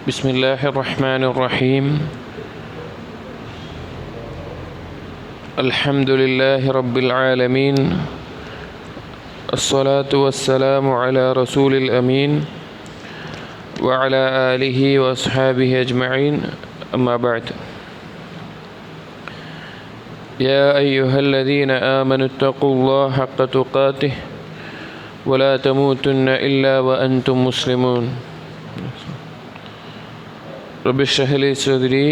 بسم الله الرحمن الرحيم الحمد لله رب العالمين الصلاة والسلام على رسول الأمين وعلى آله وأصحابه أجمعين أما بعد يا أيها الذين آمنوا اتقوا الله حق تقاته ولا تموتن إلا وأنتم مسلمون رب اشرح لي صدري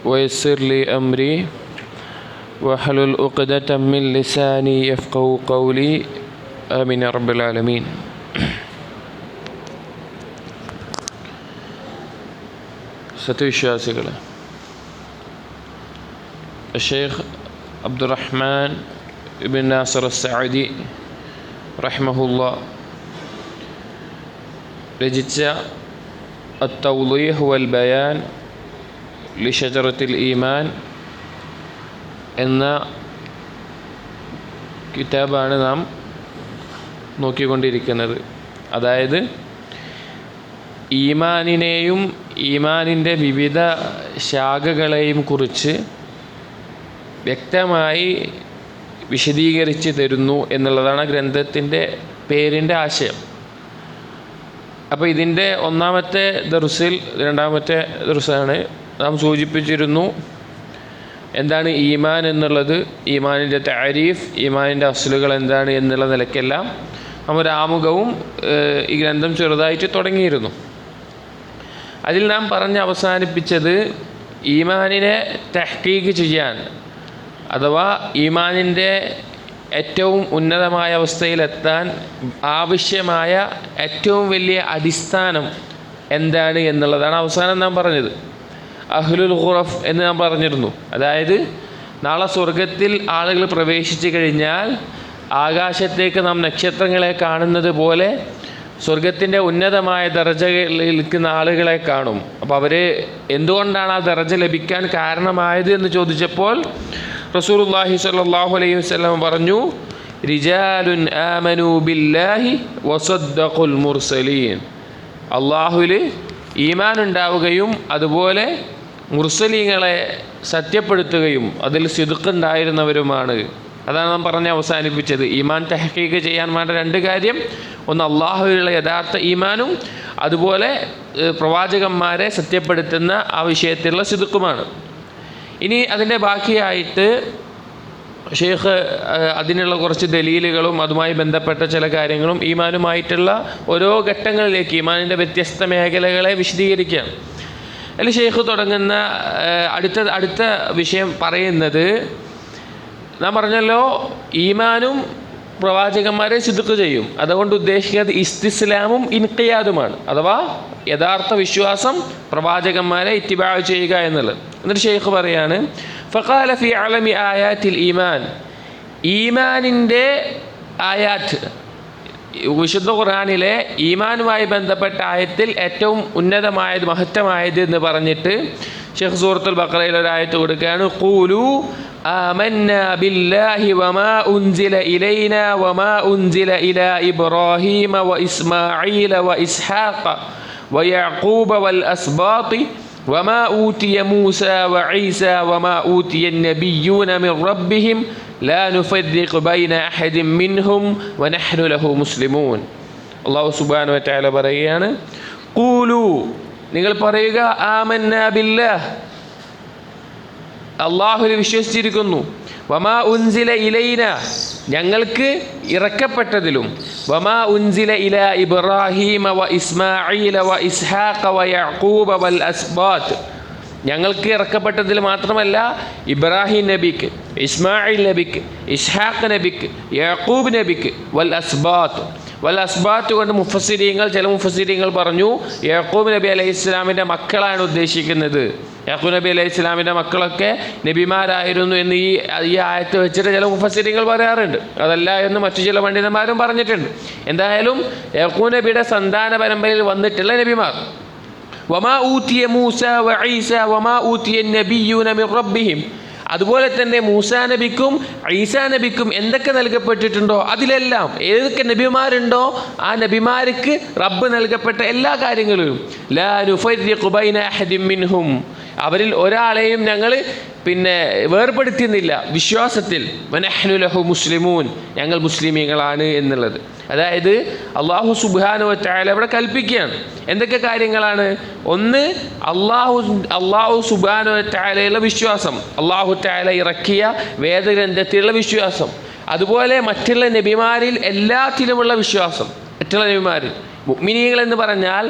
ويسر لي أمري واحلل عقدة من لساني يفقهوا قولي آمين يا رب العالمين. സത്യവിശ്വാസികളെ, ഷെയ്ഖ് അബ്ദുറഹ്മാൻ ഇബ്ൻ നാസർ അസ്സഅദി റഹ്മഹുല്ലാ രചിച്ച അത്തൗളീഹ് വൽ ബയാൻ ലിഷജറത്തിൽ ഈമാൻ എന്ന കിതാബാണ് നാം നോക്കിക്കൊണ്ടിരിക്കുന്നത്. അതായത് ഈമാനിനെയും ഈമാനിൻ്റെ വിവിധ ശാഖകളെയും കുറിച്ച് വ്യക്തമായി വിശദീകരിച്ച് തരുന്നു എന്നുള്ളതാണ് ഗ്രന്ഥത്തിൻ്റെ പേരിൻ്റെ ആശയം. അപ്പോൾ ഇതിൻ്റെ ഒന്നാമത്തെ ദർസിൽ, രണ്ടാമത്തെ ദർസാണ്, നാം സൂചിപ്പിച്ചിരുന്നു എന്താണ് ഈമാൻ എന്നുള്ളത്, ഈമാനിൻ്റെ താരീഫ്, ഈമാനിൻ്റെ അസ്ലുകൾ എന്താണ് എന്നുള്ള നിലയ്ക്കെല്ലാം നാം ഒരു ആമുഖവും ഈ ഗ്രന്ഥം ചെറുതായിട്ട് തുടങ്ങിയിരുന്നു. അതിൽ നാം പറഞ്ഞ് അവസാനിപ്പിച്ചത് ഈമാനിനെ തഹ്ഖീഖ് ചെയ്യാൻ, അഥവാ ഈമാനിൻ്റെ ഏറ്റവും ഉന്നതമായ അവസ്ഥയിലെത്താൻ ആവശ്യമായ ഏറ്റവും വലിയ അടിസ്ഥാനം എന്താണ് എന്നുള്ളതാണ് അവസാനം നാം പറഞ്ഞത്. അഹ്ലുൽ ഖുറഫ് എന്ന് നാം പറഞ്ഞിരുന്നു. അതായത് നാളെ സ്വർഗത്തിൽ ആളുകൾ പ്രവേശിച്ചു കഴിഞ്ഞാൽ ആകാശത്തേക്ക് നാം നക്ഷത്രങ്ങളെ കാണുന്നത് പോലെ സ്വർഗത്തിൻ്റെ ഉന്നതമായ ദർജകളിൽ നിൽക്കുന്ന ആളുകളെ കാണും. അപ്പോൾ അവർ എന്തുകൊണ്ടാണ് ആ ദർജ ലഭിക്കാൻ കാരണമായത് എന്ന് ചോദിച്ചപ്പോൾ റസൂലുള്ളാഹി സ്വല്ലല്ലാഹു അലൈഹി വസല്ലം പറഞ്ഞു, റിജാലുൻ ആമനു ബില്ലാഹി വസദ്ദഖുൽ മുർസലീൻ. അള്ളാഹുവിൽ ഈമാൻ ഉണ്ടാവുകയും അതുപോലെ മുർസലീങ്ങളെ സത്യപ്പെടുത്തുകയും അതിൽ സിദ്ഖ് ഉണ്ടായിരുന്നവരുമാണ്. അതാണ് നാം പറഞ്ഞ് അവസാനിപ്പിച്ചത്. ഈമാൻ തഹ്ഖീഖ് ചെയ്യാൻ വേണ്ട രണ്ട് കാര്യം: ഒന്ന് അള്ളാഹുവിലുള്ള യഥാർത്ഥ ഈമാനും അതുപോലെ പ്രവാചകന്മാരെ സത്യപ്പെടുത്തുന്ന ആ വിഷയത്തിലുള്ള സിദ്ഖുമാണ്. ഇനി അതിൻ്റെ ബാക്കിയായിട്ട് ഷെയ്ഖ് അതിനുള്ള കുറച്ച് ദലീലുകളും അതുമായി ബന്ധപ്പെട്ട ചില കാര്യങ്ങളും ഈമാനുമായിട്ടുള്ള ഓരോ ഘട്ടങ്ങളിലേക്ക് ഈമാനിൻ്റെ വ്യത്യസ്ത മേഖലകളെ വിശദീകരിക്കുകയാണ്. അതിൽ ഷെയ്ഖ് തുടങ്ങുന്ന അടുത്ത വിഷയം പറയുന്നത്, നാം പറഞ്ഞല്ലോ ഈമാനും പ്രവാചകന്മാരെ സിദ്ഖ് ചെയ്യും. അതുകൊണ്ട് ഉദ്ദേശിക്കുന്നത് ഇസ്തിസ്ലാമും ഇൻഖിയാദുമാണ്, അഥവാ യഥാർത്ഥ വിശ്വാസം പ്രവാചകന്മാരെ ഇത്തിബാ ചെയ്യുക എന്നുള്ളത്. എന്നിട്ട് ഷെയ്ഖ് പറയാണ്, ഫഖാല ഫി അലമി ആയാത്തിൽ ഈമാൻ, ഈമാനിൻ്റെ ആയാത്ത്, വിശുദ്ധ ഖുർആനിലെ ഈമാനുമായി ബന്ധപ്പെട്ട ആയത്തിൽ ഏറ്റവും ഉന്നതമായത് മഹത്തമായത് എന്ന് പറഞ്ഞിട്ട് ഷെയ്ഖ് സൂറത്തുൽ ബഖറയിൽ ഒരു ആയത്ത് കൊടുക്കുകയാണ്. ഖൂലു ആമന്നാ ബില്ലാഹി വമാ ഉൻസില ഇലൈനാ വമാ ഉൻസില ഇലാ ഇബ്രാഹീമ വ ഇസ്മാഈല വ ഇസ്ഹാഖ വ യഅഖൂബ വൽ അസ്ബാതി വമാ ഊതിയ മൂസാ വ ഈസാ വമാ ഊതിയ നബിയ്യൂന മിൻ റബ്ബിഹിം ലാ നുഫദ്ദിഖു ബൈന അഹദിൻ മിൻഹും വ നഹ്നു ലഹു മുസ്ലിമൂൻ. അല്ലാഹു സുബ്ഹാനഹു വ തആല പറയുകയാണ്, ഖൂലു, നിങ്ങൾ പറയുക, ആമന്നാ ബില്ലാഹ്, അള്ളാഹുവിൽ വിശ്വസിച്ചിരിക്കുന്നു, വമാ ഉൻസില ഇലൈന, ഞങ്ങൾക്ക് ഇറക്കപ്പെട്ടതിലും, വമാ ഉൻസില ഇലാ ഇബ്രാഹീമ വ ഇസ്മാഈല വ ഇസ്ഹാഖ വ യഅഖൂബ വൽ അസ്ബാത്ത്, ഞങ്ങൾക്ക് ഇറക്കപ്പെട്ടതിൽ മാത്രമല്ല ഇബ്രാഹിം നബിക്ക്, ഇസ്മായിൽ നബിക്ക്, ഇസ്ഹാഖ് നബിക്ക്, യഅഖൂബ് നബിക്ക്, വൽ അസ്ബാത്ത്. വൽ അസ്ബാത്ത് കൊണ്ട് ചില മുഫസ്സിരീങ്ങൾ പറഞ്ഞു യഅഖൂബ് നബി അലൈഹി ഇസ്ലാമിൻ്റെ മക്കളാണ് ഉദ്ദേശിക്കുന്നത്. യഅഖൂബ് നബി അലൈഹി ഇസ്ലാമിൻ്റെ മക്കളൊക്കെ നബിമാരായിരുന്നു എന്ന് ഈ ആയത്ത് വെച്ചിട്ട് ചില മുഫസ്സിരീങ്ങൾ പറയാറുണ്ട്. അതല്ല എന്ന് മറ്റു ചില പണ്ഡിതന്മാരും പറഞ്ഞിട്ടുണ്ട്. എന്തായാലും യഅഖൂബ് നബിയുടെ സന്താന പരമ്പരയിൽ വന്നിട്ടുള്ള നബിമാർ, വമാ ഊതിയ മൂസ വ ഈസ വമാ ഊതിയ നബിയ്യൂന മിൻ റബ്ബിഹിം, അതുപോലെ തന്നെ മൂസാ നബിക്കും ഈസാ നബിക്കും എന്തൊക്കെ നൽകപ്പെട്ടിട്ടുണ്ടോ അതിലെല്ലാം ഏതൊക്കെ നബിമാരുണ്ടോ ആ നബിമാർക്ക് റബ്ബ് നൽകപ്പെട്ട എല്ലാ കാര്യങ്ങളിലും ലാ നുഫർരിഖു ബൈന അഹദിൻ മിൻഹും, അവരിൽ ഒരാളെയും ഞങ്ങൾ വേർപെടുത്തുന്നില്ല വിശ്വാസത്തിൽ. വനഹ്നു ലഹു മുസ്ലിമൂൻ, ഞങ്ങൾ മുസ്ലിമീങ്ങളാണ് എന്നുള്ളത്. അതായത് അള്ളാഹു സുബ്ഹാനഹു വ തആല ഇവിടെ കൽപ്പിക്കുകയാണ്. എന്തൊക്കെ കാര്യങ്ങളാണ്? ഒന്ന്, അള്ളാഹു സുബ്ഹാനഹു വ തആലയുള്ള വിശ്വാസം, അള്ളാഹു തആല ഇറക്കിയ വേദഗ്രന്ഥത്തിലുള്ള വിശ്വാസം, അതുപോലെ മറ്റുള്ള നബിമാരിൽ എല്ലാത്തിലുമുള്ള വിശ്വാസം. മറ്റുള്ള നബിമാരിൽ മുഅ്മിനീങ്ങൾ എന്ന് പറഞ്ഞാൽ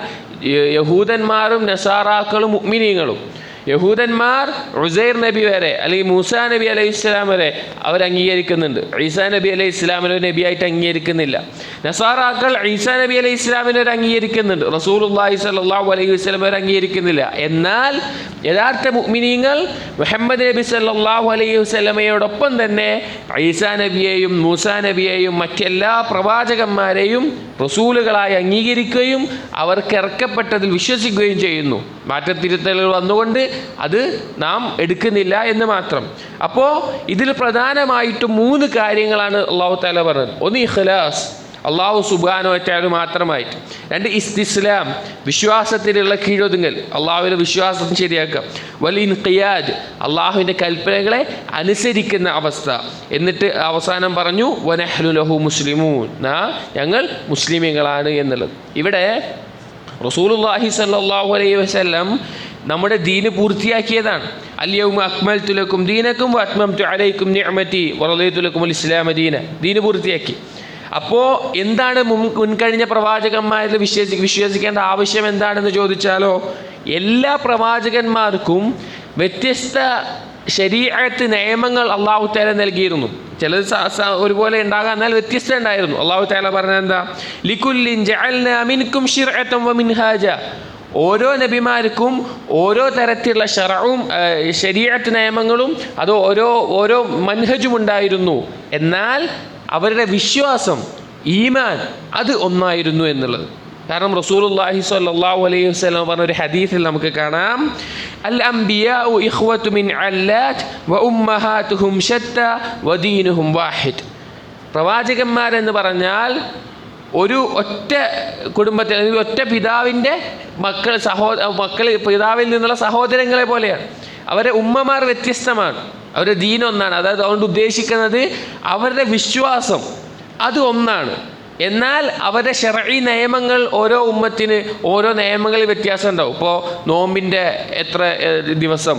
യഹൂദന്മാരും നസാറാക്കളും മുഅ്മിനീങ്ങളും. യഹൂദന്മാർ ഉസൈർ നബി വരെ അല്ലെങ്കിൽ മൂസാ നബി അലൈഹി ഇസ്ലാം വരെ അവർ അംഗീകരിക്കുന്നുണ്ട്. ഈസാ നബി അലൈഹി ഇസ്ലാമിനെ ഒരു നബിയായിട്ട് അംഗീകരിക്കുന്നില്ല. നസാറാക്കൾ ഈസാ നബി അലൈഹി ഇസ്ലാമിനെ ഒരു അംഗീകരിക്കുന്നുണ്ട്, റസൂലുള്ളാഹി സ്വല്ലല്ലാഹു അലൈഹി വസല്ലം വരെ അംഗീകരിക്കുന്നില്ല. എന്നാൽ യഥാർത്ഥ മുഅ്മിനീങ്ങൾ മുഹമ്മദ് നബി സ്വല്ലല്ലാഹു അലൈഹി വസല്ലമയോടൊപ്പം തന്നെ ഈസാ നബിയെയും മൂസാ നബിയെയും മറ്റെല്ലാ പ്രവാചകന്മാരെയും റസൂലുകളായി അംഗീകരിക്കുകയും അവർക്ക് ഇറക്കപ്പെട്ടതിൽ വിശ്വസിക്കുകയും ചെയ്യുന്നു. മാറ്റത്തിരുത്തലുകൾ വന്നുകൊണ്ട് അത് നാം എടുക്കുന്നില്ല എന്ന് മാത്രം. അപ്പോൾ ഇതിൽ പ്രധാനമായിട്ടും 3 കാര്യങ്ങളാണ് അല്ലാഹു തആല പറഞ്ഞത്. ഒന്ന് ഇഖ്ലാസ്, അള്ളാഹു സുബ്ഹാനഹു വ തആല മാത്രമായിട്ട്. 2 ഇസ്തിസ്ലാം, വിശ്വാസത്തിലുള്ള കീഴൊതുങ്ങൽ, അള്ളാഹുവിൻ്റെ വിശ്വാസം ശരിയാക്കുക. വൽ ഇൻഖിയാദ്, അള്ളാഹുവിൻ്റെ കൽപ്പനകളെ അനുസരിക്കുന്ന അവസ്ഥ. എന്നിട്ട് അവസാനം പറഞ്ഞു വനഹ്നു ലഹു മുസ്ലിമൂൻ, ഞങ്ങൾ മുസ്ലിമീങ്ങളാണ് എന്നുള്ളത്. ഇവിടെ റസൂലുള്ളാഹി സ്വല്ലല്ലാഹു അലൈഹി വസല്ലം നമ്മുടെ ദീന് പൂർത്തിയാക്കിയതാണ്. അൽയൗമ അക്മൽതു ലക്കും ദീനക്കും വഅത്മംതു അലൈക്കും നിഅമതി വറളീതു ലക്കുമുൽ ഇസ്ലാമ ദീന, ദീന് പൂർത്തിയാക്കി. അപ്പോൾ എന്താണ് മുൻകഴിഞ്ഞ പ്രവാചകന്മാരിൽ വിശ്വസിക്കേണ്ട ആവശ്യം എന്താണെന്ന് ചോദിച്ചാലോ, എല്ലാ പ്രവാചകന്മാർക്കും വ്യത്യസ്ത ശരീഅത്ത് നിയമങ്ങൾ അല്ലാഹു തആല നൽകിയിരുന്നു. ചിലത് ഒരുപോലെ ഉണ്ടാകാം, എന്നാൽ വ്യത്യസ്തം ഉണ്ടായിരുന്നു. അല്ലാഹു തആല പറഞ്ഞത് എന്താ? ലികുല്ലിൻ ജഅൽനാ മിൻകും ശിർഅതൻ വ മിൻഹാജ, ഓരോ നബിമാർക്കും ഓരോ തരത്തിലുള്ള ശരീഅത്ത് നിയമങ്ങളും അത് ഓരോ മൻഹജും ഉണ്ടായിരുന്നു. എന്നാൽ അവരുടെ വിശ്വാസം, ഈമാൻ, അത് ഒന്നായിരുന്നു എന്നുള്ളത്. കാരണം റസൂലുള്ളാഹി സ്വല്ലല്ലാഹു അലൈഹി വസല്ലം പറഞ്ഞ ഒരു ഹദീസിൽ നമുക്ക് കാണാം, അൽ അംബിയാഉ ഇഖ്വതു മിൻ അല്ലാത്ത് വ ഉമ്മഹാതുഹും ശത്താ വ ദീനുഹും വാഹിദ്. പ്രവാചകന്മാരെന്ന് പറഞ്ഞാൽ ഒരു ഒറ്റ കുടുംബത്തിൽ അല്ലെങ്കിൽ ഒറ്റ പിതാവിൻ്റെ മക്കൾ പിതാവിൽ നിന്നുള്ള സഹോദരങ്ങളെ പോലെയാണ്. അവരുടെ ഉമ്മമാർ വ്യത്യസ്തമാണ്, അവരുടെ ദീൻ ഒന്നാണ്. അതായത് അതുകൊണ്ട് ഉദ്ദേശിക്കുന്നത് അവരുടെ വിശ്വാസം അത് ഒന്നാണ്. എന്നാൽ അവരുടെ ശർഈ നിയമങ്ങൾ ഓരോ ഉമ്മത്തിന് ഓരോ നിയമങ്ങളിൽ വ്യത്യാസം ഉണ്ടാവും. ഇപ്പോൾ നോമ്പിൻ്റെ എത്ര ദിവസം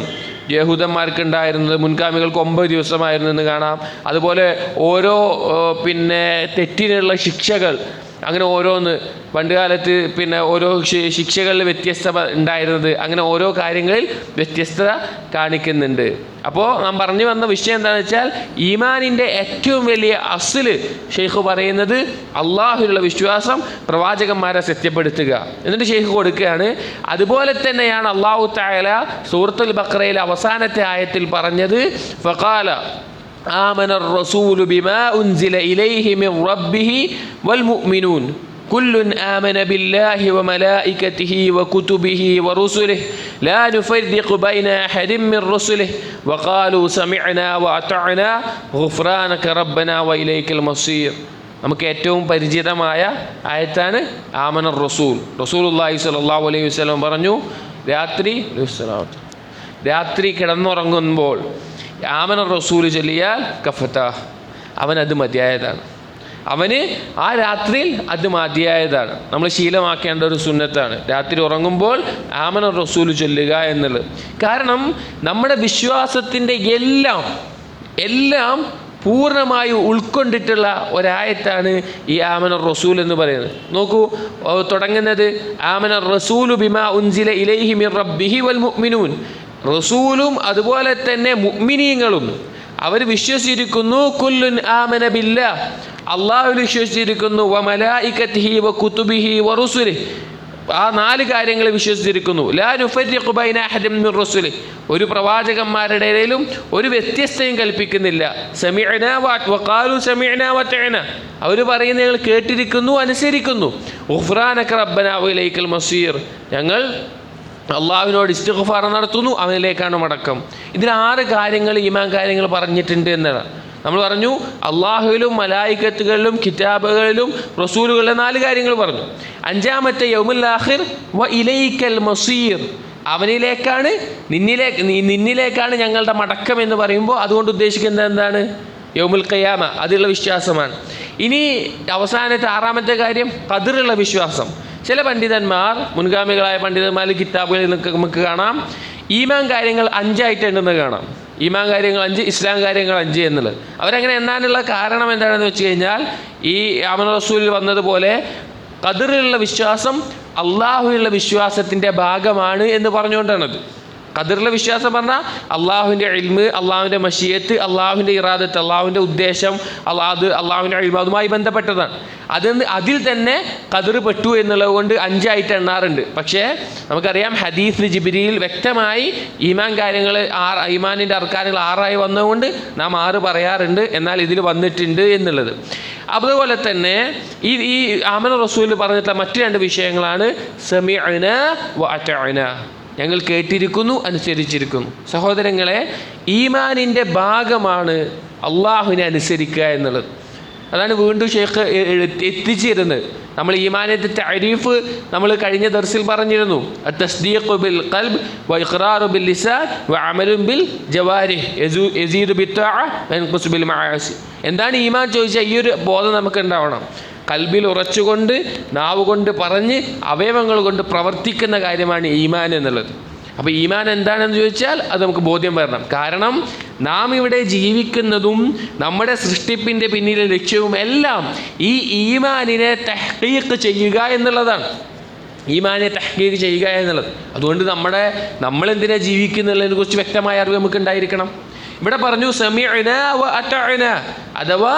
യഹൂദന്മാർക്ക് ഉണ്ടായിരുന്നത് മുൻഗാമികൾക്ക് 9 ദിവസമായിരുന്നു എന്ന് കാണാം. അതുപോലെ ഓരോ തെറ്റിനുള്ള ശിക്ഷകൾ, അങ്ങനെ ഓരോന്ന് പണ്ടുകാലത്ത് ഓരോ ശിക്ഷകളിൽ വ്യത്യസ്തത ഉണ്ടായിരുന്നത്, അങ്ങനെ ഓരോ കാര്യങ്ങളിൽ വ്യത്യസ്തത കാണിക്കുന്നുണ്ട്. അപ്പോൾ നാം പറഞ്ഞു വന്ന വിഷയം എന്താണെന്ന് വെച്ചാൽ, ഈമാനിൻ്റെ ഏറ്റവും വലിയ അസ്ല് ഷെയ്ഖ് പറയുന്നത് അള്ളാഹുവിലുള്ള വിശ്വാസം, പ്രവാചകന്മാരെ സത്യപ്പെടുത്തുക. എന്നിട്ട് ഷെയ്ഖ് കൊടുക്കുകയാണ്, അതുപോലെ തന്നെയാണ് അള്ളാഹു തആല സൂറത്തുൽ ബഖറയിലെ അവസാനത്തെ ആയത്തിൽ പറഞ്ഞത്, ഫഖാല ആമനർ റസൂലു ബിമാ ഉൻസില ഇലൈഹി മിർ റബ്ബിഹി വൽ മുഅ്മിനൂൻ കുല്ലുൻ ആമന ബില്ലാഹി വ മലായികതിഹി വ കുതുബിഹി വ റുസുലിഹി ലാ നുഫർരിഖു ബൈന അഹദിൻ മിർ റുസുലിഹി വഖാലു സമിഅനാ വ അതഅനാ ഗുഫ്രാനക റബ്ബനാ വ ഇലൈക്കൽ മസീർ. നമുക്ക് ഏറ്റവും പരിചിതമായ ആയത്താണ് ആമനർ റസൂൽ. റസൂലുള്ളാഹി സ്വല്ലല്ലാഹു അലൈഹി വസല്ലം പറഞ്ഞു, രാത്രി കിടന്നുറങ്ങുമ്പോൾ ആമനർ റസൂൽ ചൊല്ലിയാൽ കഫതാഹ്, അവനത് മതിയായതാണ്. അവന് ആ രാത്രിയിൽ അത് മതിയായതാണ്. നമ്മൾ ശീലമാക്കേണ്ട ഒരു സുന്നത്താണ് രാത്രി ഉറങ്ങുമ്പോൾ ആമനർ റസൂൽ ചൊല്ലുക എന്നുള്ളത്. കാരണം നമ്മുടെ വിശ്വാസത്തിൻ്റെ എല്ലാം പൂർണ്ണമായി ഉൾക്കൊണ്ടിട്ടുള്ള ഒരായത്താണ് ഈ ആമനർ റസൂൽ എന്ന് പറയുന്നത്. നോക്കൂ, തുടങ്ങുന്നത് ആമനർ റസൂലു ബിമാ ഉൻസില ഇലൈഹി മിർ റബ്ബിഹി വൽ മുഅ്മിനൂൻ. റസൂലും അതുപോലെ തന്നെ മുഅ്മിനീങ്ങളും അവർ വിശ്വസിച്ചിരിക്കുന്നു. കുല്ലുൻ ആമന ബില്ലാഹ്, അള്ളാഹുവിൽ വിശ്വസിച്ചിരിക്കുന്നു. വ മലായികതിഹി വ കുതുബിഹി വ റുസുലിഹി, ആ 4 കാര്യങ്ങൾ വിശ്വസിച്ചിരിക്കുന്നു. ലാ നുഫർരിഖു ബൈന അഹദിൻ മിർ റുസുലിഹി, ഒരു പ്രവാചകന്മാരുടെ ഇടയിലും ഒരു വ്യത്യസ്തയും കൽപ്പിക്കുന്നില്ല. സമിഅനാ വ ഖാലു സമിഅനാ വ തഅനാ, അവർ പറയുന്നത് ഞങ്ങൾ കേട്ടിരിക്കുന്നു, അനുസരിക്കുന്നു. ഗുഫ്രാനക റബ്ബനാ വ ഇലൈക്കൽ മസീർ, ഞങ്ങൾ അള്ളാഹുവിനോട് ഇസ്തിഗ്ഫാർ നടത്തുന്നു, അവനിലേക്കാണ് മടക്കം. ഇതിൽ 6 കാര്യങ്ങൾ ഈമാൻ കാര്യങ്ങൾ പറഞ്ഞിട്ടുണ്ട് എന്നാണ്. നമ്മൾ പറഞ്ഞു അള്ളാഹുവിലും മലായികത്തുകളിലും കിതാബുകളിലും റസൂലുകളിലും 4 കാര്യങ്ങൾ പറഞ്ഞു. 5ാമത്തെ യൗമുൽ ആഖിർ വ ഇലൈക്കൽ മസീർ, അവനിലേക്കാണ് നിന്നിലേക്കാണ് ഞങ്ങളുടെ മടക്കം എന്ന് പറയുമ്പോൾ അതുകൊണ്ട് ഉദ്ദേശിക്കുന്നത് എന്താണ്? യൗമുൽ ഖിയാമ, അതിലുള്ള വിശ്വാസമാണ്. ഇനി അവസാനത്തെ 6ാമത്തെ കാര്യം ഖദറിലുള്ള വിശ്വാസം. ചില പണ്ഡിതന്മാർ, മുൻഗാമികളായ പണ്ഡിതന്മാർ കിതാബുകളിൽ നമുക്ക് കാണാം ഈമാൻ കാര്യങ്ങൾ 5 ആയിട്ടുണ്ടെന്ന് കാണാം. ഈമാൻ കാര്യങ്ങൾ 5, ഇസ്ലാം കാര്യങ്ങൾ 5 എന്നുള്ളത്. അവരങ്ങനെ എണ്ണാനുള്ള കാരണം എന്താണെന്ന് വെച്ച് കഴിഞ്ഞാൽ ഈ ആമന റസൂലിൽ വന്നതുപോലെ ഖദറിലുള്ള വിശ്വാസം അള്ളാഹുവിലുള്ള വിശ്വാസത്തിൻ്റെ ഭാഗമാണ് എന്ന് പറഞ്ഞുകൊണ്ടാണത്. ഖദറിലെ വിശ്വാസം പറഞ്ഞാൽ അള്ളാഹുവിൻ്റെ ഇൽമ്, അള്ളാഹുവിൻ്റെ മശിയത്ത്, അള്ളാഹുവിൻ്റെ ഇറാദത്ത്, അള്ളാഹുവിൻ്റെ ഉദ്ദേശം, അള്ളാഹുവിൻ്റെ ഇൽമ്, അതുമായി ബന്ധപ്പെട്ടതാണ്. അതിൽ തന്നെ ഖദർ പെട്ടു എന്നുള്ളത് കൊണ്ട് 5 ആയിട്ട് എണ്ണാറുണ്ട്. പക്ഷേ നമുക്കറിയാം ഹദീസിൽ ജിബ്രീൽ വ്യക്തമായി ഈമാൻ കാര്യങ്ങൾ ഈമാനിൻ്റെ അർക്കാനുകൾ 6 വന്നതുകൊണ്ട് നാം 6 പറയാറുണ്ട്, എന്നാൽ ഇതിൽ വന്നിട്ടുണ്ട് എന്നുള്ളത്. അതുപോലെ തന്നെ ഈ ആമന റസൂൽ പറഞ്ഞിട്ടുള്ള മറ്റ് 2 വിഷയങ്ങളാണ് സമിഅന വ അതഅന, ഞങ്ങൾ കേട്ടിരിക്കുന്നു, അനുസരിച്ചിരിക്കുന്നു. സഹോദരങ്ങളെ, ഈമാനിൻ്റെ ഭാഗമാണ് അള്ളാഹുവിനെ അനുസരിക്കുക എന്നുള്ളത്. അതാണ് വീണ്ടും ഷെയ്ഖ് എത്തിച്ചിരുന്നത്. നമ്മൾ ഈമാനിൻ്റെ തഅരീഫ് നമ്മൾ കഴിഞ്ഞ ദർസിൽ പറഞ്ഞിരുന്നു. അത്തസ്ദീഖു ബിൽ ഖൽബ് വ ഇഖ്റാറു ബിൽ ലിസാൻ വ അമലു ബിൽ ജവാരിഹ് യസീദു ബിത്ത്വഅ വ യൻഖുസു ബിൽ മആസി. എന്താണ് ഈമാൻ ചോദിച്ചാൽ ഈ ഒരു ബോധം നമുക്ക് ഉണ്ടാവണം. കൽബിൽ ഉറച്ചുകൊണ്ട് നാവ് കൊണ്ട് പറഞ്ഞ് അവയവങ്ങൾ കൊണ്ട് പ്രവർത്തിക്കുന്ന കാര്യമാണ് ഈമാൻ എന്നുള്ളത്. അപ്പോൾ ഈമാൻ എന്താണെന്ന് ചോദിച്ചാൽ അത് നമുക്ക് ബോധ്യം വരണം. കാരണം നാം ഇവിടെ ജീവിക്കുന്നതും നമ്മുടെ സൃഷ്ടിപ്പിൻ്റെ പിന്നിലെ ലക്ഷ്യവും എല്ലാം ഈ ഈമാനിനെ തഹ്ഖീഖ് ചെയ്യുക എന്നുള്ളതാണ്. ഈമാനെ തഹ്ഖീഖ് ചെയ്യുക എന്നുള്ളത്. അതുകൊണ്ട് നമ്മളെന്തിനാ ജീവിക്കുന്നുള്ളതിനെ കുറിച്ച് വ്യക്തമായ അറിവ് നമുക്ക് ഉണ്ടായിരിക്കണം. ഇവിടെ പറഞ്ഞു സമിഅന വ അതഅന, അഥവാ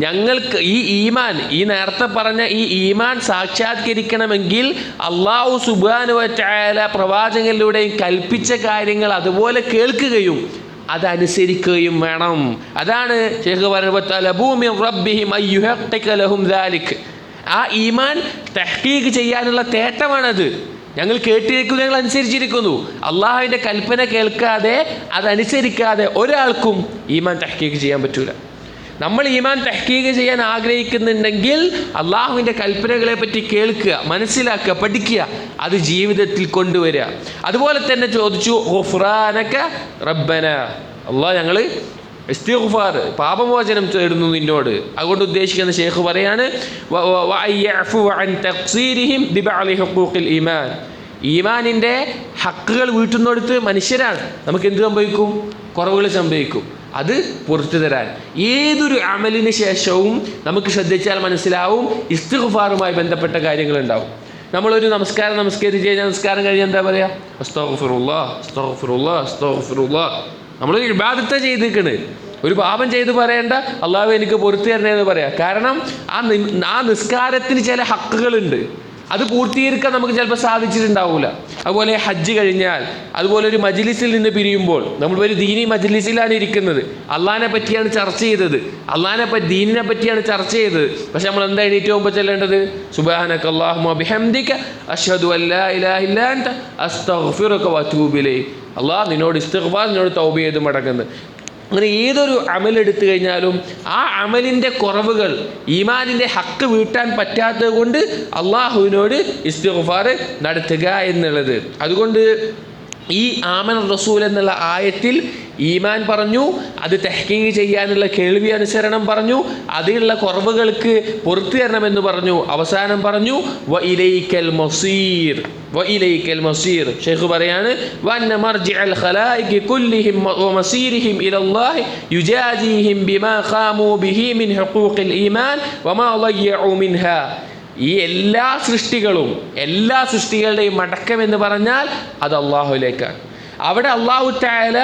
ഞങ്ങൾക്ക് ഈ ഈമാൻ, ഈ നേരത്തെ പറഞ്ഞ ഈ ഈമാൻ സാക്ഷാത്കരിക്കണമെങ്കിൽ അല്ലാഹു സുബ്ഹാനഹു വ തആല പ്രവാചകനിലൂടെയും കൽപ്പിച്ച കാര്യങ്ങൾ അതുപോലെ കേൾക്കുകയും അതനുസരിക്കുകയും വേണം. അതാണ് ശൈഖ് പറയുന്നത് മിൻ റബ്ബിഹിം അയ്യുഹഖിക ലഹും ദാലിക്. ആ ഈമാൻ തഹ്ഖീഖ് ചെയ്യാനുള്ള തേട്ടമാണത്. ഞങ്ങൾ കേട്ടിരിക്കുന്നു, ഞങ്ങൾ അനുസരിച്ചിരിക്കുന്നു. അള്ളാഹുവിൻ്റെ കൽപ്പന കേൾക്കാതെ അതനുസരിക്കാതെ ഒരാൾക്കും ഈമാൻ തഹ്ഖീഖ് ചെയ്യാൻ പറ്റൂല. നമ്മൾ ഈമാൻ തഹ്ഖീഖ് ചെയ്യാൻ ആഗ്രഹിക്കുന്നുണ്ടെങ്കിൽ അള്ളാഹുവിൻ്റെ കൽപ്പനകളെ പറ്റി കേൾക്കുക, മനസ്സിലാക്കുക, പഠിക്കുക, അത് ജീവിതത്തിൽ കൊണ്ടുവരിക. അതുപോലെ തന്നെ ചോദിച്ചു ഗുഫ്രാനക റബ്ബന, അള്ളാഹ് ഞങ്ങൾ ഇസ്തിഗ്ഫാർ പാപമോചനം തേടുന്നു നിന്നോട്. അതുകൊണ്ട് ഉദ്ദേശിക്കുന്ന ഷെയ്ഖ് പറയാണ് ഈമാനിൻ്റെ ഹക്കുകൾ വീട്ടുന്നിടത്ത് മനുഷ്യരാണ്. നമുക്ക് എന്ത് സംഭവിക്കും? കുറവുകൾ സംഭവിക്കും. അത് പുറത്തു തരാൻ ഏതൊരു അമലിന് ശേഷവും നമുക്ക് ശ്രദ്ധിച്ചാൽ മനസ്സിലാവും ഇസ്തിഗ്ഫാറുമായി ബന്ധപ്പെട്ട കാര്യങ്ങളുണ്ടാവും. നമ്മളൊരു നമസ്കരിച്ച് കഴിഞ്ഞാൽ നമസ്കാരം കഴിഞ്ഞാൽ എന്താ പറയുക? അസ്തഗ്ഫിറുല്ലാഹ് അസ്തഗ്ഫിറുല്ലാഹ് അസ്തഗ്ഫിറുല്ലാഹ്. നമ്മളൊരു ഇബാദത്ത് ചെയ്തിരിക്കണ്, ഒരു പാപം ചെയ്ത് പറയേണ്ട അള്ളാഹു എനിക്ക് പുറത്തു തരണേന്ന് പറയാം. കാരണം ആ നിസ്കാരത്തിന് ചില ഹക്കുകളുണ്ട്, അത് പൂർത്തീകരിക്കാൻ നമുക്ക് ചിലപ്പോൾ സാധിച്ചിട്ടുണ്ടാവില്ല. അതുപോലെ ഹജ്ജ് കഴിഞ്ഞാൽ, അതുപോലെ ഒരു മജ്ലിസിൽ നിന്ന് പിരിയുമ്പോൾ, നമ്മൾ ഒരു ദീനി മജ്ലിസിലാണ് ഇരിക്കുന്നത്, അള്ളാഹിനെ പറ്റിയാണ് ചർച്ച ചെയ്തത്, ദീനിനെ പറ്റിയാണ് ചർച്ച ചെയ്തത്. പക്ഷെ നമ്മൾ എന്താ എണീറ്റ് പോകുമ്പോൾ ചെല്ലേണ്ടത്? സുബ്ഹാനക അല്ലാഹുമ്മ ബിഹംദിക അശ്ഹദു അല്ലാ ഇലാഹ ഇല്ലാ അൻത അസ്തഗ്ഫിറുക വഅതൂബു ഇലൈക്. അള്ളാഹ് നിന്നോട് ഇസ്തിഗ്ഫാർ, നിന്നോട് തൗബ ചെയ്ത് മടങ്ങുന്നത്. അങ്ങനെ ഏതൊരു അമലെടുത്തു കഴിഞ്ഞാലും ആ അമലിൻ്റെ കുറവുകൾ, ഈമാനിൻ്റെ ഹക്ക് വീട്ടാൻ പറ്റാത്തത് കൊണ്ട് അള്ളാഹുവിനോട് ഇസ്തിഗ്ഫാർ നടത്തുക എന്നുള്ളത്. അതുകൊണ്ട് ഈ ആമന റസൂൽ എന്നുള്ള ആയത്തിൽ ഈമാൻ പറഞ്ഞു, അത് തഹ്ഖീഖ് ചെയ്യാനുള്ള കേൾവി അനുസരണം പറഞ്ഞു, അതിലുള്ള കുറവുകൾക്ക് പുറത്തു തരണമെന്ന് പറഞ്ഞു. അവസാനം പറഞ്ഞു വ ഇലൈക്കൽ മസീർ, വ ഇലൈക്കൽ മസീർ. ഷെയ്ഖ് പറയാണ് വഅന്ന മർജിഅൽ ഖലായിഖി കുല്ലിഹിം വ മസീരിഹിം ഇലല്ലാഹി യുജാസിഹിം ബിമാ ഖാമൂ ബിഹി മിൻ ഹുഖൂഖിൽ ഈമാൻ വമാ ളയ്യഉ മിൻഹാ. ഈ എല്ലാ സൃഷ്ടികളുടെയും മടക്കം എന്ന് പറഞ്ഞാൽ അത് അള്ളാഹുവിലേക്കാണ്. അവിടെ അള്ളാഹു തആല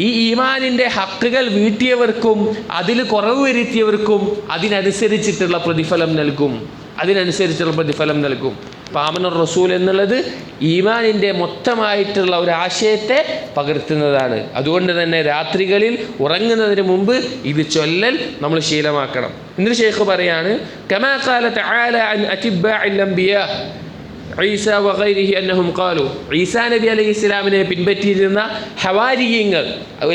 ഈ ഈമാനിൻ്റെ ഹക്കുകൾ വീട്ടിയവർക്കും അതിൽ കുറവ് വരുത്തിയവർക്കും അതിനനുസരിച്ചിട്ടുള്ള പ്രതിഫലം നൽകും. ആമന റസൂൽ എന്നുള്ളത് ഈമാനിൻ്റെ മൊത്തമായിട്ടുള്ള ഒരു ആശയത്തെ പകർത്തുന്നതാണ്. അതുകൊണ്ട് തന്നെ രാത്രികളിൽ ഉറങ്ങുന്നതിന് മുമ്പ് ഇത് ചൊല്ലൽ നമ്മൾ ശീലമാക്കണം. എന്നിട്ട് ഷെയ്ഖ് പറയാണ് കമാ ഖാല തആല അൻ അതിബ്ബാഇൽ അംബിയാ, ഈസ വഗൈരിഹി അന്നഹും ഖാലു, ഈസാ നബി അലൈഹി ഇസ്ലാമിനെ പിൻപറ്റിയിരുന്ന ഹവാരിയങ്ങൾ,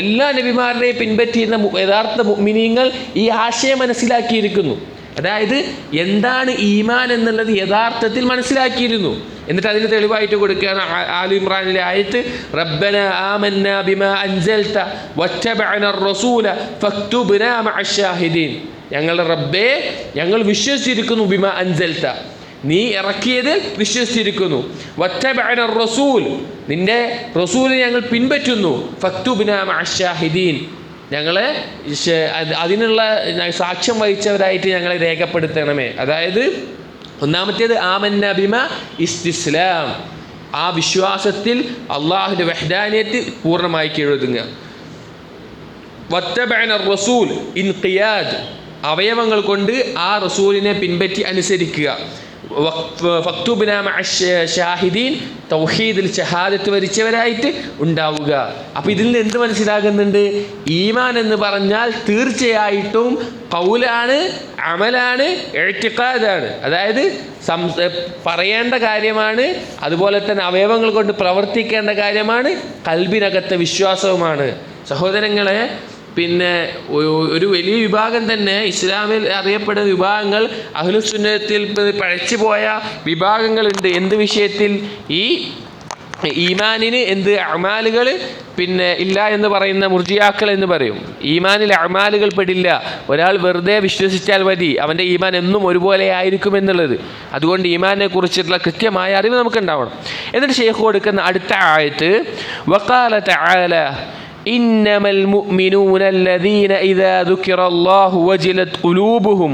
എല്ലാ നബിമാരുടെയും പിൻപറ്റിയിരുന്ന യഥാർത്ഥ മുഅ്മിനീങ്ങൾ ഈ ആശയം മനസ്സിലാക്കിയിരിക്കുന്നു. അതായത് എന്താണ് ഈമാൻ എന്നുള്ളത് യഥാർത്ഥത്തിൽ മനസ്സിലാക്കിയിരുന്നു. എന്നിട്ട് അതിന് തെളിവായിട്ട് കൊടുക്കുകയാണ് ആലി ഇമ്രാനിലെ ആയത്ത്, റബ്ബന ആമന്നാ ബിമാ അൻസൽത വത്തബഅന റസൂല ഫക്തുബ്നാ മഅശ്ശാഹിദീൻ. ഞങ്ങളുടെ റബ്ബേ, ഞങ്ങൾ വിശ്വസിച്ചിരിക്കുന്നു, ബിമാ അൻസൽത, നീ ഇറക്കിയതിൽ വിശ്വസിച്ചിരിക്കുന്നു, വത്തബഅന റസൂൽ, നിന്റെ റസൂലിനെ ഞങ്ങൾ പിൻപറ്റുന്നു, ഫക്തുബ്നാ മഅശ്ശാഹിദീൻ, ഞങ്ങളെ അതിനുള്ള സാക്ഷ്യം വഹിച്ചവരായിട്ട് ഞങ്ങളെ രേഖപ്പെടുത്തണമേ. അതായത് ഒന്നാമത്തേത് ആമന്ന ബിമ ഇസ്തിസ്ലാം, ആ വിശ്വാസത്തിൽ അള്ളാഹുവിൻ്റെ വഹ്ദാനിയത്ത് പൂർണ്ണമായി കീഴൊതുങ്ങുക. വത്തബഅന റസൂൽ ഇൻഖിയാദ്, അവയവങ്ങൾ കൊണ്ട് ആ റസൂലിനെ പിൻപറ്റി അനുസരിക്കുക. ഫക്തുബ്നാ മഅശ്ശാഹിദീൻ, തൗഹീദിൽ ഷഹാദത്ത് വരിച്ചവരായിട്ട് ഉണ്ടാവുക. അപ്പോൾ ഇതിൽ നിന്ന് എന്ത് മനസ്സിലാകുന്നുണ്ട്? ഈമാൻ എന്ന് പറഞ്ഞാൽ തീർച്ചയായിട്ടും ഖൗലാണ്, അമലാണ്, ഇഅ്തിഖാദാണ്. അതായത് പറയേണ്ട കാര്യമാണ്, അതുപോലെ തന്നെ അവയവങ്ങൾ കൊണ്ട് പ്രവർത്തിക്കേണ്ട കാര്യമാണ്, കൽബിനകത്തെ വിശ്വാസവുമാണ്. സഹോദരങ്ങളെ, പിന്നെ ഒരു വലിയ വിഭാഗം തന്നെ ഇസ്ലാമിൽ അറിയപ്പെടുന്ന വിഭാഗങ്ങൾ അഹ്ലുസുന്നത്തിൽ പഴച്ചു പോയ വിഭാഗങ്ങളുണ്ട്. എന്ത് വിഷയത്തിൽ? ഈ ഈമാനിന് എന്ത് അമാലുകൾ പിന്നെ ഇല്ല എന്ന് പറയുന്ന മുർജിയാക്കൾ എന്ന് പറയും. ഈമാനിൽ അമാലുകൾ പെടില്ല, ഒരാൾ വെറുതെ വിശ്വസിച്ചാൽ മതി, അവൻ്റെ ഈമാൻ എന്നും ഒരുപോലെ ആയിരിക്കും എന്നുള്ളത്. അതുകൊണ്ട് ഈമാനെ കുറിച്ചിട്ടുള്ള കൃത്യമായ അറിവ് നമുക്കുണ്ടാവണം. എന്നിട്ട് ഷെയ്ഖ് കൊടുക്കുന്ന അടുത്ത ആയത്ത്, വഖാല തആല إنما المؤمنون الذين إذا ذكر الله وجلت قلوبهم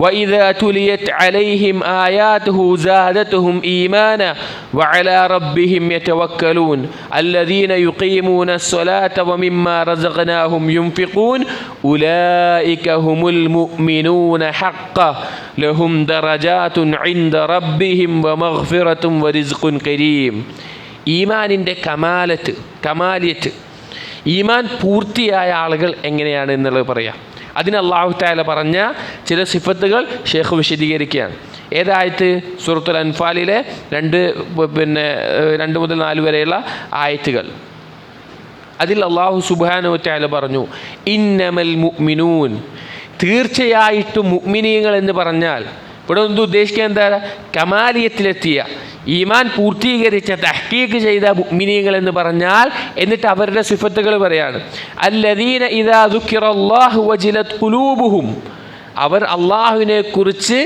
وإذا تليت عليهم آياته زادتهم إيمانا وعلى ربهم يتوكلون الذين يقيمون الصلاة ومما رزقناهم ينفقون أولئك هم المؤمنون حقا لهم درجات عند ربهم ومغفرة ورزق كريم. ഈമാനിൻ്റെ കമാലിയത്ത്, ഈമാൻ പൂർത്തിയായ ആളുകൾ എങ്ങനെയാണ് എന്നുള്ളത് പറയാം. അതിന് അല്ലാഹു തആല പറഞ്ഞ ചില സിഫത്തുകൾ ഷെയ്ഖ് വിശദീകരിക്കുകയാണ്. ഏതായത്ത്? സൂറത്തുൽ അൻഫാലിലെ 2 മുതൽ 4 വരെയുള്ള ആയത്തുകൾ. അതിൽ അല്ലാഹു സുബ്ഹാനഹു വ തആല പറഞ്ഞു, ഇന്നമൽ മുഅ്മിനൂൻ, തീർച്ചയായിട്ടും മുഅ്മിനീങ്ങൾ എന്ന് പറഞ്ഞാൽ ഇവിടെ ഒന്ന് ഉദ്ദേശിക്കുക എന്താ? കമാലിയത്തിലെത്തിയ, ഈമാൻ പൂർത്തീകരിച്ച, തഹ്ഖീഖ് ചെയ്ത മുഅ്മിനീങ്ങൾ എന്ന് പറഞ്ഞാൽ, എന്നിട്ട് അവരുടെ സിഫത്തുകൾ പറയാണ്. അല്ലദീന ഇദാ ദുക്കിറല്ലാഹു വജിലത് ഖുലൂബുഹും, അവർ അള്ളാഹുവിനെ കുറിച്ച്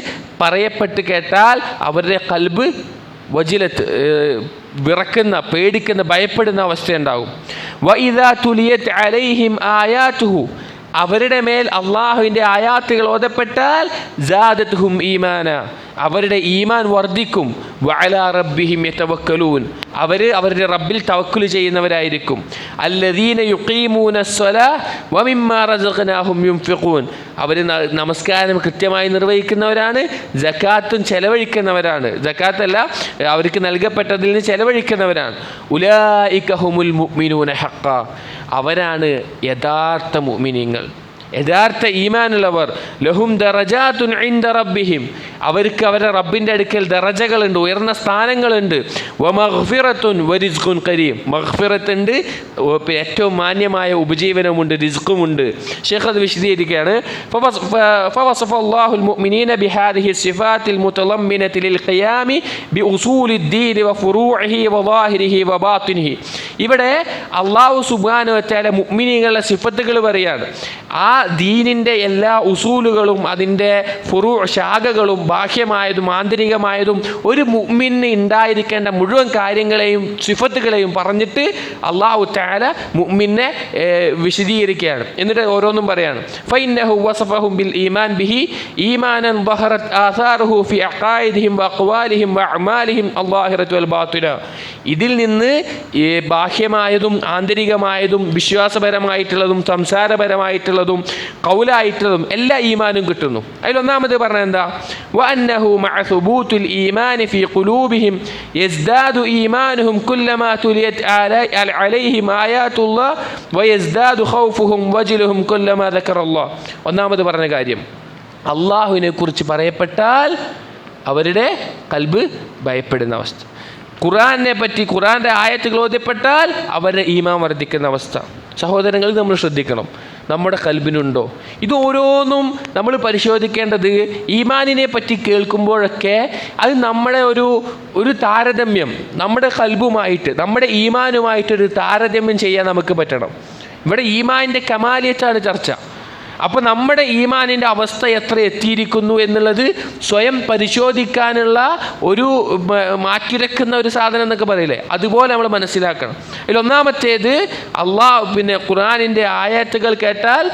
പറയപ്പെട്ട് കേട്ടാൽ അവരുടെ ഖൽബ് വജിലത്ത്, വിറക്കുന്ന, പേടിക്കുന്ന, ഭയപ്പെടുന്ന അവസ്ഥയുണ്ടാകും. വഇദാ തുലിയത് അലൈഹിം ആയാതുഹു, അവരുടെ മേൽ അള്ളാഹുവിൻ്റെ ആയാത്തുകൾ ഓതപ്പെട്ടാൽ സാദത്തുഹും ഈമാന, അവരുടെ ഈമാൻ വർദ്ധിക്കും. വഅലാ റബ്ബിഹിം യതവക്കലൂൻ, അവരുടെ റബ്ബിൽ തവക്കുൽ ചെയ്യുന്നവരായിരിക്കും. അല്ലദീന യുഖീമൂന സ്വലാഹ വമിമ്മാ റസഖ്നാഹും യുൻഫിഖൂൻ, അവർ നമസ്കാരം കൃത്യമായി നിർവഹിക്കുന്നവരാണ്, സകാത്തും ചെലവഴിക്കുന്നവരാണ്, സകാത്തല്ല അവർക്ക് നൽകപ്പെട്ടതിൽ നിന്ന് ചെലവഴിക്കുന്നവരാണ്. ഉലൈക ഹുമുൽ മുഅ്മിനൂന ഹഖ്ഖാ, അവരാണ് യഥാർത്ഥ മുഅ്മിനീങ്ങൾ, യഥാർത്ഥ ഈമാനുള്ളവർ. ലഹും ദറജാത്തുൻ ഇൻദ റബ്ബിഹിം, അവർക്ക് അവരുടെ റബ്ബിൻ്റെ അടുക്കൽ ദറജകളുണ്ട്, ഉയർന്ന സ്ഥാനങ്ങളുണ്ട്. വമഗ്ഫിറത്തുൻ വരിസ്ഖുൻ കരീം, മഗ്ഫിറത്തുണ്ട്, ഏറ്റവും മാന്യമായ ഉപജീവനമുണ്ട്, റിസ്ഖുമുണ്ട്. ഷെയ്ഖ് അത് വിശദീകരിക്കുകയാണ്. ഫവസഫ അല്ലാഹുൽ മുഅ്മിനീന ബിഹാദിഹി സിഫാത്തിൽ മുതളമ്മിനതി ലിൽ ഖിയാമി ബിഉസൂലിദ് ദീൻ വഫുറൂഇഹി വദാഹിരിഹി വബാത്തിനിഹി. ഇവിടെ അല്ലാഹു സുബ്ഹാനഹു വ തആല മുഅ്മിനീങ്ങളുടെ സിഫത്തുകൾ പറയാണ്. ആ ദീനിൻ്റെ എല്ലാ ഉസൂലുകളും, അതിൻ്റെ ശാഖകളും, ബാഹ്യമായതും ആന്തരികമായതും, ഒരു മുഅ്മിന് ഉണ്ടായിരിക്കേണ്ട മുഴുവൻ കാര്യങ്ങളെയും സിഫത്തുകളെയും പറഞ്ഞിട്ട് അല്ലാഹു തആല മുഅ്മിനെ വിശദീകരിക്കുകയാണ്. എന്നിട്ട് ഓരോന്നും പറയാണ്. ഫഇന്നഹു വസഫഹും ബിൽ ഈമാൻ ബിഹി ഈമാനൻ ദഹറത് ആസാറുഹു ഫി അഖായിദിഹിം വഅഖ്വാലിഹിം വഅഅമാലിഹിം അല്ലാഹിറതു വൽ ബാത്തിന. ഇതിൽ നിന്ന് ബാഹ്യമായതും ആന്തരികമായതും വിശ്വാസപരമായിട്ടുള്ളതും സംസാരപരമായിട്ടുള്ളതും ഖൗലായിട്ടുള്ളതും എല്ലാ ഈമാനും കിട്ടുന്നു. അതിലൊന്നാമത് പറഞ്ഞ എന്താ? വഅന്നഹു മഅ സുബൂത്തുൽ ഈമാനി ഫീ ഖുലൂബിഹിം യസ്ദാദു ഈമാനുഹും കുല്ലമാ തുലിയത് അലൈഹിം ആയാതുല്ലാഹ് വയസ്ദാദു ഖൗഫുഹും വജ്ലുഹും കുല്ലമാ ദക്കറല്ലാഹ്. ഒന്നാമത് പറഞ്ഞ കാര്യം, അള്ളാഹുവിനെ കുറിച്ച് പറയപ്പെട്ടാൽ അവരുടെ കൽബ് ഭയപ്പെടുന്ന അവസ്ഥ. ഖുർആനെ പറ്റി ഖുർആൻ്റെ ആയത്തുകൾ ഓതിപ്പെട്ടാൽ അവരുടെ ഈമാൻ വർദ്ധിക്കുന്ന അവസ്ഥ. സഹോദരങ്ങൾ, നമ്മൾ ശ്രദ്ധിക്കണം, നമ്മുടെ കൽബിനുണ്ടോ? ഇത് ഓരോന്നും നമ്മൾ പരിശോധിക്കേണ്ടത്. ഈമാനിനെ പറ്റി കേൾക്കുമ്പോഴൊക്കെ അത് നമ്മുടെ ഒരു താരതമ്യം, നമ്മുടെ കൽബുമായിട്ട് നമ്മുടെ ഈമാനുമായിട്ടൊരു താരതമ്യം ചെയ്യാൻ നമുക്ക് പറ്റണം. ഇവിടെ ഈമാനിൻ്റെ കമാലിയത്താണ് ചർച്ച. അപ്പോൾ നമ്മുടെ ഈമാനിൻ്റെ അവസ്ഥ എത്ര എത്തിയിരിക്കുന്നു എന്നുള്ളത് സ്വയം പരിശോധിക്കാനുള്ള ഒരു മാറ്റുരക്കുന്ന ഒരു സാധനം എന്നൊക്കെ പറയില്ലേ, അതുപോലെ നമ്മൾ മനസ്സിലാക്കണം. ഇതിലൊന്നാമത്തേത്, ഖുർആനിൻ്റെ ആയത്തുകൾ കേട്ടാൽ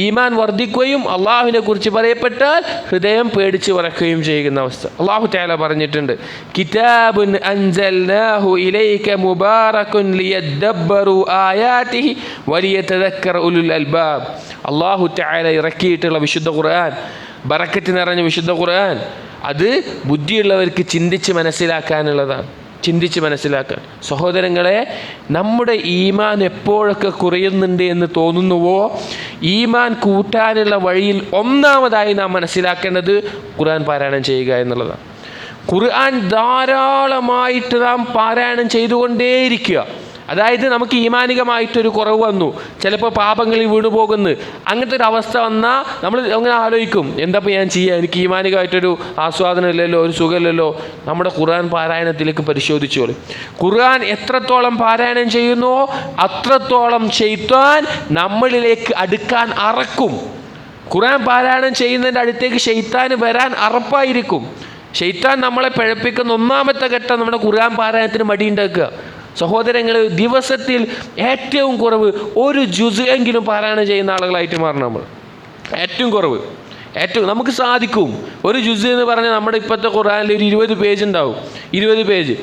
ഈമാൻ വർദ്ധിക്കുകയും അള്ളാഹുവിനെ കുറിച്ച് പറയപ്പെട്ടാൽ ഹൃദയം പേടിച്ച് വിറക്കുകയും ചെയ്യുന്ന അവസ്ഥ. അള്ളാഹു തആല പറഞ്ഞിട്ടുണ്ട്, കിതാബുൻ അൻസൽനാഹു ഇലൈക മുബാറകുൻ ലിയദ്ദബ്ബറു ആയാതിഹി വലിയതദക്കറ ഉലുൽ അൽബാബ്. അള്ളാഹു തആല ഇറക്കിയിട്ടുള്ള വിശുദ്ധ ഖുർആൻ, ബറക്കത്ത് നിറഞ്ഞ വിശുദ്ധ ഖുർആൻ, അത് ബുദ്ധിയുള്ളവർക്ക് ചിന്തിച്ച് മനസ്സിലാക്കാനുള്ളതാണ്. ചിന്തിച്ച് മനസ്സിലാക്കാൻ. സഹോദരങ്ങളെ, നമ്മുടെ ഈമാൻ എപ്പോഴൊക്കെ കുറയുന്നുണ്ട് എന്ന് തോന്നുന്നുവോ, ഈമാൻ കൂട്ടാനുള്ള വഴിയിൽ ഒന്നാമതായി നാം മനസ്സിലാക്കേണ്ടത് ഖുർആൻ പാരായണം ചെയ്യുക എന്നുള്ളതാണ്. ഖുർആൻ ധാരാളമായിട്ട് നാം പാരായണം ചെയ്തുകൊണ്ടേയിരിക്കുക. അതായത് നമുക്ക് ഈമാനികമായിട്ടൊരു കുറവ് വന്നു, ചിലപ്പോൾ പാപങ്ങളിൽ വീണു പോകുന്നു, അങ്ങനത്തെ ഒരു അവസ്ഥ വന്നാൽ നമ്മൾ അങ്ങനെ ആലോചിക്കും, എന്താപ്പോൾ ഞാൻ ചെയ്യുക, എനിക്ക് ഈമാനികമായിട്ടൊരു ആസ്വാദനം ഇല്ലല്ലോ, ഒരു സുഖമില്ലല്ലോ. നമ്മുടെ ഖുർആൻ പാരായണത്തിലേക്ക് പരിശോധിച്ചോളൂ. ഖുർആൻ എത്രത്തോളം പാരായണം ചെയ്യുന്നുവോ അത്രത്തോളം ശൈത്താൻ നമ്മളിലേക്ക് അടുക്കാൻ അറക്കും. ഖുർആൻ പാരായണം ചെയ്യുന്നതിൻ്റെ അടുത്തേക്ക് ശൈത്താന് വരാൻ അറപ്പായിരിക്കും. ശൈത്താൻ നമ്മളെ പിഴപ്പിക്കുന്ന ഒന്നാമത്തെ ഘട്ടം നമ്മുടെ ഖുർആൻ പാരായണത്തിന് മടിയുണ്ടാക്കുക. സഹോദരങ്ങൾ, ദിവസത്തിൽ ഏറ്റവും കുറവ് ഒരു ജുസ് എങ്കിലും പാരായണം ചെയ്യുന്ന ആളുകളായിട്ട് മാറണം നമ്മൾ. ഏറ്റവും നമുക്ക് സാധിക്കും. ഒരു ജുസ് എന്ന് പറഞ്ഞാൽ നമ്മുടെ ഇപ്പോഴത്തെ ഖുർആനിൽ ഒരു 20 പേജ് ഉണ്ടാവും. 20 പേജ്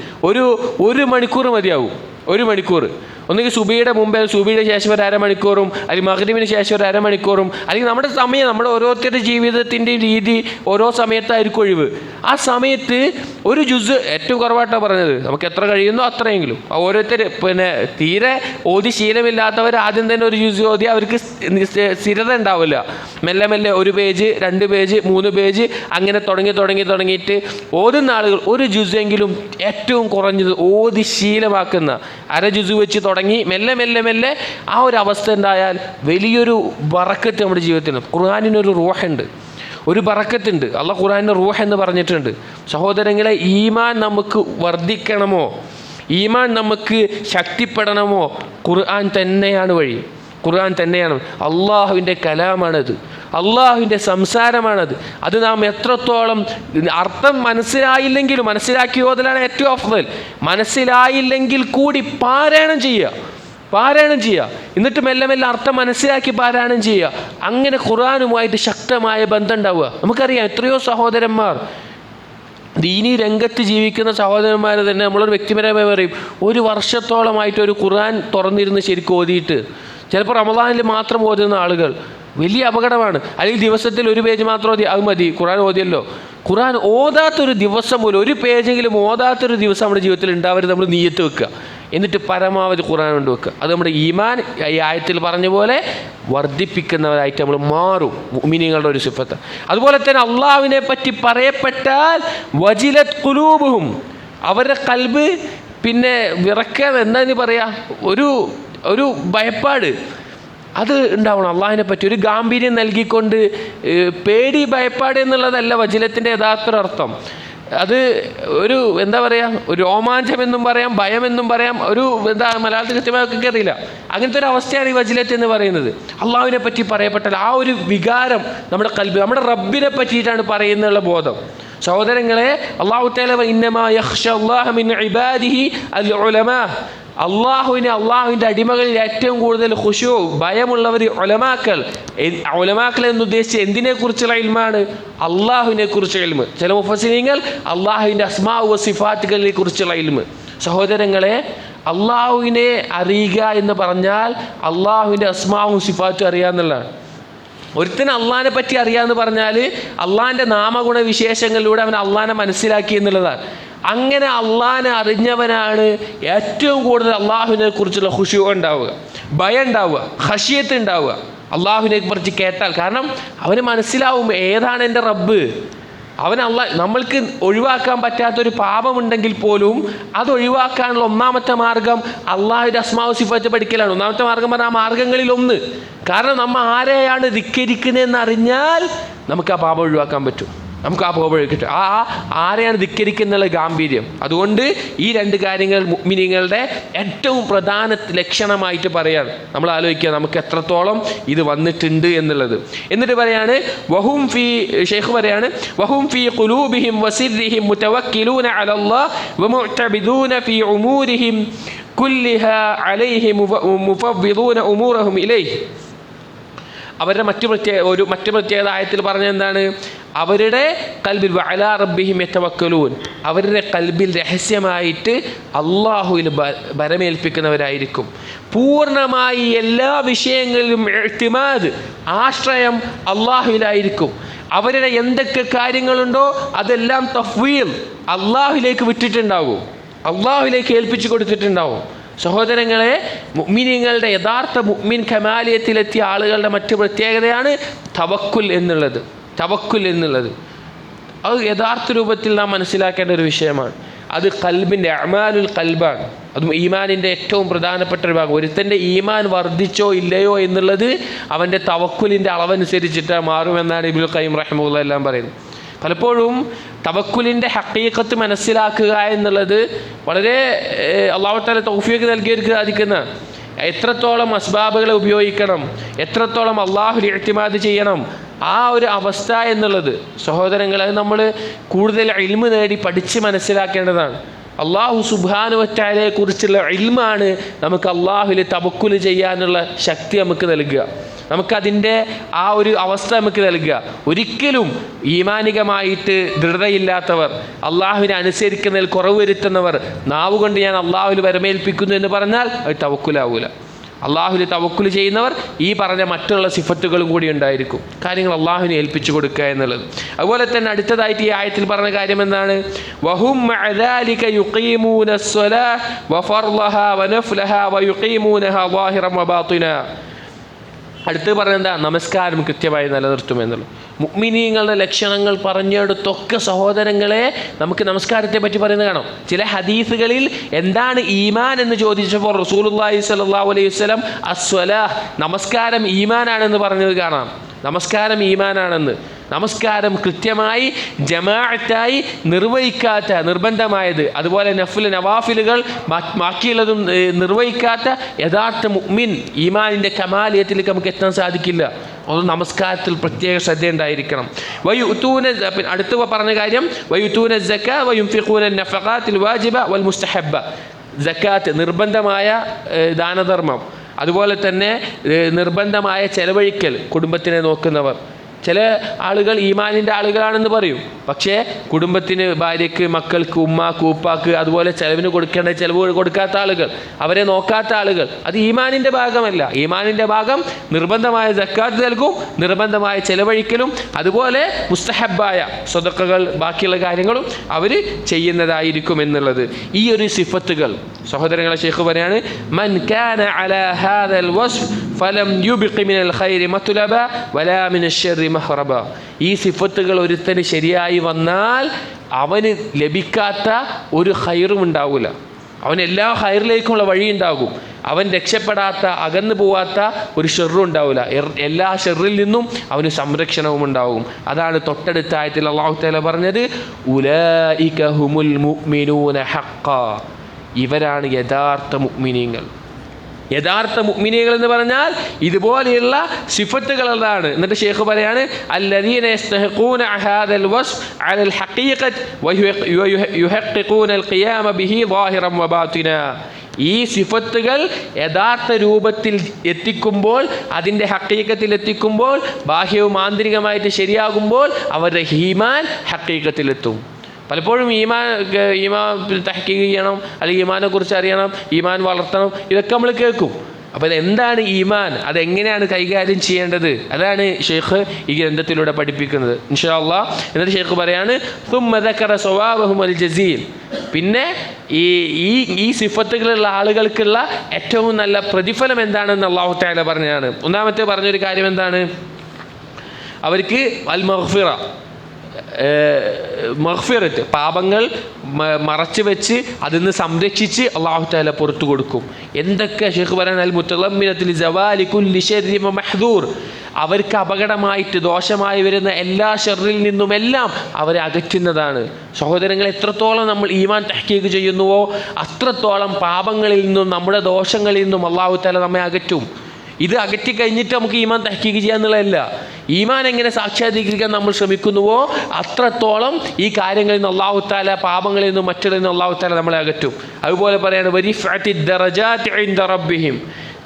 ഒരു മണിക്കൂർ മതിയാവും. 1 മണിക്കൂർ. ഒന്നുകിൽ സുബിയുടെ മുമ്പേ, സുബിയുടെ ശേഷം ഒരു അരമണിക്കൂറും, അല്ലെങ്കിൽ മഗ്രിബിന് ശേഷം ഒരു അരമണിക്കൂറും, അല്ലെങ്കിൽ നമ്മുടെ സമയം, നമ്മുടെ ഓരോരുത്തരുടെ ജീവിതത്തിൻ്റെ രീതി ഓരോ സമയത്തായിരിക്കും ഒഴിവ്. ആ സമയത്ത് ഒരു ജുസ് ഏറ്റവും കുറവായിട്ടാണ് പറഞ്ഞത്, നമുക്ക് എത്ര കഴിയുന്നോ അത്രയെങ്കിലും. ഓരോരുത്തർ തീരെ ഓതി ശീലമില്ലാത്തവർ ആദ്യം തന്നെ ഒരു ജുസ് ഓതി അവർക്ക് സ്ഥിരത ഉണ്ടാവില്ല. മെല്ലെ മെല്ലെ 1 പേജ്, 2 പേജ്, 3 പേജ് അങ്ങനെ തുടങ്ങിയിട്ട് ഓതുന്ന ആളുകൾ ഒരു ജുസെങ്കിലും ഏറ്റവും കുറഞ്ഞത് ഓതി ശീലമാക്കുന്ന, അര ജുസ് വെച്ച് തുടങ്ങി മെല്ലെ ആ ഒരു അവസ്ഥ ഉണ്ടായാൽ വലിയൊരു ബറക്കത്ത് നമ്മുടെ ജീവിതത്തിൽ. ഖുർആനിനൊരു റൂഹുണ്ട്, ഒരു ബറക്കത്തുണ്ട്. അല്ലാഹു ഖുർആനിന് റൂഹ് എന്ന് പറഞ്ഞിട്ടുണ്ട്. സഹോദരങ്ങളെ, ഈമാൻ നമുക്ക് വർദ്ധിക്കണമോ, ഈമാൻ നമുക്ക് ശക്തിപ്പെടണമോ, ഖുർആൻ തന്നെയാണ് വഴി. ഖുർആൻ തന്നെയാണ്. അള്ളാഹുവിൻ്റെ കലാമാണത്, അള്ളാഹുവിൻ്റെ സംസാരമാണത്. അത് നാം എത്രത്തോളം അർത്ഥം മനസ്സിലായില്ലെങ്കിലും, മനസ്സിലാക്കി ഓതലാണ് ഏറ്റവും അഫ്ളൽ. മനസ്സിലായില്ലെങ്കിൽ കൂടി പാരായണം ചെയ്യുക, എന്നിട്ട് മെല്ലെ അർത്ഥം മനസ്സിലാക്കി പാരായണം ചെയ്യുക. അങ്ങനെ ഖുർആനുമായിട്ട് ശക്തമായ ബന്ധം ഉണ്ടാവുക. നമുക്കറിയാം, എത്രയോ സഹോദരന്മാർ, ദീനി രംഗത്ത് ജീവിക്കുന്ന സഹോദരന്മാർ തന്നെ നമ്മളൊരു വ്യക്തിപരമായി പറയും, 1 വർഷത്തോളമായിട്ട് ഒരു ഖുർആൻ തുറന്നിരുന്ന് ശരിക്കും ഓതിയിട്ട്, ചിലപ്പോൾ റമദാനിൽ മാത്രം ഓതുന്ന ആളുകൾ, വലിയ അപകടമാണ്. അല്ലെങ്കിൽ ദിവസത്തിൽ 1 പേജ് മാത്രം ഓതി, അത് മതി, ഖുർആൻ ഓതിയല്ലോ. ഖുർആൻ ഓതാത്തൊരു ദിവസം പോലും, 1 പേജെങ്കിലും ഓതാത്തൊരു ദിവസം നമ്മുടെ ജീവിതത്തിൽ ഉണ്ടാവരുത്. നമ്മൾ നിയ്യത്ത് വെക്കുക, എന്നിട്ട് പരമാവധി ഖുർആൻ കൊണ്ട് വെക്കുക. അത് നമ്മുടെ ഈമാൻ ഈ ആയത്തിൽ പറഞ്ഞ പോലെ വർദ്ധിപ്പിക്കുന്നവരായിട്ട് നമ്മൾ മാറും. മുഅ്മിനീങ്ങളുടെ ഒരു സിഫത്ത്. അതുപോലെ തന്നെ അള്ളാഹുവിനെ പറ്റി പറയപ്പെട്ടാൽ വജിലത് ഖുലൂബുഹും, അവരുടെ കൽബ് വിറക്കാൻ, എന്താന്ന് പറയാ, ഒരു ഭയപ്പാട് അത് ഉണ്ടാവണം. അള്ളാഹിനെ പറ്റി ഒരു ഗാംഭീര്യം നൽകിക്കൊണ്ട്, പേടി ഭയപ്പാട് എന്നുള്ളതല്ല വജിലത്തിൻ്റെ യഥാർത്ഥ അർത്ഥം. അത് ഒരു ഒരു രോമാഞ്ചം എന്നും പറയാം, ഭയമെന്നും പറയാം, മലയാളത്തിൽ കൃത്യമായൊക്കെ അറിയില്ല. അങ്ങനത്തെ ഒരു അവസ്ഥയാണ് ഈ വജിലത്ത് എന്ന് പറയുന്നത്. അള്ളാഹുവിനെ പറ്റി പറയപ്പെട്ടാൽ ആ ഒരു വികാരം നമ്മുടെ കൽബ്, നമ്മുടെ റബ്ബിനെ പറ്റിയിട്ടാണ് പറയുന്നുള്ള ബോധം. സഹോദരങ്ങളെ, അള്ളാഹു തആല ഇന്നമാ യഖ്ശല്ലാഹ മിൻ ഇബാദിഹി അൽ ഉലമാ, അള്ളാഹുവിൻ്റെ അടിമകളിൽ ഏറ്റവും കൂടുതൽ ഖുശൂ, ഭയമുള്ളവർ ഉലമാക്കൾ. ഉലമാക്കൾ എന്നുദ്ദേശിച്ച് എന്തിനെക്കുറിച്ചുള്ള ഇൽമാണ്? അള്ളാഹുവിനെ കുറിച്ചുള്ള ഇൽമ്. ചില മുഫസ്സിരീങ്ങൾ അള്ളാഹുവിൻ്റെ അസ്മാഉ വ സിഫാത്തുകളെ കുറിച്ചുള്ള ഇൽമ്. സഹോദരങ്ങളെ, അള്ളാഹുവിനെ അറിയുക എന്ന് പറഞ്ഞാൽ അള്ളാഹുവിൻ്റെ അസ്മാഉം സിഫാത്തും അറിയാമെന്നുള്ളതാണ്. ഒരുത്തിന് അള്ളാഹിനെ പറ്റി അറിയാമെന്ന് പറഞ്ഞാൽ അള്ളാഹിൻ്റെ നാമഗുണ വിശേഷങ്ങളിലൂടെ അവൻ അള്ളാഹിനെ മനസ്സിലാക്കി എന്നുള്ളതാണ്. അങ്ങനെ അള്ളാഹിനെ അറിഞ്ഞവനാണ് ഏറ്റവും കൂടുതൽ അള്ളാഹുവിനെ കുറിച്ചുള്ള ഖുശൂ ഉണ്ടാവുക, ഭയം ഉണ്ടാവുക, ഖശിയത്ത് ഉണ്ടാവുക അള്ളാഹുവിനെ കുറിച്ച് കേട്ടാൽ. കാരണം അവന് മനസ്സിലാവും ഏതാണ് എൻ്റെ റബ്ബ്, നമ്മൾക്ക് ഒഴിവാക്കാൻ പറ്റാത്തൊരു പാപമുണ്ടെങ്കിൽ പോലും അത് ഒഴിവാക്കാനുള്ള ഒന്നാമത്തെ മാർഗം അള്ളാഹുവിൻ്റെ അസ്മാഉ സിഫാത്ത് പഠിക്കലാണ്. ഒന്നാമത്തെ മാർഗം പറഞ്ഞാൽ ആ മാർഗങ്ങളിൽ ഒന്ന്. കാരണം നമ്മൾ ആരെയാണ് ധിക്കരിക്കുന്നതെന്ന് അറിഞ്ഞാൽ നമുക്ക് ആ പാപം ഒഴിവാക്കാൻ പറ്റും. നമുക്ക് ആ പാപം ഒഴിവാക്കിട്ട് ആരെയാണ് ധിക്കരിക്കുന്നുള്ള ഗാംഭീര്യം. അതുകൊണ്ട് ഈ രണ്ട് കാര്യങ്ങൾ മുഅ്മിനീങ്ങളുടെ ഏറ്റവും പ്രധാന ലക്ഷണമായിട്ട് പറയാണ്. നമ്മൾ ആലോചിക്കുക നമുക്ക് എത്രത്തോളം ഇത് വന്നിട്ടുണ്ട് എന്നുള്ളത്. എന്നിട്ട് പറയാണ് വഹും ഫീ ഷെയ്ഖ് പറയാണ് വഹും ഫീ ഖുലൂബിഹിം വസിർരിഹിം മുതവക്കിലൂന അലല്ലാഹ് വമുഅ്തബിദൂന ഫീ ഉമൂരിഹിം കുല്ലിഹാ അലൈഹി മുഫവ്വിദൂന ഉമൂറഹും ഇലൈഹി. അവരുടെ മറ്റു പ്രത്യേകത ആയത്തിൽ പറഞ്ഞ എന്താണ്? അവരുടെ കൽബിൽ വഅലാ റബ്ബിഹിം യതവക്കലൂൻ, അവരുടെ കൽബിൽ രഹസ്യമായിട്ട് അള്ളാഹുവിൽ ഭരമേൽപ്പിക്കുന്നവരായിരിക്കും. പൂർണ്ണമായി എല്ലാ വിഷയങ്ങളിലും ഇഅ്തിമാദ്, ആശ്രയം അള്ളാഹുവിലായിരിക്കും. അവരുടെ എന്തൊക്കെ കാര്യങ്ങളുണ്ടോ അതെല്ലാം തഫ്വീൽ അള്ളാഹുവിലേക്ക് വിട്ടിട്ടുണ്ടാവും, അള്ളാഹുവിലേക്ക് ഏൽപ്പിച്ചു കൊടുത്തിട്ടുണ്ടാവും. സഹോദരങ്ങളെ, മുഅ്മിനീങ്ങളുടെ യഥാർത്ഥ മുഅ്മിൻ കമാലിയത്തിലെത്തിയ ആളുകളുടെ മറ്റു പ്രത്യേകതയാണ് തവക്കുൽ എന്നുള്ളത്. അത് യഥാർത്ഥ രൂപത്തിൽ നാം മനസ്സിലാക്കേണ്ട ഒരു വിഷയമാണ്. അത് ഖൽബിൻ്റെ അഅ്മാലുൽ ഖൽബാണ്. അതും ഈമാനിൻ്റെ ഏറ്റവും പ്രധാനപ്പെട്ട ഒരു ഭാഗം. ഒരുത്തൻ്റെ ഈമാൻ വർദ്ധിച്ചോ ഇല്ലയോ എന്നുള്ളത് അവൻ്റെ തവക്കുലിൻ്റെ അളവനുസരിച്ചിട്ട് മാറുമെന്നാണ് ഇബ്നുൽ ഖയ്യിം റഹിമഹുല്ലാഹ് എല്ലാം പറയുന്നത്. പലപ്പോഴും തവക്കുലിൻ്റെ ഹഖീഖത്ത് മനസ്സിലാക്കുക എന്നുള്ളത് വളരെ അല്ലാഹു തആല തൗഫീഖ് നൽകിയവർക്ക് സാധിക്കുന്ന, എത്രത്തോളം അസ്ബാബുകളെ ഉപയോഗിക്കണം, എത്രത്തോളം അള്ളാഹുവിൽ ഇഅ്തിമാദ് ചെയ്യണം, ആ ഒരു അവസ്ഥ എന്നുള്ളത് സഹോദരങ്ങളെ നമ്മൾ കൂടുതൽ ഇൽമ് നേടി പഠിച്ച് മനസ്സിലാക്കേണ്ടതാണ്. അള്ളാഹു സുബ്ഹാനഹു വ തആലയെ കുറിച്ചുള്ള ഇൽമാണ് നമുക്ക് അള്ളാഹുവിൽ തവക്കുൽ ചെയ്യാനുള്ള ശക്തി നമുക്ക് നൽകുക, നമുക്കതിൻ്റെ ആ ഒരു അവസ്ഥ നമുക്ക് നൽകുക. ഒരിക്കലും ഈമാനികമായിട്ട് ദൃഢതയില്ലാത്തവർ, അള്ളാഹുവിനെ അനുസരിക്കുന്നതിൽ കുറവ് വരുത്തുന്നവർ, നാവുകൊണ്ട് ഞാൻ അള്ളാഹുവിൽ വരമേൽപ്പിക്കുന്നു എന്ന് പറഞ്ഞാൽ അത് തവക്കുലാവൂല. അള്ളാഹുവിൽ തവക്കുൽ ചെയ്യുന്നവർ ഈ പറഞ്ഞ മറ്റുള്ള സിഫത്തുകളും കൂടി ഉണ്ടായിരിക്കും. കാര്യങ്ങൾ അള്ളാഹുവിനെ ഏൽപ്പിച്ചു കൊടുക്കുക എന്നുള്ളത്. അതുപോലെ തന്നെ അടുത്തതായിട്ട് ഈ ആയത്തിൽ പറഞ്ഞ കാര്യം എന്താണ്? വഹും മഅ ദാലിക യുഖീമൂന അസ്സലാഹ വഫർളഹാ വനഫ്ലഹാ വയുഖീമൂനഹാ ളാഹിറൻ വബാത്തിനാ. അടുത്ത് പറഞ്ഞെന്താ? നമസ്കാരം കൃത്യമായി നിലനിർത്തുമെന്നുള്ളത്. മുഅ്മിനീങ്ങളുടെ ലക്ഷണങ്ങൾ പറഞ്ഞെടുത്തൊക്കെ സഹോദരങ്ങളെ നമുക്ക് നമസ്കാരത്തെ പറ്റി പറയുന്നത് കാണാം. ചില ഹദീസുകളിൽ എന്താണ് ഈമാൻ എന്ന് ചോദിച്ചപ്പോൾ റസൂലുള്ളാഹി സ്വല്ലല്ലാഹു അലൈഹി വസല്ലം അസ്വലാഹ്, നമസ്കാരം ഈമാനാണെന്ന് പറഞ്ഞത് കാണാം. നമസ്കാരം ഈമാനാണെന്ന്. നമസ്കാരം കൃത്യമായി ജമാഅത്തായി നിർവഹിക്കാത്ത, നിർബന്ധമായത്, അതുപോലെ നവാഫിലുകൾ ബാക്കിയുള്ളതും നിർവഹിക്കാത്ത യഥാർത്ഥ മുഅ്മിൻ ഈമാനിൻ്റെ കമാലിയത്തിലേക്ക് നമുക്ക് എത്താൻ സാധിക്കില്ല. അത് നമസ്കാരത്തിൽ പ്രത്യേക ശ്രദ്ധയുണ്ടായിരിക്കണം. അടുത്ത് പറഞ്ഞ കാര്യം വയുത്തൂന സക്കാ വയുൻഫിഖൂന നഫഖാത്തിൽ വാജിബ വൽ മുസ്തഹബ്ബ. സക്കാത്ത് നിർബന്ധമായ ദാനധർമ്മം, അതുപോലെ തന്നെ നിർബന്ധമായ ചെലവഴിക്കൽ, കുടുംബത്തിനെ നോക്കുന്നവർ. ചില ആളുകൾ ഈമാനിൻ്റെ ആളുകളാണെന്ന് പറയും, പക്ഷേ കുടുംബത്തിന്, ഭാര്യയ്ക്ക്, മക്കൾക്ക്, ഉമ്മാക്ക്, ഉപ്പാക്ക്, അതുപോലെ ചെലവിന് കൊടുക്കേണ്ട ചെലവ് കൊടുക്കാത്ത ആളുകൾ, അവരെ നോക്കാത്ത ആളുകൾ, അത് ഈമാനിൻ്റെ ഭാഗമല്ല. ഈമാനിൻ്റെ ഭാഗം നിർബന്ധമായ സക്കാത്ത് നൽകും, നിർബന്ധമായ ചെലവഴിക്കലും, അതുപോലെ മുസ്തഹബ്ബായ സ്വതക്കകൾ, ബാക്കിയുള്ള കാര്യങ്ങളും അവർ ചെയ്യുന്നതായിരിക്കും എന്നുള്ളത്. ഈ ഒരു സിഫത്തുകൾ സഹോദരങ്ങളെ ശൈഖ് പറയാണ്, മൻ കാന അലാ ഹാദൽ വസ്ഫ് ഫലം യുബ്ഖി മിനൽ ഖൈരി മത്ലബ വലാ മിനശ് ശർരി മഹ്റബ. ഈ സിഫത്തുകൾ ഒരുത്തന് ശരിയായി വന്നാൽ അവന് ലഭിക്കാത്ത ഒരു ഖൈറും ഉണ്ടാവില്ല. അവൻ എല്ലാ ഖൈറിലേക്കുമുള്ള വഴി ഉണ്ടാകും. അവൻ രക്ഷപ്പെടാത്ത, അകന്നു പോവാത്ത ഒരു ഷെറും ഉണ്ടാവില്ല. എല്ലാ ഷെറിൽ നിന്നും അവന് സംരക്ഷണവും ഉണ്ടാകും. അതാണ് തൊട്ടടുത്ത ആയത്തിൽ അല്ലാഹു തആല പറഞ്ഞത്, ഉലൈക ഹുമുൽ മുഅ്മിനൂന ഹഖ്ഖാ. ഇവരാണ് യഥാർത്ഥ മുഅ്മിനീങ്ങൾ. യഥാർത്ഥ മുഅ്മിനീങ്ങൾ എന്ന് പറഞ്ഞാൽ ഇതുപോലെയുള്ള സിഫത്തുകളാണ്. എന്നിട്ട് ഷെയ്ഖ് പറയാണ്, അല്ലദീന യസ്തഹിഖൂന ഹാദൽ വസ്ഫ് അലൽ ഹഖീഖത്ത് വയുഹഖിഖൂന അൽ ഖിയാമ ബിഹി ളാഹിറൻ വബാത്തിനാ. ഈ സിഫത്തുകൾ യഥാർത്ഥ രൂപത്തിൽ എത്തിക്കുമ്പോൾ, അതിൻ്റെ ഹഖീഖത്തിൽ എത്തിക്കുമ്പോൾ, ബാഹ്യവും ആന്തരികമായിട്ട് ശരിയാകുമ്പോൾ അവരുടെ ഈമാൻ ഹഖീഖത്തിലെത്തും. പലപ്പോഴും ഈമാൻ തഹ്ഖീഖ് ചെയ്യണം, അല്ലെങ്കിൽ ഈമാനെ കുറിച്ച് അറിയണം, ഈമാൻ വളർത്തണം, ഇതൊക്കെ നമ്മൾ കേൾക്കും. അപ്പോൾ ഇതെന്താണ് ഈമാൻ, അതെങ്ങനെയാണ് കൈകാര്യം ചെയ്യേണ്ടത്, അതാണ് ഷെയ്ഖ് ഈ ഗ്രന്ഥത്തിലൂടെ പഠിപ്പിക്കുന്നത് ഇൻഷാ അല്ലാഹ്. എന്നിട്ട് ഷെയ്ഖ് പറയാണ്, സുമ്മ ദക്കറ സവാബഹും അൽ ജസീൽ. പിന്നെ ഈ സിഫത്തുകളുള്ള ആളുകൾക്കുള്ള ഏറ്റവും നല്ല പ്രതിഫലം എന്താണെന്ന് അല്ലാഹു തആല പറഞ്ഞതാണ്. ഒന്നാമത്തെ പറഞ്ഞൊരു കാര്യം എന്താണ്? അവർക്ക് അൽ മഗ്ഫിറ, മഗ്ഫിറത്ത്, പാപങ്ങൾ മറച്ചു വെച്ച് അതിൽ നിന്ന് സംരക്ഷിച്ച് അല്ലാഹു തആല പുറത്തു കൊടുക്കും. എന്തൊക്കെ ഷെയ്ഖ് പറയാൻ അൽ മുതളമ്മിനത്തുൽ ജവാലി കുല്ലി ശർരി വ മഹ്ദൂർ, അവർക്ക് അപകടമായിട്ട് ദോഷമായി വരുന്ന എല്ലാ ഷർറിൽ നിന്നുമെല്ലാം അവരെ അകറ്റുന്നതാണ്. സഹോദരങ്ങൾ, എത്രത്തോളം നമ്മൾ ഈമാൻ തഹ്ഖീഖ് ചെയ്യുന്നുവോ അത്രത്തോളം പാപങ്ങളിൽ നിന്നും നമ്മുടെ ദോഷങ്ങളിൽ നിന്നും അല്ലാഹു തആല നമ്മെ അകറ്റും. ഇത് അകറ്റി കഴിഞ്ഞിട്ട് നമുക്ക് ഈമാൻ തഹ്ഖീഖ് ചെയ്യാന്നുള്ളതല്ല. ഈമാൻ എങ്ങനെ സാക്ഷാത്കരിക്കാൻ നമ്മൾ ശ്രമിക്കുന്നുവോ അത്രത്തോളം ഈ കാര്യങ്ങളിൽ നിന്ന് അല്ലാഹു തആല, പാപങ്ങളിൽ നിന്നും മറ്റുള്ള നിന്നും അല്ലാഹു തആല നമ്മളെ അകറ്റും. അതുപോലെ പറയാണ് വരിഫഅത്തി ദറജാതി ഇൻദ റബ്ബിഹിം,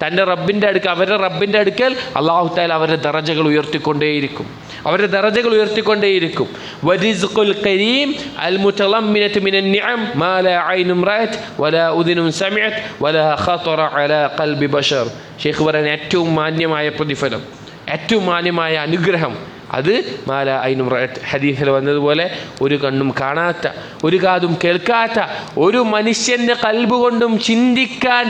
തൻ്റെ റബ്ബിൻ്റെ അടുക്കൽ, അവരുടെ റബ്ബിൻ്റെ അടുക്കൽ അല്ലാഹു തആല അവരുടെ ദറജകൾ ഉയർത്തിക്കൊണ്ടേയിരിക്കും, അവരുടെ ദറജകൾ ഉയർത്തിക്കൊണ്ടേയിരിക്കും. വരിസ്ഖുൽ കരീം അൽ മുതളമ്മിനതു മിനൻ നിഅം മാ ലാ ഐനുൻ റഅത് വലാ ഉദുനുൻ സമിഅത് വലാ ഖതറ അലാ ഖൽബി ബശർ. ഷെയ്ഖ് പറയാൻ ഏറ്റവും മാന്യമായ പ്രതിഫലം, ഏറ്റവും മാന്യമായ അനുഗ്രഹം അത് മാല ഐനും റഅത്, ഹദീസിൽ വന്നതുപോലെ ഒരു കണ്ണും കാണാത്ത, ഒരു കാതും കേൾക്കാത്ത, ഒരു മനുഷ്യൻ്റെ കൽബ് കൊണ്ടും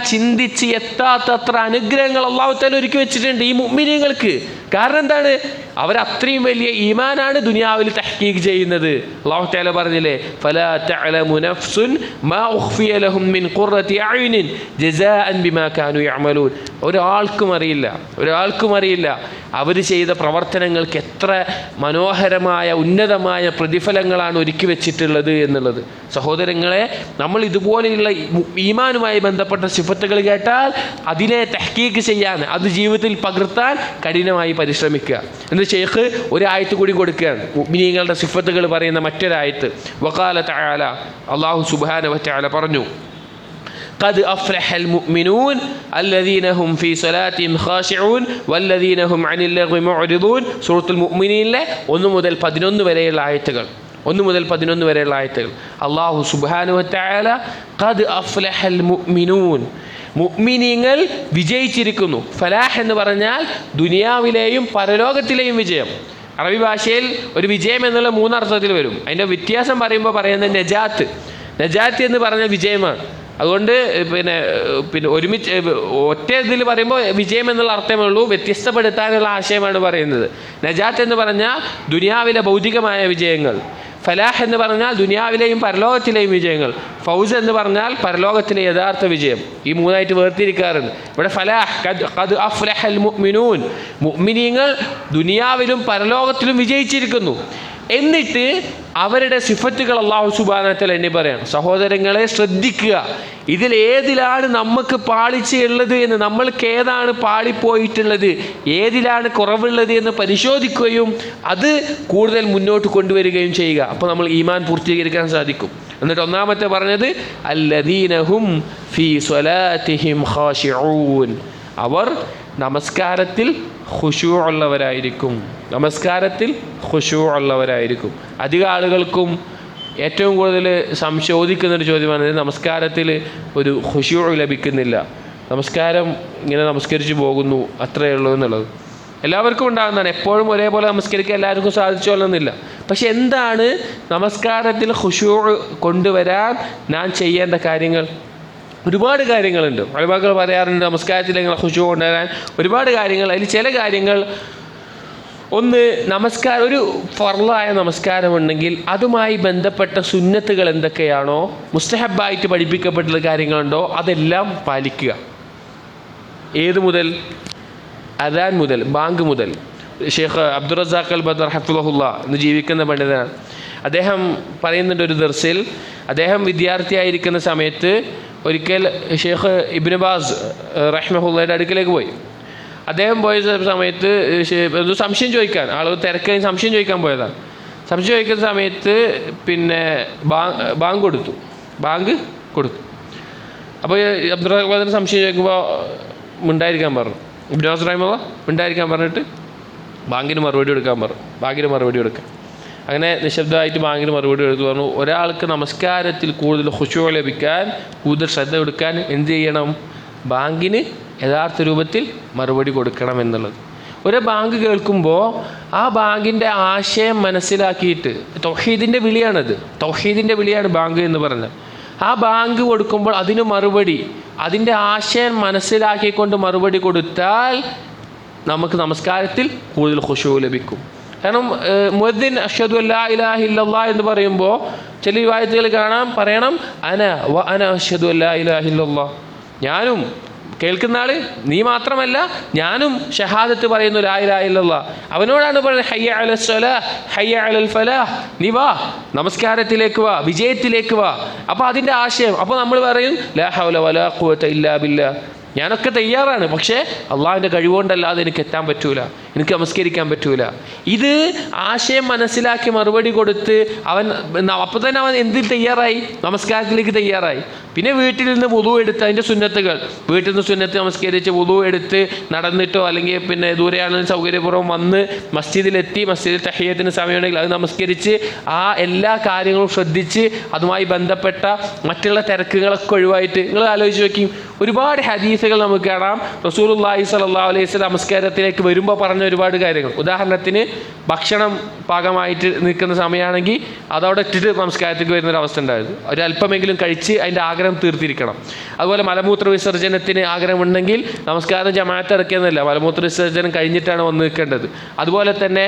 ചിന്തിച്ച് എത്താത്തത്ര അനുഗ്രഹങ്ങൾ അല്ലാഹു തആല ഒരുക്കി വെച്ചിട്ടുണ്ട് ഈ മുഅ്മിനീങ്ങൾക്ക്. കാരണം എന്താണ്? അവരത്രയും വലിയ ഈമാനാണ് ദുനിയാവിൽ തഹ്ഖീഖ് ചെയ്യുന്നത്. അല്ലാഹു തആല പറഞ്ഞില്ലേ, ഫലാ തഅലമു നഫ്സുൻ മാ ഉഖ്ഫിയ ലഹും മിൻ ഖുർറത്തി അയുനിൻ ജസാഅൻ ബിമാ കാനൂ യഅമലൂൻ. ഒരാൾക്കും അറിയില്ല അവർ ചെയ്ത പ്രവർത്തനങ്ങൾക്ക് എത്ര മനോഹരമായ ഉന്നതമായ പ്രതിഫലങ്ങളാണ് ഒരുക്കി വെച്ചിട്ടുള്ളത് എന്നുള്ളത്. സഹോദരങ്ങളെ, നമ്മൾ ഇതുപോലെയുള്ള ഈമാനുമായി ബന്ധപ്പെട്ട സിഫത്തുകൾ കേട്ടാൽ അതിനെ തഹ്ഖീഖ് ചെയ്യാൻ, അത് ജീവിതത്തിൽ പകർത്താൻ കഠിനമായി പരിശ്രമിക്കുക. എന്ന് ഷെയ്ഖ് ഒരു ആയത്ത് കൂടി കൊടുക്കുകയാണ്, മുഅ്മിനീങ്ങളുടെ സിഫത്തുകൾ പറയുന്ന മറ്റൊരായത്ത്. വഖാല തആല, അല്ലാഹു സുബ്ഹാനഹു വ തആല പറഞ്ഞു, قد أفلح المؤمنون الذين هم في صلاتهم خاشعون والذين هم عن اللغو معرضون. സൂറത്തുൽ മുഅ്മിനീനിലെ 1 മുതൽ 11 വരെയുള്ള ആയത്തുകൾ അല്ലാഹു സുബ്ഹാനഹു വ തആല ഖദ് അഫ്ലഹൽ മുഅ്മിനൂൻ, മുഅ്മിനീങ്ങൾ വിജയിച്ചിരിക്കുന്നു. ഫലാഹ് എന്ന് പറഞ്ഞാൽ ദുനിയാവിലെയും പരലോകത്തിലെയും വിജയം. അറബി ഭാഷയിൽ ഒരു വിജയം എന്നുള്ള 3 അർത്ഥത്തിൽ വരും. അതിൻ്റെ വ്യത്യാസം പറയുന്നത് നജാത്ത് എന്ന് പറഞ്ഞ വിജയമാണ്. അതുകൊണ്ട് പിന്നെ ഒരുമിച്ച് ഒറ്റ ഇതിൽ പറയുമ്പോൾ വിജയം എന്നുള്ള അർത്ഥമേ ഉള്ളൂ, വ്യത്യസ്തപ്പെടുത്താനുള്ള ആശയമാണ് പറയുന്നത്. നജാത്ത് എന്ന് പറഞ്ഞാൽ ദുനിയാവിലെ ഭൗതികമായ വിജയങ്ങൾ, ഫലാഹ് എന്ന് പറഞ്ഞാൽ ദുനിയാവിലെയും പരലോകത്തിലെയും വിജയങ്ങൾ, ഫൗസ് എന്ന് പറഞ്ഞാൽ പരലോകത്തിലെ യഥാർത്ഥ വിജയം. ഈ 3ആയിട്ട് വേർതിരിക്കാറുണ്ട്. ഇവിടെ ഫലാഹ്, ഖദ് അഫ്ലഹൽ മുഅ്മിനൂൻ, മുഅ്മിനീങ്ങൾ ദുനിയാവിലും പരലോകത്തിലും വിജയിച്ചിരിക്കുന്നു. എന്നിട്ട് അവരുടെ സിഫത്തുകൾ അല്ലാഹു സുബ്ഹാനഹു വ തആല എണ്ണി പറയാം. സഹോദരങ്ങളെ, ശ്രദ്ധിക്കുക, ഏതിലാണ് നമുക്ക് പാളിച്ചയുള്ളത് എന്ന്, നമ്മൾക്ക് ഏതാണ് പാളിപ്പോയിട്ടുള്ളത്, ഏതിലാണ് കുറവുള്ളത് എന്ന് പരിശോധിക്കുകയും അത് കൂടുതൽ മുന്നോട്ട് കൊണ്ടുവരികയും ചെയ്യുക. അപ്പോൾ നമ്മൾ ഈമാൻ പൂർത്തീകരിക്കാൻ സാധിക്കും. എന്നിട്ട് ഒന്നാമത്തെ പറഞ്ഞത് അല്ലദീന ഹും ഫീ സ്വലാത്തിഹിം ഖാശിഊൻ, അവർ നമസ്കാരത്തിൽ ഖുശൂ ഉള്ളവരായിരിക്കും. അധിക ആളുകൾക്കും ഏറ്റവും കൂടുതൽ ചോദിക്കുന്നൊരു ചോദ്യമാണ്, നമസ്കാരത്തിൽ ഒരു ഖുശൂ ലഭിക്കുന്നില്ല, നമസ്കാരം ഇങ്ങനെ നമസ്കരിച്ച് പോകുന്നു, അത്രയേ ഉള്ളൂ എന്നുള്ളത്. എല്ലാവർക്കും ഉണ്ടാകുന്നതാണ്. എപ്പോഴും ഒരേപോലെ നമസ്കരിക്കാൻ എല്ലാവർക്കും സാധിച്ചോളുന്നില്ല. പക്ഷെ എന്താണ് നമസ്കാരത്തിൽ ഖുശൂ കൊണ്ടുവരാൻ ഞാൻ ചെയ്യേണ്ട കാര്യങ്ങൾ? ഒരുപാട് കാര്യങ്ങളുണ്ട്. ഉലമാക്കൾ പറയാറുണ്ട് നമസ്കാരത്തിൽ എങ്ങനെ ഖുശൂ കൊണ്ടുവരാൻ ഒരുപാട് കാര്യങ്ങൾ. അതിൽ ചില കാര്യങ്ങൾ, ഒന്ന്, ഒരു ഫർളായ നമസ്കാരമുണ്ടെങ്കിൽ അതുമായി ബന്ധപ്പെട്ട സുന്നത്തുകൾ എന്തൊക്കെയാണോ, മുസ്തഹബായിട്ട് പഠിപ്പിക്കപ്പെട്ടുള്ള കാര്യങ്ങളുണ്ടോ, അതെല്ലാം പാലിക്കുക. ഏത് മുതൽ? അദാൻ മുതൽ, ബാങ്ക് മുതൽ. ഷെയ്ഖ് അബ്ദുർ റസാഖ് അൽ ബദർ ഹഫിളഹുല്ലാ എന്ന് ജീവിക്കുന്ന പണ്ഡിതനാണ്. അദ്ദേഹം പറയുന്നുണ്ട്, ഒരു ദർസിൽ അദ്ദേഹം വിദ്യാർത്ഥിയായിരിക്കുന്ന സമയത്ത് ഒരിക്കൽ ഷെയ്ഖ് ഇബ്നു ബാസ് റഹ്മഹുള്ളയുടെ അടുക്കിലേക്ക് പോയി. അദ്ദേഹം പോയ സമയത്ത് സംശയം ചോദിക്കാൻ, ആളുകൾ തിരക്ക് സംശയം ചോദിക്കാൻ പോയതാണ്. സംശയം ചോദിക്കുന്ന സമയത്ത് പിന്നെ ബാങ്ക് കൊടുത്തു. അപ്പോൾ അബ്ദുർ റഹ്മാൻ സംശയം ചോദിക്കുമ്പോൾ മിണ്ടായിരിക്കാൻ പറഞ്ഞു. ഇബ്നു ബാസ് റഹ്മഹുള്ള മിണ്ടായിരിക്കാൻ പറഞ്ഞിട്ട് ബാങ്കിന് മറുപടി കൊടുക്കാൻ. അങ്ങനെ നിശബ്ദമായിട്ട് ബാങ്കിന് മറുപടി കൊടുത്തു. പറഞ്ഞു, ഒരാൾക്ക് നമസ്കാരത്തിൽ കൂടുതൽ ഖുശൂ ലഭിക്കാൻ, കൂടുതൽ ശ്രദ്ധ കൊടുക്കാൻ എന്ത് ചെയ്യണം? ബാങ്കിന് യഥാർത്ഥ രൂപത്തിൽ മറുപടി കൊടുക്കണം എന്നുള്ളത്. ഒരു ബാങ്ക് കേൾക്കുമ്പോൾ ആ ബാങ്കിൻ്റെ ആശയം മനസ്സിലാക്കിയിട്ട്, തൗഹീദിൻ്റെ വിളിയാണ് ബാങ്ക് എന്ന് പറഞ്ഞാൽ, ആ ബാങ്ക് കൊടുക്കുമ്പോൾ അതിന് മറുപടി, അതിൻ്റെ ആശയം മനസ്സിലാക്കിക്കൊണ്ട് മറുപടി കൊടുത്താൽ നമുക്ക് നമസ്കാരത്തിൽ കൂടുതൽ ഖുശൂ ലഭിക്കും. കാരണം മുഅദ്ദിൻ അഷ്ഹദു അല്ലാ ഇലാഹ ഇല്ലല്ലാഹ് എന്ന് പറയുമ്പോൾ ചില റിവായത്തുകൾ കാണാം പറയണം അന അഷ്ഹദു അല്ലാ ഇലാഹ ഇല്ലല്ലാഹ്, ഞാനും കേൾക്കുന്ന ആള് നീ മാത്രമല്ല ഞാനും ഷഹാദത്ത് പറയുന്നു ലാ ഇലാഹ ഇല്ലല്ലാഹ്. അവനോടാണ് പറയുന്നത് ഹയ്യ അലസ് സ്വലാഹ് ഹയ്യ അലൽ ഫലാഹ്, നീ വാ നമസ്കാരത്തിലേക്ക് വാ, വിജയത്തിലേക്ക് വാ. അപ്പോൾ അതിൻ്റെ ആശയം, അപ്പോൾ നമ്മൾ പറയും ലാ ഹൗല വലാ ഖുവത ഇല്ലാ ബില്ലാഹ്, ഞാനൊക്കെ തയ്യാറാണ്, പക്ഷേ അള്ളാഹുവിൻ്റെ കഴിവുകൊണ്ടല്ലാതെ എനിക്ക് എത്താൻ പറ്റൂല, എനിക്ക് നമസ്കരിക്കാൻ പറ്റൂല. ഇത് ആശയം മനസ്സിലാക്കി മറുപടി കൊടുത്ത് അവൻ അപ്പോൾ തന്നെ അവൻ എന്തിൽ തയ്യാറായി? നമസ്കാരത്തിലേക്ക് തയ്യാറായി. പിന്നെ വീട്ടിൽ നിന്ന് വുളു എടുത്ത് അതിൻ്റെ സുന്നത്തുകൾ, വീട്ടിൽ നിന്ന് സുന്നത്ത് നമസ്കരിച്ച് വുളു എടുത്ത് നടന്നിട്ടോ അല്ലെങ്കിൽ പിന്നെ ദൂരെയാണെങ്കിലും സൗകര്യപൂർവ്വം വന്ന് മസ്ജിദിലെത്തി, മസ്ജിദിൽ തഹിയ്യത്തിന് സമയമുണ്ടെങ്കിൽ അത് നമസ്കരിച്ച് ആ എല്ലാ കാര്യങ്ങളും ശ്രദ്ധിച്ച് അതുമായി ബന്ധപ്പെട്ട മറ്റുള്ള തിരക്കുകളൊക്കെ ഒഴിവായിട്ട് നിങ്ങൾ ആലോചിച്ച് നോക്കി. ഒരുപാട് ഹദീസുകൾ നമുക്ക് കാണാം. റസൂലുള്ളാഹി സ്വല്ലല്ലാഹു അലൈഹി വസല്ലം നമസ്കാരത്തിലേക്ക് വരുമ്പോൾ പറഞ്ഞ ഒരുപാട് കാര്യങ്ങൾ. ഉദാഹരണത്തിന് ഭക്ഷണം പാകമായിട്ട് നിൽക്കുന്ന സമയമാണെങ്കിൽ അതവിടെ ഇട്ടിട്ട് നമസ്കാരത്തേക്ക് വരുന്നൊരവസ്ഥ ഉണ്ടായിരുന്നു. ഒരല്പമെങ്കിലും കഴിച്ച് അതിൻ്റെ ആഗ്രഹം തീർത്തിരിക്കണം. അതുപോലെ മലമൂത്ര വിസർജനത്തിന് ആഗ്രഹമുണ്ടെങ്കിൽ നമസ്കാരം ജമാഅത്ത് ഇറക്കിയെന്നല്ല, മലമൂത്ര വിസർജനം കഴിഞ്ഞിട്ടാണ് വന്ന് നിൽക്കേണ്ടത്. അതുപോലെ തന്നെ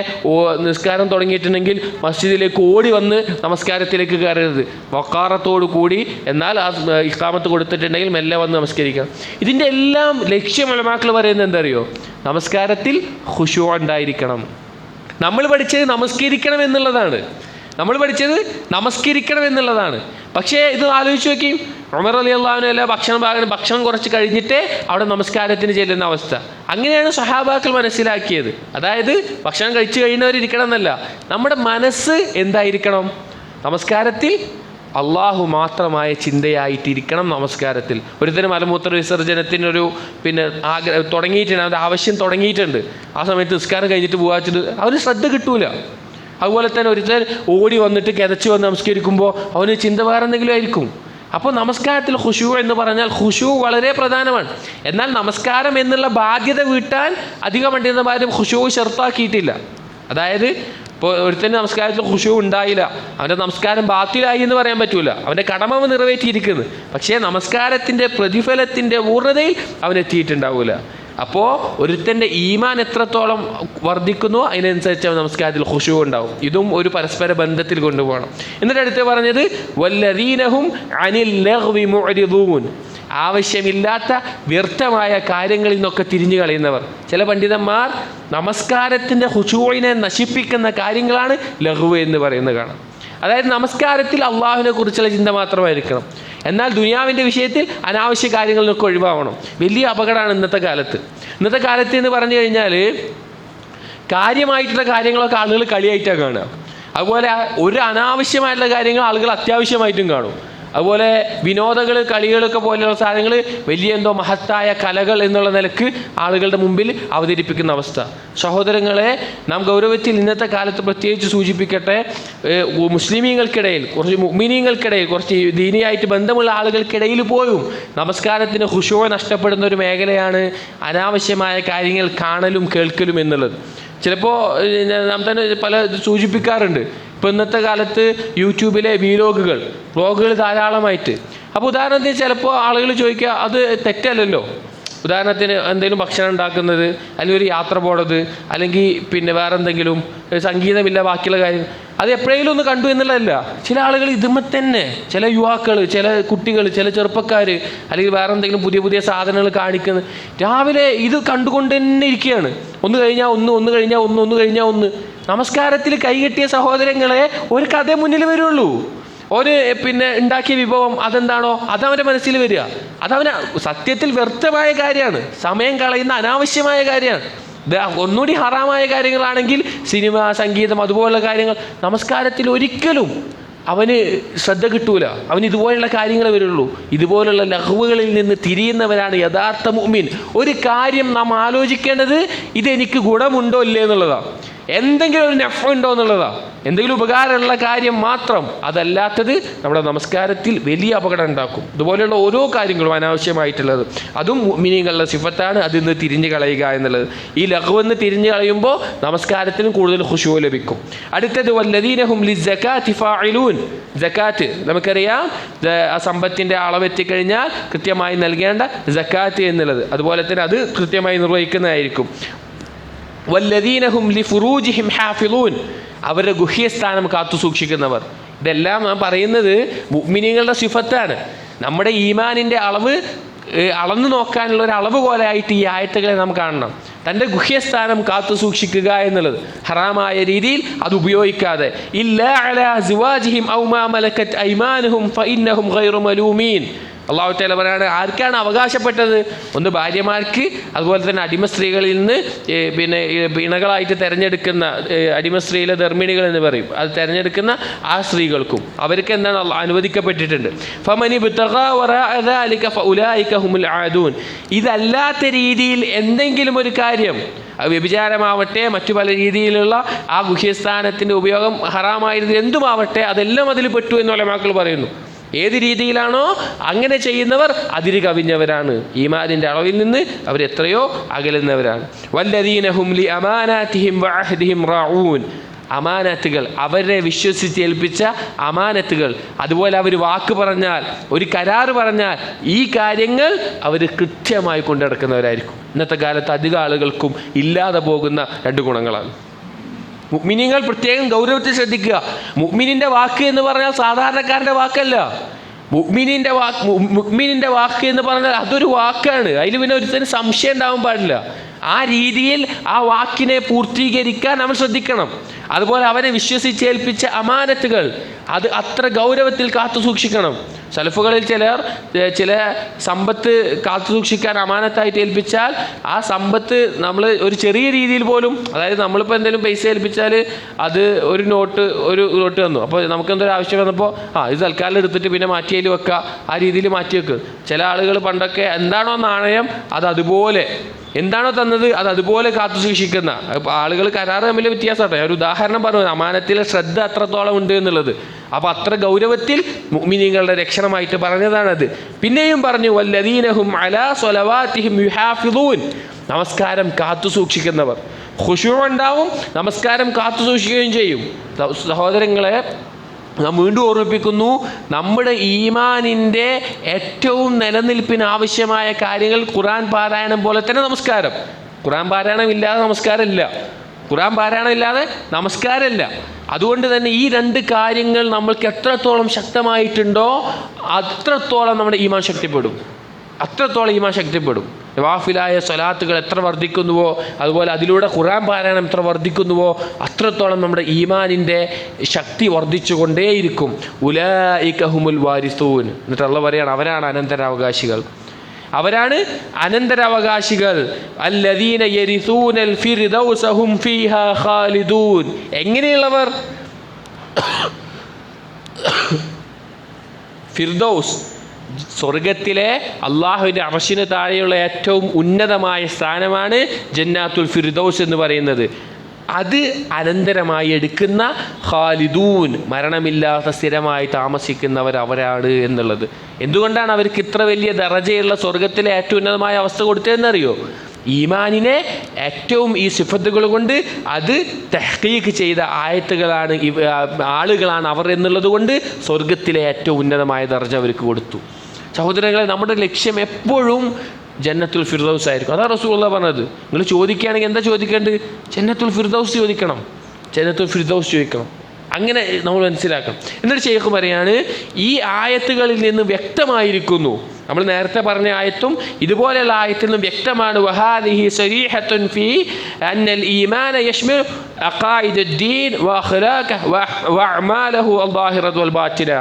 നിസ്കാരം തുടങ്ങിയിട്ടുണ്ടെങ്കിൽ മസ്ജിദിലേക്ക് ഓടി വന്ന് നമസ്കാരത്തിലേക്ക് കയറരുത്, വഖാറത്തോടു കൂടി. എന്നാൽ ആ ഇഖാമത്ത് കൊടുത്തിട്ടുണ്ടെങ്കിൽ മെല്ലെ വന്ന് നമസ്കരിക്കണം. ഇതിൻ്റെ എല്ലാം ലക്ഷ്യം ഉലമാക്കൾ പറയുന്നത് എന്തറിയോ? നമസ്കാരത്തിൽ ഖുശൂ ഉണ്ടായിരിക്കണം. നമ്മൾ പഠിച്ചത് നമസ്കരിക്കണം എന്നുള്ളതാണ്, പക്ഷേ ഇത് ആലോചിച്ച് നോക്കി. ഉമർ റളിയല്ലാഹു അൻഹു അല്ല ഭക്ഷണം കുറച്ച് കഴിഞ്ഞിട്ട് അവിടെ നമസ്കാരത്തിന് ചെല്ലുന്ന അവസ്ഥ. അങ്ങനെയാണ് സഹാബാക്കൾ മനസ്സിലാക്കിയത്. അതായത് ഭക്ഷണം കഴിച്ചു കഴിയുന്നവരിരിക്കണം എന്നല്ല, നമ്മുടെ മനസ്സ് എന്തായിരിക്കണം? നമസ്കാരത്തിൽ അള്ളാഹു മാത്രമായ ചിന്തയായിട്ടിരിക്കണം. നമസ്കാരത്തിൽ ഒരുത്തരം മലമൂത്ര വിസർജനത്തിനൊരു തുടങ്ങിയിട്ടുണ്ട്, അവൻ്റെ ആവശ്യം തുടങ്ങിയിട്ടുണ്ട്. ആ സമയത്ത് നിസ്കാരം കഴിഞ്ഞിട്ട് പോകാച്ചിട്ട് അവന് ശ്രദ്ധ കിട്ടൂല. അതുപോലെ തന്നെ ഒരുത്തൻ ഓടി വന്നിട്ട് കിതച്ച് വന്ന് നമസ്കരിക്കുമ്പോൾ അവന് ചിന്ത വേറെ എന്തെങ്കിലും ആയിരിക്കും. അപ്പോൾ നമസ്കാരത്തിൽ ഖുശൂ എന്ന് പറഞ്ഞാൽ ഖുശൂ വളരെ പ്രധാനമാണ്. എന്നാൽ നമസ്കാരം എന്നുള്ള ബാധ്യത വീട്ടാൻ അധികം പണ്ഡിതന്മാരും ഖുശൂ ഷർത്താക്കിയിട്ടില്ല. അതായത് ഇപ്പോൾ ഒരുത്തന്നെ നമസ്കാരത്തിൽ ഖുശൂ ഉണ്ടായില്ല, അവൻ്റെ നമസ്കാരം ബാത്തിലായി എന്ന് പറയാൻ പറ്റൂല. അവൻ്റെ കടമ നിറവേറ്റിയിരിക്കുന്നു, പക്ഷേ നമസ്കാരത്തിൻ്റെ പ്രതിഫലത്തിൻ്റെ പൂർണ്ണതയിൽ അവൻ എത്തിയിട്ടുണ്ടാവില്ല. അപ്പോൾ ഒരുത്തൻ്റെ ഈമാൻ എത്രത്തോളം വർദ്ധിക്കുന്നു അതിനനുസരിച്ച് അവൻ നമസ്കാരത്തിൽ ഖുശൂ ഉണ്ടാവും. ഇതും ഒരു പരസ്പര ബന്ധത്തിൽ കൊണ്ടുപോകണം. എന്നിട്ട് അടുത്ത് പറഞ്ഞത് വല്ലദീനഹും അനിൽ ലഗ്വി മുഅ്രിദൂൻ, ആവശ്യമില്ലാത്ത വ്യർത്ഥമായ കാര്യങ്ങളിൽ നിന്നൊക്കെ തിരിഞ്ഞു കളയുന്നവർ. ചില പണ്ഡിതന്മാർ നമസ്കാരത്തിൻ്റെ ഖുശൂഇനെ നശിപ്പിക്കുന്ന കാര്യങ്ങളാണ് ലഗ്വ് എന്ന് പറയുന്നത് കാണാം. അതായത് നമസ്കാരത്തിൽ അള്ളാഹുവിനെ കുറിച്ചുള്ള ചിന്ത മാത്രമായിരിക്കണം, എന്നാൽ ദുനിയാവിൻ്റെ വിഷയത്തിൽ അനാവശ്യ കാര്യങ്ങളിലൊക്കെ ഒഴിവാകണം. വലിയ അപകടമാണ് ഇന്നത്തെ കാലത്ത് എന്ന് പറഞ്ഞു കഴിഞ്ഞാൽ കാര്യമായിട്ടുള്ള കാര്യങ്ങളൊക്കെ ആളുകൾ കളിയായിട്ടാണ് കാണുക. അതുപോലെ ഒരു അനാവശ്യമായിട്ടുള്ള കാര്യങ്ങൾ ആളുകൾ അത്യാവശ്യമായിട്ടും കാണും. അതുപോലെ വിനോദങ്ങൾ, കളികളൊക്കെ പോലെയുള്ള സാധനങ്ങൾ വലിയ എന്തോ മഹത്തായ കലകൾ എന്നുള്ള നിലക്ക് ആളുകളുടെ മുമ്പിൽ അവതരിപ്പിക്കുന്ന അവസ്ഥ. സഹോദരങ്ങളെ, നാം ഗൗരവത്തിൽ ഇന്നത്തെ കാലത്ത് പ്രത്യേകിച്ച് സൂചിപ്പിക്കട്ടെ, മുസ്ലിമീങ്ങൾക്കിടയിൽ, കുറച്ച് മുഅ്മിനീങ്ങൾക്കിടയിൽ, കുറച്ച് ദീനിയായിട്ട് ബന്ധമുള്ള ആളുകൾക്കിടയിൽ പോലും നമസ്കാരത്തിന് ഖുശൂ നഷ്ടപ്പെടുന്ന ഒരു മേഖലയാണ് അനാവശ്യമായ കാര്യങ്ങൾ കാണലും കേൾക്കലും എന്നുള്ളത്. ചിലപ്പോൾ നാം തന്നെ പല സൂചിപ്പിക്കാറുണ്ട്. ഇപ്പോൾ ഇന്നത്തെ കാലത്ത് യൂട്യൂബിലെ വ്ളോഗുകൾ ധാരാളമായിട്ട്. അപ്പോൾ ഉദാഹരണത്തിന് ചിലപ്പോൾ ആളുകൾ ചോദിക്കുക, അത് തെറ്റല്ലല്ലോ. ഉദാഹരണത്തിന് എന്തെങ്കിലും ഭക്ഷണം ഉണ്ടാക്കുന്നത്, അല്ലെങ്കിൽ ഒരു യാത്ര പോണത്, അല്ലെങ്കിൽ വേറെ എന്തെങ്കിലും സംഗീതമില്ല ബാക്കിയുള്ള കാര്യം, അത് എപ്പോഴെങ്കിലും ഒന്ന് കണ്ടു എന്നുള്ളതല്ല. ചില ആളുകൾ ഇതുമ്മ തന്നെ, ചില യുവാക്കൾ, ചില കുട്ടികൾ, ചില ചെറുപ്പക്കാർ, അല്ലെങ്കിൽ വേറെ എന്തെങ്കിലും പുതിയ സാധനങ്ങൾ കാണിക്കുന്നത്, രാവിലെ ഇത് കണ്ടുകൊണ്ട് തന്നെ ഇരിക്കുകയാണ്. ഒന്ന് കഴിഞ്ഞാൽ ഒന്ന്. നമസ്കാരത്തിൽ കൈകെട്ടിയ സഹോദരങ്ങളെ ഒരു കഥ മുന്നിൽ വരുള്ളൂ. ഒരു ഉണ്ടാക്കിയ വിഭവം അതെന്താണോ അതവൻ്റെ മനസ്സിൽ വരിക. അതവന് സത്യത്തിൽ വ്യർത്ഥമായ കാര്യമാണ്, സമയം കളയുന്ന അനാവശ്യമായ കാര്യമാണ്. ഒന്നുകൂടി ഹറാമായ കാര്യങ്ങളാണെങ്കിൽ സിനിമ, സംഗീതം, അതുപോലുള്ള കാര്യങ്ങൾ നമസ്കാരത്തിൽ ഒരിക്കലും അവന് ശ്രദ്ധ കിട്ടൂല. അവന് ഇതുപോലുള്ള കാര്യങ്ങൾ വരുള്ളൂ. ഇതുപോലുള്ള ലഹ്വുകളിൽ നിന്ന് തിരിയുന്നവരാണ് യഥാർത്ഥ മുഅ്മിൻ. ഒരു കാര്യം നാം ആലോചിക്കേണ്ടത് ഇതെനിക്ക് ഗുണമുണ്ടോ ഇല്ലേ എന്നുള്ളതാണ്. എന്തെങ്കിലും ഒരു നഫ്ഉ ഉണ്ടോ എന്നുള്ളതാണ്. എന്തെങ്കിലും ഉപകാരമുള്ള കാര്യം മാത്രം. അതല്ലാത്തത് നമ്മുടെ നമസ്കാരത്തിൽ വലിയ അപകടം ഉണ്ടാക്കും. ഇതുപോലെയുള്ള ഓരോ കാര്യങ്ങളും അനാവശ്യമായിട്ടുള്ളത്, അതും മുഅ്മിനീങ്ങളുടെ സിഫത്താണ്. അതിൽ നിന്ന് തിരിഞ്ഞു കളയുക എന്നുള്ളത്. ഈ ലഗ്വെന്ന് തിരിഞ്ഞു കളയുമ്പോൾ നമസ്കാരത്തിനും കൂടുതൽ ഖുശൂ ലഭിക്കും. അടുത്തത് വല്ലദീനഹും ലിസ്സകാത്തി ഫാഇലൂൻ. സക്കാത്ത് നമുക്കറിയാം, ആ സമ്പത്തിൻ്റെ അളവെത്തിക്കഴിഞ്ഞാൽ കൃത്യമായി നൽകേണ്ട സക്കാത്ത് എന്നുള്ളത്. അതുപോലെ തന്നെ അത് കൃത്യമായി നിർവഹിക്കുന്നതായിരിക്കും. വല്ലദീന ഹും ലിഫുറൂജിഹിം ഹാഫിളൂൻ, അവരുടെ ഗുഹ്യസ്ഥാനം കാത്തു സൂക്ഷിക്കുന്നവർ. ഇതെല്ലാം നാം പറയുന്നത് മുഅ്മിനീങ്ങളുടെ സിഫത്താണ്. നമ്മുടെ ഈമാനിൻ്റെ അളവ് അളന്നു നോക്കാനുള്ള ഒരു അളവ് പോലെ ആയിട്ട് ഈ ആയത്തുകളെ നാം കാണണം. തൻ്റെ ഗുഹ്യസ്ഥാനം കാത്തു സൂക്ഷിക്കുക എന്നുള്ളത്, ഹറാമായ രീതിയിൽ അത് ഉപയോഗിക്കാതെ. ഇല്ലാ അലാ സിവാജിഹിം ഔ മാ മലക്കത് ഐമാനുഹും ഫഇന്നഹും ഗൈറു മലൂമീൻ. അല്ലാഹു തആല പറയാണ്, ആർക്കാണ് അവകാശപ്പെട്ടത്? ഒന്ന് ഭാര്യമാർക്ക്, അതുപോലെ തന്നെ അടിമ സ്ത്രീകളിൽ നിന്ന് പിന്നെ ഇണകളായിട്ട് തിരഞ്ഞെടുക്കുന്ന അടിമ സ്ത്രീയിലെ ധർമ്മിണികൾ എന്ന് പറയും, അത് തിരഞ്ഞെടുക്കുന്ന ആ സ്ത്രീകൾക്കും അവർക്ക് എന്താണ് അനുവദിക്കപ്പെട്ടിട്ടുണ്ട്. ഫമനി ബിതഗാ വറാഅ ദാലിക ഫഉലൈക ഹുമുൽ ആദൂൻ. ഇതല്ലാത്ത രീതിയിൽ എന്തെങ്കിലും ഒരു കാര്യം, വ്യഭിചാരമാവട്ടെ മറ്റു പല രീതിയിലുള്ള ആ ഗുഹ്യസ്ഥാനത്തിൻ്റെ ഉപയോഗം ഹറാമായിരുന്നു എന്തുമാവട്ടെ, അതെല്ലാം അതിൽ പെട്ടു എന്ന് ഉലമാക്കൾ പറയുന്നു. ഏത് രീതിയിലാണോ അങ്ങനെ ചെയ്യുന്നവർ അതിര് കവിഞ്ഞവരാണ്. ഈമാനിൻ്റെ അളവിൽ നിന്ന് അവർ എത്രയോ അകലുന്നവരാണ്. വല്ലദീന ഹും ലി അമാനാതിഹിം വഅഹ്ദിഹിം റാഊൻ. അമാനത്തുകൾ, അവരെ വിശ്വസിച്ചേൽപ്പിച്ച അമാനത്തുകൾ, അതുപോലെ അവർ വാക്ക് പറഞ്ഞാൽ, ഒരു കരാറ് പറഞ്ഞാൽ ഈ കാര്യങ്ങൾ അവർ കൃത്യമായി കൊണ്ടുനടക്കുന്നവരായിരിക്കും. ഇന്നത്തെ കാലത്ത് അധിക ആളുകൾക്കും ഇല്ലാതെ പോകുന്ന രണ്ട് ഗുണങ്ങളാണ്. മുഅ്മിനീങ്ങൾ പ്രത്യേകം ഗൗരവത്തിൽ ശ്രദ്ധിക്കുക. മുഅ്മിനിൻ്റെ വാക്ക് എന്ന് പറഞ്ഞാൽ സാധാരണക്കാരൻ്റെ വാക്കല്ല. മുഅ്മിനിൻ്റെ വാക്ക് എന്ന് പറഞ്ഞാൽ അതൊരു വാക്കാണ്. അതിൽ പിന്നെ ഒരുത്തന് സംശയം ഉണ്ടാവാൻ പാടില്ല. ആ രീതിയിൽ ആ വാക്കിനെ പൂർത്തീകരിക്കാൻ നമ്മൾ ശ്രദ്ധിക്കണം. അതുപോലെ അവനെ വിശ്വസിച്ചേൽപ്പിച്ച അമാനത്തുകൾ അത് അത്ര ഗൗരവത്തിൽ കാത്തു സൂക്ഷിക്കണം. സലഫുകളിൽ ചില സമ്പത്ത് കാത്തു സൂക്ഷിക്കാൻ അമാനത്തായിട്ട് ഏൽപ്പിച്ചാൽ ആ സമ്പത്ത് നമ്മൾ ഒരു ചെറിയ രീതിയിൽ പോലും, അതായത് നമ്മളിപ്പോൾ എന്തെങ്കിലും പൈസ ഏൽപ്പിച്ചാൽ അത് ഒരു നോട്ട് തന്നു, അപ്പോൾ നമുക്കെന്തൊരു ആവശ്യം വന്നപ്പോൾ ഇത് തൽക്കാലം എടുത്തിട്ട് പിന്നെ മാറ്റിയതിൽ വെക്കുക, ആ രീതിയിൽ മാറ്റി വെക്കുക. ചില ആളുകൾ പണ്ടൊക്കെ എന്താണോ നാണയം അത് അതുപോലെ, എന്താണോ തന്നത് അത് അതുപോലെ കാത്തു സൂക്ഷിക്കുന്ന ആളുകൾ. കരാറ് തമ്മിൽ വ്യത്യാസമാട്ടെ. ഒരു ഉദാഹരണം പറഞ്ഞു, അമാനത്തിലെ ശ്രദ്ധ അത്രത്തോളം ഉണ്ട് എന്നുള്ളത്. അപ്പോൾ അത്ര ഗൗരവത്തിൽ മുഅ്മിനീങ്ങളുടെ രക്ഷണമായിട്ട് പറഞ്ഞതാണത്. പിന്നെയും പറഞ്ഞു വല്ലദീനഹും അലാ സ്വലവാതിഹിം യുഹാഫിളൂൻ. നമസ്കാരം കാത്തു സൂക്ഷിക്കുന്നവർ. ഖുശൂ ഉണ്ടാവും, നമസ്കാരം കാത്തു സൂക്ഷിക്കുകയും ചെയ്യും. സഹോദരങ്ങളെ, നാം വീണ്ടും ഓർമ്മിപ്പിക്കുന്നു, നമ്മുടെ ഈമാനിൻ്റെ ഏറ്റവും നിലനിൽപ്പിന് ആവശ്യമായ കാര്യങ്ങൾ ഖുർആൻ പാരായണം പോലെ തന്നെ നമസ്കാരം. ഖുർആൻ പാരായണം ഇല്ലാതെ നമസ്കാരമില്ല, ഖുർആൻ പാരായണം ഇല്ലാതെ നമസ്കാരമില്ല. അതുകൊണ്ട് തന്നെ ഈ രണ്ട് കാര്യങ്ങൾ നമ്മൾക്ക് എത്രത്തോളം ശക്തമായിട്ടുണ്ടോ അത്രത്തോളം നമ്മുടെ ഈമാൻ ശക്തിപ്പെടും. നവാഫിലായ സ്വലാത്തുകൾ എത്ര വർദ്ധിക്കുന്നുവോ, അതുപോലെ അതിലൂടെ ഖുർആൻ പാരായണം എത്ര വർദ്ധിക്കുന്നുവോ അത്രത്തോളം നമ്മുടെ ഈമാനിൻ്റെ ശക്തി വർദ്ധിച്ചുകൊണ്ടേയിരിക്കും. ഉലൈക ഹുമുൽ വാരിസൂൻ. എന്നിട്ട് അല്ലാഹു പറയാണ്, അവരാണ് അനന്തരാവകാശികൾ. അല്ലദീന യരിസൂനൽ ഫിർദൗസ ഹും ഫീഹാ ഖാലിദൂൻ. എങ്ങനെയുള്ളവർ? ഫിർദൗസ്, സ്വർഗത്തിലെ അള്ളാഹുവിൻ്റെ അർശിന് താഴെയുള്ള ഏറ്റവും ഉന്നതമായ സ്ഥാനമാണ് ജന്നാത്തുൽ ഫിർദൗസ് എന്ന് പറയുന്നത്. അത് അനന്തരമായി എടുക്കുന്ന ഖാലിദൂൻ, മരണമില്ലാത്ത സ്ഥിരമായി താമസിക്കുന്നവർ അവരാണ് എന്നുള്ളത്. എന്തുകൊണ്ടാണ് അവർക്ക് ഇത്ര വലിയ ദറജയുള്ള സ്വർഗത്തിലെ ഏറ്റവും ഉന്നതമായ അവസ്ഥ കൊടുത്തതെന്നറിയോ? ഈമാനിനെ ഏറ്റവും ഈ സിഫത്തുകൾ കൊണ്ട് അത് തഹ്ഖീഖ് ചെയ്ത ആളുകളാണ് അവർ എന്നുള്ളത് കൊണ്ട് സ്വർഗത്തിലെ ഏറ്റവും ഉന്നതമായ ദർജ അവർക്ക് കൊടുത്തു. സഹോദരങ്ങളെ, നമ്മുടെ ലക്ഷ്യം എപ്പോഴും ജന്നത്തുൽ ഫിർദൗസ് ആയിരിക്കും. അതാണ് റസൂലുള്ളാഹി പറഞ്ഞത്. നിങ്ങൾ ചോദിക്കുകയാണെങ്കിൽ എന്താ ചോദിക്കേണ്ടത്? ജന്നത്തുൽ ഫിർദൗസ് ചോദിക്കണം. അങ്ങനെ നമ്മൾ മനസ്സിലാക്കണം. എന്നിട്ട് ശൈഖ് പറയാണ്, ഈ ആയത്തുകളിൽ നിന്ന് വ്യക്തമായിരിക്കുന്നു, നമ്മൾ നേരത്തെ പറഞ്ഞ ആയത്തും ഇതുപോലെയുള്ള ആയത്തിൽ നിന്നും വ്യക്തമാണ്, വഹാദിഹി സരീഹത്തുൻ ഫീ അന്നൽ ഈമാന യശ്മിൽ അഖായിദുദ്ദീൻ വഅഖ്ലാഖഹു വഅഅമാലഹു അൽദാഹിറത വൽ ബാത്തിന.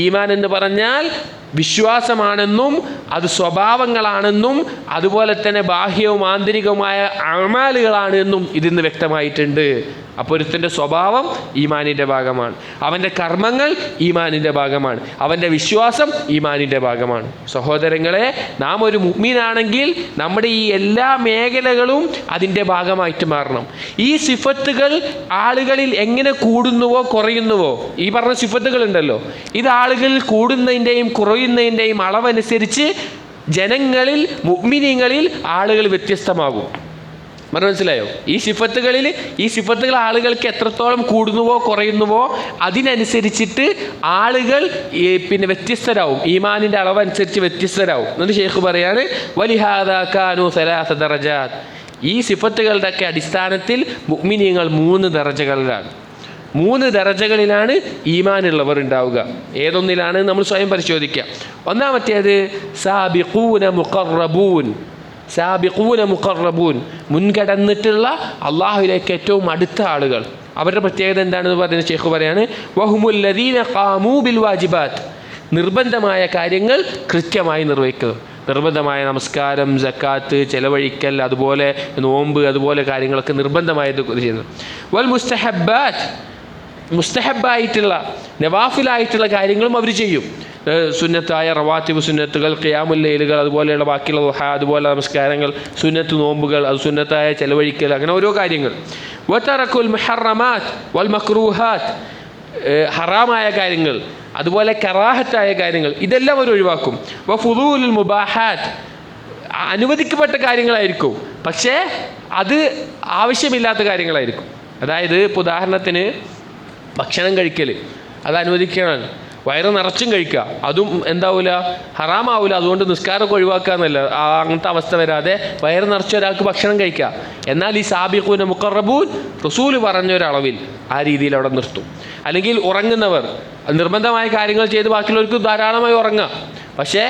ഈമാൻ എന്ന് പറഞ്ഞാൽ വിശ്വാസമാണെന്നും അത് സ്വഭാവങ്ങളാണെന്നും അതുപോലെ തന്നെ ബാഹ്യവും ആന്തരികവുമായ അമാലുകളാണ് എന്നും ഇതിന്ന് വ്യക്തമായിട്ടുണ്ട്. അപ്പോൾ ഒരുത്തൻ്റെ സ്വഭാവം ഈമാനിൻ്റെ ഭാഗമാണ്, അവൻ്റെ കർമ്മങ്ങൾ ഈമാനിൻ്റെ ഭാഗമാണ്, അവൻ്റെ വിശ്വാസം ഈമാനിൻ്റെ ഭാഗമാണ്. സഹോദരങ്ങളെ, നാം ഒരു മുഅ്മിനാണെങ്കിൽ നമ്മുടെ ഈ എല്ലാ മേഖലകളും അതിൻ്റെ ഭാഗമായിട്ട് മാറണം. ഈ സിഫത്തുകൾ ആളുകളിൽ എങ്ങനെ കൂടുന്നുവോ കുറയുന്നുവോ, ഈ പറഞ്ഞ സിഫത്തുകൾ ഉണ്ടല്ലോ, ഇത് ആളുകളിൽ കൂടുന്നതിൻ്റെയും കുറയുന്നതിൻ്റെയും അളവനുസരിച്ച് ജനങ്ങളിൽ മുഅ്മിനീങ്ങളിൽ ആളുകൾ വ്യത്യസ്തമാകും. മനസ്സിലായോ? ഈ സിഫത്തുകൾ ആളുകൾക്ക് എത്രത്തോളം കൂടുന്നുവോ കുറയുന്നുവോ അതിനനുസരിച്ചിട്ട് ആളുകൾ പിന്നെ വ്യത്യസ്തരാവും, ഈമാനിൻ്റെ അളവനുസരിച്ച് വ്യത്യസ്തരാവും. എന്നിട്ട് ശൈഖ് പറയാണ്, വലിഹാദാ കാനൂ സലാസ ദറജാത്ത്. ഈ സിഫത്തുകളുടെയൊക്കെ അടിസ്ഥാനത്തിൽ മുഅ്മിനീങ്ങൾ 3 ദറജകളിലാണ്. 3 ദറജകളിലാണ് ഈമാനുള്ളവർ ഉണ്ടാവുക. ഏതൊന്നിലാണ് നമ്മൾ സ്വയം പരിശോധിക്കുക. ഒന്നാമത്തേത് സാബിഖൂന മുഖറബൂൻ. സാബിഖൂന മുഖറബൂൻ, മുൻകടന്നിട്ടുള്ള അള്ളാഹുവിലേക്ക് ഏറ്റവും അടുത്ത ആളുകൾ. അവരുടെ പ്രത്യേകത എന്താണെന്ന് പറയുന്നത് ഷെയ്ഖ് പറയാണ്, വഹുമുല്ലദീന ഖാമൂ ബിൽ വാജിബാത്ത്. നിർബന്ധമായ കാര്യങ്ങൾ കൃത്യമായി നിർവഹിക്കുക. നിർബന്ധമായ നമസ്കാരം, സക്കാത്ത്, ചെലവഴിക്കൽ, അതുപോലെ നോമ്പ്, അതുപോലെ കാര്യങ്ങളൊക്കെ നിർബന്ധമായത് ചെയ്യുന്നത്. വൽ മുസ്തഹബ്ബാത്ത്, മുസ്തഹബായിട്ടുള്ള നവാഫിലായിട്ടുള്ള കാര്യങ്ങളും അവർ ചെയ്യും. സുന്നത്തായ റവാത്തിബ് സുന്നത്തുകൾ, ഖിയാമുൽ ലൈലുകൾ, അതുപോലെയുള്ള ബാക്കിയുള്ള ദുഹാ, അതുപോലെ നമസ്കാരങ്ങൾ, സുന്നത്ത് നോമ്പുകൾ, അത് സുന്നത്തായ ചെലവഴിക്കൽ, അങ്ങനെ ഓരോ കാര്യങ്ങൾ. വതറക്കുൽ മുഹറമാത്ത് വൽ മക്രൂഹാത്ത്, ഹറാമായ കാര്യങ്ങൾ, അതുപോലെ കറാഹത്തായ കാര്യങ്ങൾ, ഇതെല്ലാം അവർ ഒഴിവാക്കും. വഫുദൂലുൽ മുബാഹാത്ത്, അനുവദിക്കപ്പെട്ട കാര്യങ്ങളായിരിക്കും, പക്ഷേ അത് ആവശ്യമില്ലാത്ത കാര്യങ്ങളായിരിക്കും. അതായത് ഇപ്പോൾ ഉദാഹരണത്തിന് ഭക്ഷണം കഴിക്കൽ അത് അനുവദിക്കണം, വയറ് നിറച്ചും കഴിക്കുക, അതും എന്താവില്ല, ഹറാമാവില്ല. അതുകൊണ്ട് നിസ്കാരമൊക്കെ ഒഴിവാക്കുക എന്നല്ല, അങ്ങനത്തെ അവസ്ഥ വരാതെ വയറ് നിറച്ച ഒരാൾക്ക് ഭക്ഷണം കഴിക്കുക. എന്നാൽ ഈ സാബിഖൂന മുഖറബൂൻ റസൂൽ പറഞ്ഞൊരളവിൽ ആ രീതിയിൽ അവിടെ നിർത്തും. അല്ലെങ്കിൽ ഉറങ്ങുന്നവർ നിർബന്ധമായ കാര്യങ്ങൾ ചെയ്ത് ബാക്കിയുള്ളവർക്ക് ധാരാളമായി ഉറങ്ങുക, പക്ഷേ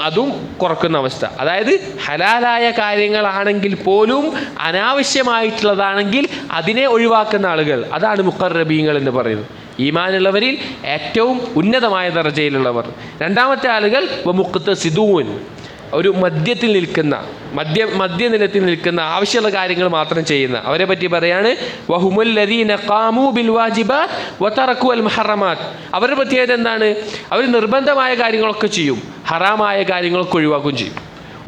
അതും കുറക്കുന്ന അവസ്ഥ. അതായത് ഹലാലായ കാര്യങ്ങളാണെങ്കിൽ പോലും അനാവശ്യമായിട്ടുള്ളതാണെങ്കിൽ അതിനെ ഒഴിവാക്കുന്ന ആളുകൾ, അതാണ് മുഖറബീങ്ങൾ എന്ന് പറയുന്നത്. ഈമാനുള്ളവരിൽ ഏറ്റവും ഉന്നതമായ ദർജയിലുള്ളവർ. രണ്ടാമത്തെ ആളുകൾ മുഖ്തസിദൂൻ, ഒരു മധ്യത്തിൽ നിൽക്കുന്ന, മധ്യനിലത്തിൽ നിൽക്കുന്ന, ആവശ്യമുള്ള കാര്യങ്ങൾ മാത്രം ചെയ്യുന്ന അവരെ പറ്റി പറയാണ് വഹുമുല്ലദീന ഖാമൂ ബിൽ വാജിബാത്ത് വതറകു അൽ മുഹറമാത്ത്. അവരുടെ പ്രത്യേകത എന്താണ്? അവർ നിർബന്ധമായ കാര്യങ്ങളൊക്കെ ചെയ്യും, ഹറാമായ കാര്യങ്ങളൊക്കെ ഒഴിവാക്കുകയും ചെയ്യും.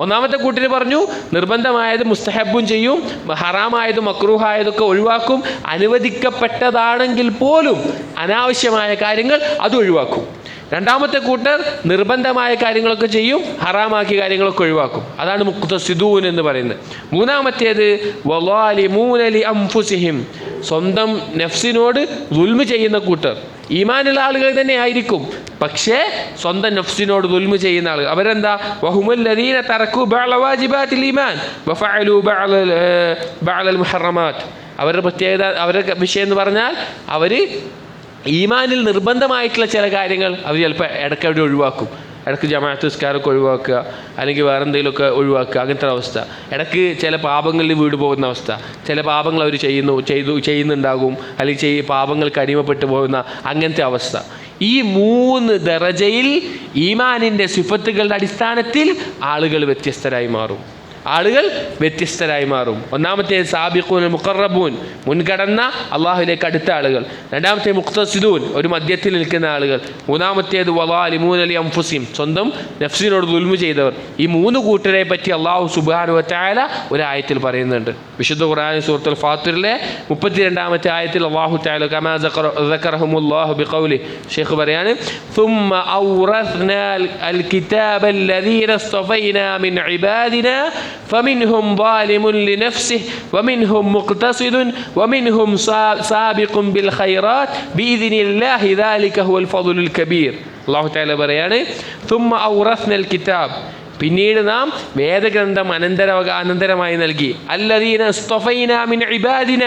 ഒന്നാമത്തെ കൂട്ടിന് പറഞ്ഞു നിർബന്ധമായത് മുസ്തഹബും ചെയ്യും, ഹറാമായതും മക്രൂഹായതൊക്കെ ഒഴിവാക്കും, അനുവദിക്കപ്പെട്ടതാണെങ്കിൽ പോലും അനാവശ്യമായ കാര്യങ്ങൾ അത് ഒഴിവാക്കും. രണ്ടാമത്തെ കൂട്ടർ നിർബന്ധമായ കാര്യങ്ങളൊക്കെ ചെയ്യും, ഹറാമാക്കിയ കാര്യങ്ങളൊക്കെ ഒഴിവാക്കും. അതാണ് മുഖ്തസിദൂൻ എന്ന് പറയുന്നത്. മൂന്നാമത്തേത് വളാലിമൂന ലി അൻഫുസിഹിം, സ്വന്തം നഫ്സിനോട് ദുൽമ് ചെയ്യുന്ന കൂട്ടർ. ഈമാനുള്ള ആളുകൾ തന്നെ ആയിരിക്കും, പക്ഷേ സ്വന്തം നഫ്സിനോട് ദുൽമ് ചെയ്യുന്ന ആളുകൾ അവരെന്താ? വഹുമുല്ലദീന തറകു ബഅല വാജിബാത്തിൽ ഈമാൻ വഫഅലു ബഅലൽ മുഹറമാത്ത്. അവരുടെ പ്രത്യേകത, അവരുടെ വിഷയം എന്ന് പറഞ്ഞാൽ അവർ ഈമാനിൽ നിർബന്ധമായിട്ടുള്ള ചില കാര്യങ്ങൾ അവർ ചിലപ്പോൾ ഇടയ്ക്കവിടെ ഒഴിവാക്കും. ഇടയ്ക്ക് ജമാഅത്ത് നിസ്കാരമൊക്കെ ഒഴിവാക്കുക, അല്ലെങ്കിൽ വേറെ എന്തെങ്കിലുമൊക്കെ ഒഴിവാക്കുക, അങ്ങനത്തെ അവസ്ഥ. ഇടയ്ക്ക് ചില പാപങ്ങളിൽ വീട് പോകുന്ന അവസ്ഥ, ചില പാപങ്ങൾ അവർ ചെയ്യുന്നുണ്ടാകും, അല്ലെങ്കിൽ പാപങ്ങൾക്ക് അടിമപ്പെട്ടു പോകുന്ന അങ്ങനത്തെ അവസ്ഥ. ഈ 3 ദറജയിൽ ഈമാനിൻ്റെ സിഫത്തുകളുടെ അടിസ്ഥാനത്തിൽ ആളുകൾ വ്യത്യസ്തരായി മാറും. ഒന്നാമത്തേത് സാബിഖൂൻ മുഖറബൂൻ, മുൻകടന്ന അള്ളാഹുവിലേക്ക് അടുത്ത ആളുകൾ. രണ്ടാമത്തെ മുഖ്തസിദൂൻ, ഒരു മധ്യത്തിൽ നിൽക്കുന്ന ആളുകൾ. മൂന്നാമത്തേത് വളാലിമൂന ലി അൻഫുസിഹിം, സ്വന്തം നഫ്സിനോട് ദുൽമ് ചെയ്തവർ. ഈ 3 കൂട്ടരെ പറ്റി അള്ളാഹു സുബ്ഹാനഹു വ തആല ഒരു ആയത്തിൽ പറയുന്നുണ്ട്. വിശുദ്ധ ഖുർആൻ സൂറത്തുൽ ഫാത്തിറിലെ 32-ാമത്തെ ആയത്തിൽ അള്ളാഹു തആല കമാ സഖറഹുമുല്ലാഹു ബിഖൗലി, ഷെയ്ഖ് പറയാണ് ثم أورثنا الكتاب الذين اصطفينا من عبادنا فمنهم ظالم لنفسه ومنهم مقتصد ومنهم سابق بالخيرات بإذن الله ذلك هو الفضل الكبير. അല്ലാഹു തആല പറയാണ് ثم أورثنا الكتاب, പിന്നീട് നാം വേദഗ്രന്ഥം അനന്തരമായി നൽകി. അല്ലദീന ഇസ്തഫൈനാ മിൻ ഇബാദിന,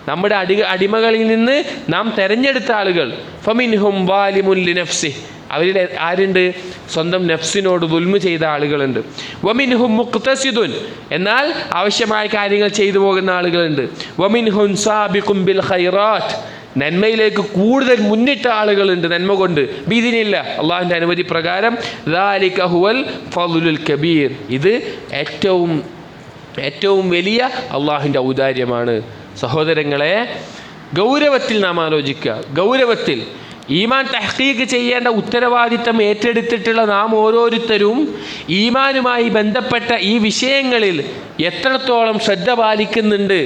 നമ്മുടെ അടിമകളിൽ നിന്ന് നാം തെരഞ്ഞെടുത്ത ആളുകൾ. ഫമിൻഹും വാലിമുൻ ലിനഫ്സിഹി, അവരിൽ ആരുണ്ട്? സ്വന്തം നഫ്സിനോട് ദുൽമ് ചെയ്ത ആളുകളുണ്ട്. വമിൻഹും മുഖ്തസിദുൻ, എന്നാൽ ആവശ്യമായ കാര്യങ്ങൾ ചെയ്തു പോകുന്ന ആളുകളുണ്ട്. വമിൻഹും സാബിഖും ബിൽ ഖൈറാത്ത്, നന്മയിലേക്ക് കൂടുതൽ മുന്നിട്ട ആളുകളുണ്ട് നന്മ കൊണ്ട്. ബിഇദ്നില്ല, അള്ളാഹുവിൻ്റെ അനുമതി പ്രകാരം. ദാലിക ഹുവൽ ഫളുൽ കബീർ, ഇത് ഏറ്റവും വലിയ അള്ളാഹുവിൻ്റെ ഔദാര്യമാണ്. സഹോദരങ്ങളെ, ഗൗരവത്തിൽ നാം ആലോചിക്കുക. ഗൗരവത്തിൽ ഈമാൻ തഹ്ഖീഖ് ചെയ്യേണ്ട ഉത്തരവാദിത്തം ഏറ്റെടുത്തിട്ടുള്ള നാം ഓരോരുത്തരും ഈമാനുമായി ബന്ധപ്പെട്ട ഈ വിഷയങ്ങളിൽ എത്രത്തോളം ശ്രദ്ധ പാലിക്കുന്നുണ്ട്,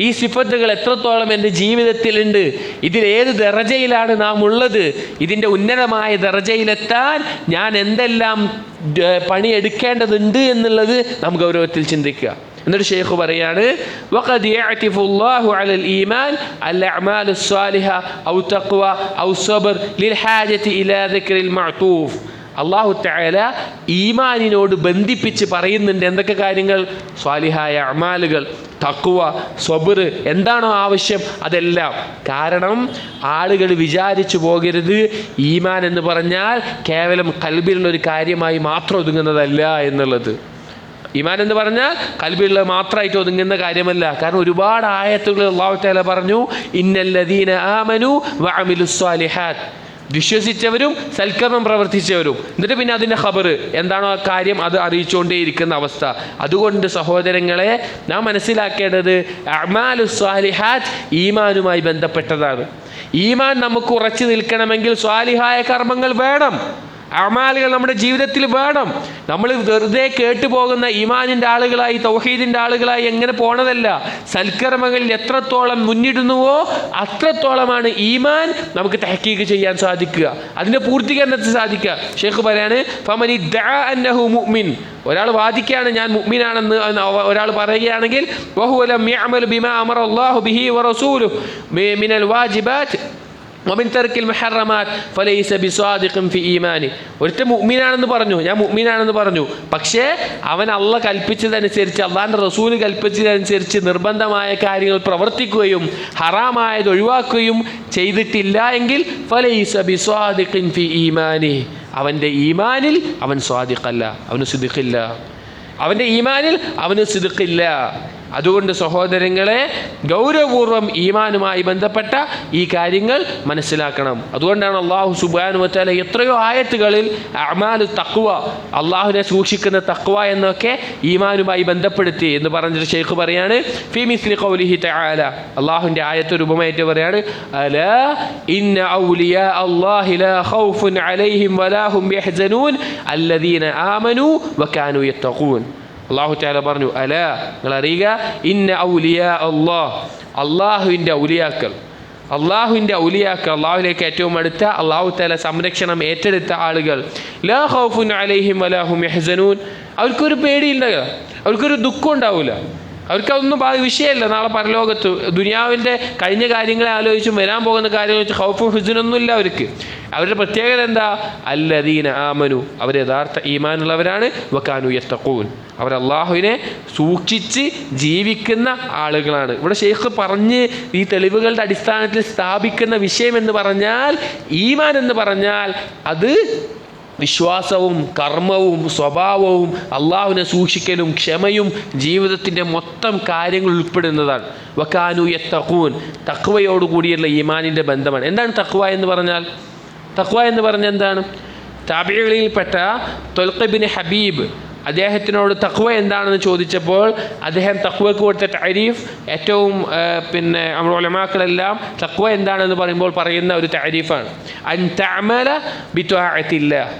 ഈ സിഫത്തുകൾ എത്രത്തോളം എൻ്റെ ജീവിതത്തിലുണ്ട്, ഇതിലേത് ദറജയിലാണ് നാം ഉള്ളത്, ഇതിൻ്റെ ഉന്നതമായ ദറജയിലെത്താൻ ഞാൻ എന്തെല്ലാം പണിയെടുക്കേണ്ടതുണ്ട് എന്നുള്ളത് നാം ഗൗരവത്തിൽ ചിന്തിക്കുക. എന്നിട്ട് ഷെയ്ഖ് പറയാണ് വഖദ് യഅതിഫുല്ലാഹു അലൽ ഈമാൻ അൽ അഅമാലുസ് സാലിഹ ഔ തഖ്വ ഔ സബ്ർ ലിൽ ഹാജതി ഇലാ ദിക്രിൽ മഅതൂഫ്. അല്ലാഹു തആല ഈമാനിനോട് ബന്ധിപ്പിച്ച് പറയുന്നുണ്ട്. എന്തൊക്കെ കാര്യങ്ങൾ? സ്വാലിഹായ അമാലുകൾ, തഖ്വ, സ്വബ്ർ, എന്താണോ ആവശ്യം അതെല്ലാം. കാരണം ആളുകൾ വിചാരിച്ചു പോകരുത് ഈമാൻ എന്ന് പറഞ്ഞാൽ കേവലം ഖൽബിലുള്ള ഒരു കാര്യമായി മാത്രം ഒതുങ്ങുന്നതല്ല എന്നുള്ളത്. ഈമാൻ എന്ന് പറഞ്ഞാൽ ഖൽബിലുള്ള മാത്രമായിട്ട് ഒതുങ്ങുന്ന കാര്യമല്ല. കാരണം ഒരുപാട് ആയത്തുകൾ അല്ലാഹു തആല പറഞ്ഞു, ഇന്നല്ലദീന ആമനു വഅമിലുസ് സ്വാലിഹാത്ത്, വിശ്വസിച്ചവരും സൽക്കർമ്മം പ്രവർത്തിച്ചവരും. എന്നിട്ട് പിന്നെ അതിൻ്റെ ഖബർ എന്താണോ ആ കാര്യം അത് അറിയിച്ചുകൊണ്ടേയിരിക്കുന്ന അവസ്ഥ. അതുകൊണ്ട് സഹോദരങ്ങളെ, നാം മനസ്സിലാക്കേണ്ടത് അഅ്മാലുസ് സ്വാലിഹാത്ത് ഈമാനുമായി ബന്ധപ്പെട്ടതാണ്. ഈമാൻ നമുക്ക് ഉറച്ചു നിൽക്കണമെങ്കിൽ സ്വാലിഹായ കർമ്മങ്ങൾ വേണം, അമാലുകൾ നമ്മുടെ ജീവിതത്തിൽ വേണം. നമ്മൾ വെറുതെ കേട്ടുപോകുന്ന ഈമാനിൻ്റെ ആളുകളായി, തൗഹീദിൻ്റെ ആളുകളായി എങ്ങനെ പോണതല്ല. സൽക്കർമ്മങ്ങളിൽ എത്രത്തോളം മുന്നിടുന്നുവോ അത്രത്തോളമാണ് ഈമാൻ നമുക്ക് തഹ്ഖീഖ് ചെയ്യാൻ സാധിക്കുക, അതിൻ്റെ പൂർത്തീകരണത്തിന് സാധിക്കുക. ഷെയ്ഖ് പറയാണ്, ഫമൻ ഇദ്ദഅ അന്നഹു മുഅ്മിൻ, ഒരാൾ വാദിക്കുകയാണ് ഞാൻ മുഅ്മിനാണെന്ന് ഒരാൾ പറയുകയാണെങ്കിൽ, വഹുവ ലം യഅമൽ ബിമാ അമറ അല്ലാഹു ബിഹി വറസൂലുഹു മിനൽ വാജിബാത്ത് വമിൻ തർക്കിൽ മുഹറമാത്ത് ഫലൈസ ബിസ്വാദിഖിൻ ഫി ഈമാനി. ഒരുത്തൻ മുഅ്മിനാണെന്ന് പറഞ്ഞു, ഞാൻ മുഅ്മിനാണെന്ന് പറഞ്ഞു, പക്ഷേ അവൻ അള്ളാഹ് കൽപ്പിച്ചതനുസരിച്ച്, അള്ളാഹിൻ്റെ റസൂൽ കൽപ്പിച്ചതനുസരിച്ച് നിർബന്ധമായ കാര്യങ്ങൾ പ്രവർത്തിക്കുകയും ഹറാമായത് ഒഴിവാക്കുകയും ചെയ്തിട്ടില്ല എങ്കിൽ ഫലൈസ ബിസ്വാദിഖിൻ ഫി ഈമാനി, അവൻ്റെ ഈമാനിൽ അവൻ സ്വാദിഖല്ല, അവന് സിദ്ഖില്ല, അവൻ്റെ ഈമാനിൽ അവന് സിദ്ഖില്ല. അതുകൊണ്ട് സഹോദരങ്ങളെ, ഗൗരവപൂർവ്വം ഈമാനുമായി ബന്ധപ്പെട്ട ഈ കാര്യങ്ങൾ മനസ്സിലാക്കണം. അതുകൊണ്ടാണ് അല്ലാഹു സുബ്ഹാനഹു വ തആല എത്രയോ ആയത്തുകളിൽ അഅ്മാലു തഖ്വ, അള്ളാഹുവിനെ സൂക്ഷിക്കുന്ന തഖ്വ എന്നൊക്കെ ഈമാനുമായി ബന്ധപ്പെടുത്തി എന്ന് പറഞ്ഞിട്ട് ഷെയ്ഖ് പറയാണ്, ഫീ മിസ്ലി ഖൗലിഹി തആല, അള്ളാഹുവിൻ്റെ ആയത്ത് രൂപമായിട്ട് പറയാണ്, അലാ ഇന്ന ഔലിയാ അല്ലാഹി ലാ ഖൗഫുൻ അലൈഹിം വലാ ഹും യഹ്സനൂൻ അല്ലദീന ആമനൂ വകാനൂ യത്തഖൂൻ. അല്ലാഹു തആല പറഞ്ഞു, അലാ, നിങ്ങൾ അറിയുക, ഇന്ന ഔലിയാ അല്ലാഹ്, അള്ളാഹുവിൻ്റെ ഔലിയാക്കൾ, അള്ളാഹുവിലേക്ക് ഏറ്റവും അടുത്ത, അല്ലാഹു തആല സംരക്ഷണം ഏറ്റെടുത്ത ആളുകൾ, ലാ ഖൗഫുൻ അലൈഹിം വലാ ഹും യഹ്സനൂൻ, അവർക്കൊരു പേടിയുണ്ടാവില്ല, അവർക്കൊരു ദുഃഖം ഉണ്ടാവില്ല, അവർക്കതൊന്നും വിഷയമല്ല. നാളെ പരലോകത്ത് ദുനിയാവിൻ്റെ കഴിഞ്ഞ കാര്യങ്ങളെ ആലോചിച്ചും വരാൻ പോകുന്ന കാര്യങ്ങൾ വെച്ച് ഖൗഫും ഹുസ്നൊന്നുമില്ല അവർക്ക്. അവരുടെ പ്രത്യേകത എന്താ? അല്ലദീന ആമനു, അവർ യഥാർത്ഥ ഈമാനുള്ളവരാണ്, വകാനു യത്തഖൂൻ, അവർ അള്ളാഹുവിനെ സൂക്ഷിച്ച് ജീവിക്കുന്ന ആളുകളാണ്. ഇവിടെ ഷെയ്ഖ് പറഞ്ഞ് ഈ തെളിവുകളുടെ അടിസ്ഥാനത്തിൽ സ്ഥാപിക്കുന്ന വിഷയം എന്ന് പറഞ്ഞാൽ, ഈമാൻ എന്ന് പറഞ്ഞാൽ അത് വിശ്വാസവും കർമ്മവും സ്വഭാവവും അള്ളാഹുവിനെ സൂക്ഷിക്കലും ക്ഷമയും ജീവിതത്തിൻ്റെ മൊത്തം കാര്യങ്ങൾ ഉൾപ്പെടുന്നതാണ്. വകാനു യത്തഖൂൻ, തഖ്വയോടുകൂടിയുള്ള ഈമാനിൻ്റെ ബന്ധമാണ്. എന്താണ് തഖ്വ എന്ന് പറഞ്ഞാൽ? തഖ്വ എന്ന് പറഞ്ഞാൽ എന്താണ്? താബിഈകളിൽപ്പെട്ട ത്വൽഖ് ഇബ്നു ഹബീബ് അദ്ദേഹത്തിനോട് തഖ്വ എന്താണെന്ന് ചോദിച്ചപ്പോൾ അദ്ദേഹം തഖ്വയ്ക്ക് കൊടുത്ത തഅരീഫ് ഏറ്റവും നമ്മുടെ ഉലമാക്കളെല്ലാം തഖ്വ എന്താണെന്ന് പറയുമ്പോൾ പറയുന്ന ഒരു തഅരീഫാണ്, അൻ തഅമല ബിത്വാഅത്തില്ലാഹ്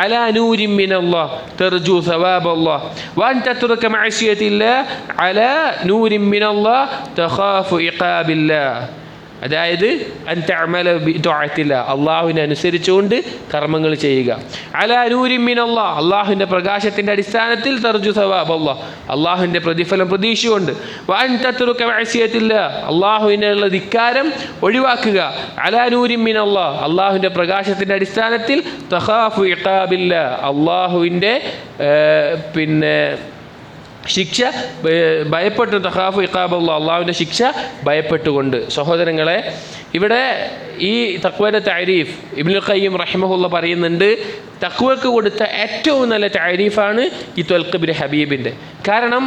അലാ നൂരിൻ മിനല്ലാഹ് തർജു സവാബല്ലാഹ് വഅൻ തത്റുക മഅസിയത്തില്ലാഹ് അലാ നൂരിൻ മിനല്ലാഹ് തഖാഫു ഇഖാബില്ലാഹ്. അതായത് അൻ തഅമല ബിത്വാഅത്തില്ലാഹ്, അള്ളാഹുവിനെ അനുസരിച്ചുകൊണ്ട് കർമ്മങ്ങൾ ചെയ്യുക, അലാ നൂരിൻ മിനല്ലാഹ്, അള്ളാഹുവിൻ്റെ പ്രകാശത്തിൻ്റെ അടിസ്ഥാനത്തിൽ, തർജു സവാബല്ലാഹ്, അള്ളാഹുവിൻ്റെ പ്രതിഫലം പ്രതീക്ഷിച്ചുകൊണ്ട്, വഅൻ തത്റുക മഅസിയത്തില്ലാഹ്, അള്ളാഹുവിനുള്ള ധിക്കാരം ഒഴിവാക്കുക, അലാ നൂരിൻ മിനല്ലാഹ്, അള്ളാഹുവിൻ്റെ പ്രകാശത്തിൻ്റെ അടിസ്ഥാനത്തിൽ, തഖാഫു ഇഖാബില്ലാഹ്, അള്ളാഹുവിൻ്റെ ശിക്ഷ ഭയപ്പെട്ടു, തഖാഫു ഇഖാബല്ലാഹ്, അള്ളാഹുവിൻ്റെ ശിക്ഷ ഭയപ്പെട്ടുകൊണ്ട്. സഹോദരങ്ങളെ, ഇവിടെ ഈ തഖ്വയുടെ തഅരീഫ് ഇബ്നുൽ ഖയ്യിം റഹിമഹുല്ലാഹ് പറയുന്നുണ്ട്, തഖ്വയ്ക്ക് കൊടുത്ത ഏറ്റവും നല്ല തഅരീഫാണ് ഈ ത്വൽഖ് ഇബ്നു ഹബീബിൻ്റെ. കാരണം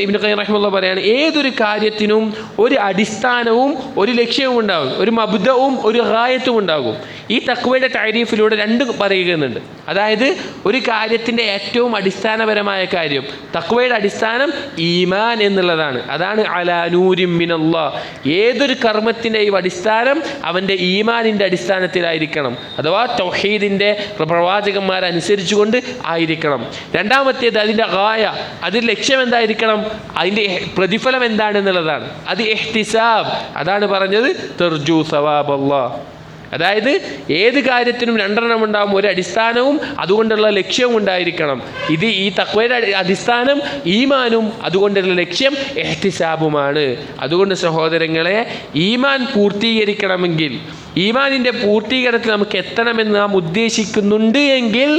ഇബ്നുൽ ഖയ്യിം റഹിമഹുല്ലാഹ് പറയാണ്, ഏതൊരു കാര്യത്തിനും ഒരു അടിസ്ഥാനവും ഒരു ലക്ഷ്യവും ഉണ്ടാകും, ഒരു മബ്ദവും ഒരു ഗായത്തും ഉണ്ടാകും. ഈ തഖ്വയുടെ തഅരീഫിലൂടെ രണ്ടും പറയുന്നുണ്ട്. അതായത് ഒരു കാര്യത്തിൻ്റെ ഏറ്റവും അടിസ്ഥാനപരമായ കാര്യം, തഖ്വയുടെ അടിസ്ഥാനം ഈമാൻ എന്നുള്ളതാണ്. അതാണ് അലാ നൂരിൻ മിനല്ലാഹ്, ഏതൊരു കർമ്മത്തിൻ്റെയും അടിസ്ഥാനം അവൻ്റെ ഈമാനിൻ്റെ അടിസ്ഥാനത്തിലായിരിക്കണം, അഥവാ തൗഹീദിൻ്റെ പ്രവാചകന്മാരനുസരിച്ചുകൊണ്ട് ആയിരിക്കണം. രണ്ടാമത്തേത് അതിൻ്റെ ഗായ, അതിൻ്റെ ലക്ഷ്യം എന്തായിരിക്കണം, അതിൻ്റെ പ്രതിഫലം എന്താണെന്നുള്ളതാണ്, അത് ഇഹ്തിസാബ്, അതാണ് പറഞ്ഞത് തർജു സവാബല്ലാഹ്. അതായത് ഏത് കാര്യത്തിനും രണ്ടെണ്ണം ഉണ്ടാവും, ഒരു അടിസ്ഥാനവും അതുകൊണ്ടുള്ള ലക്ഷ്യവും ഉണ്ടായിരിക്കണം. ഈ തഖ്വയുടെ അടിസ്ഥാനം ഈമാനും അതുകൊണ്ടുള്ള ലക്ഷ്യം ഇഹ്തിസാബുമാണ്. അതുകൊണ്ട് സഹോദരങ്ങളെ, ഈമാൻ പൂർത്തീകരിക്കണമെങ്കിൽ, ഈമാനിൻ്റെ പൂർത്തീകരണത്തിൽ നമുക്ക് എത്തണമെന്ന് നാം ഉദ്ദേശിക്കുന്നുണ്ട് എങ്കിൽ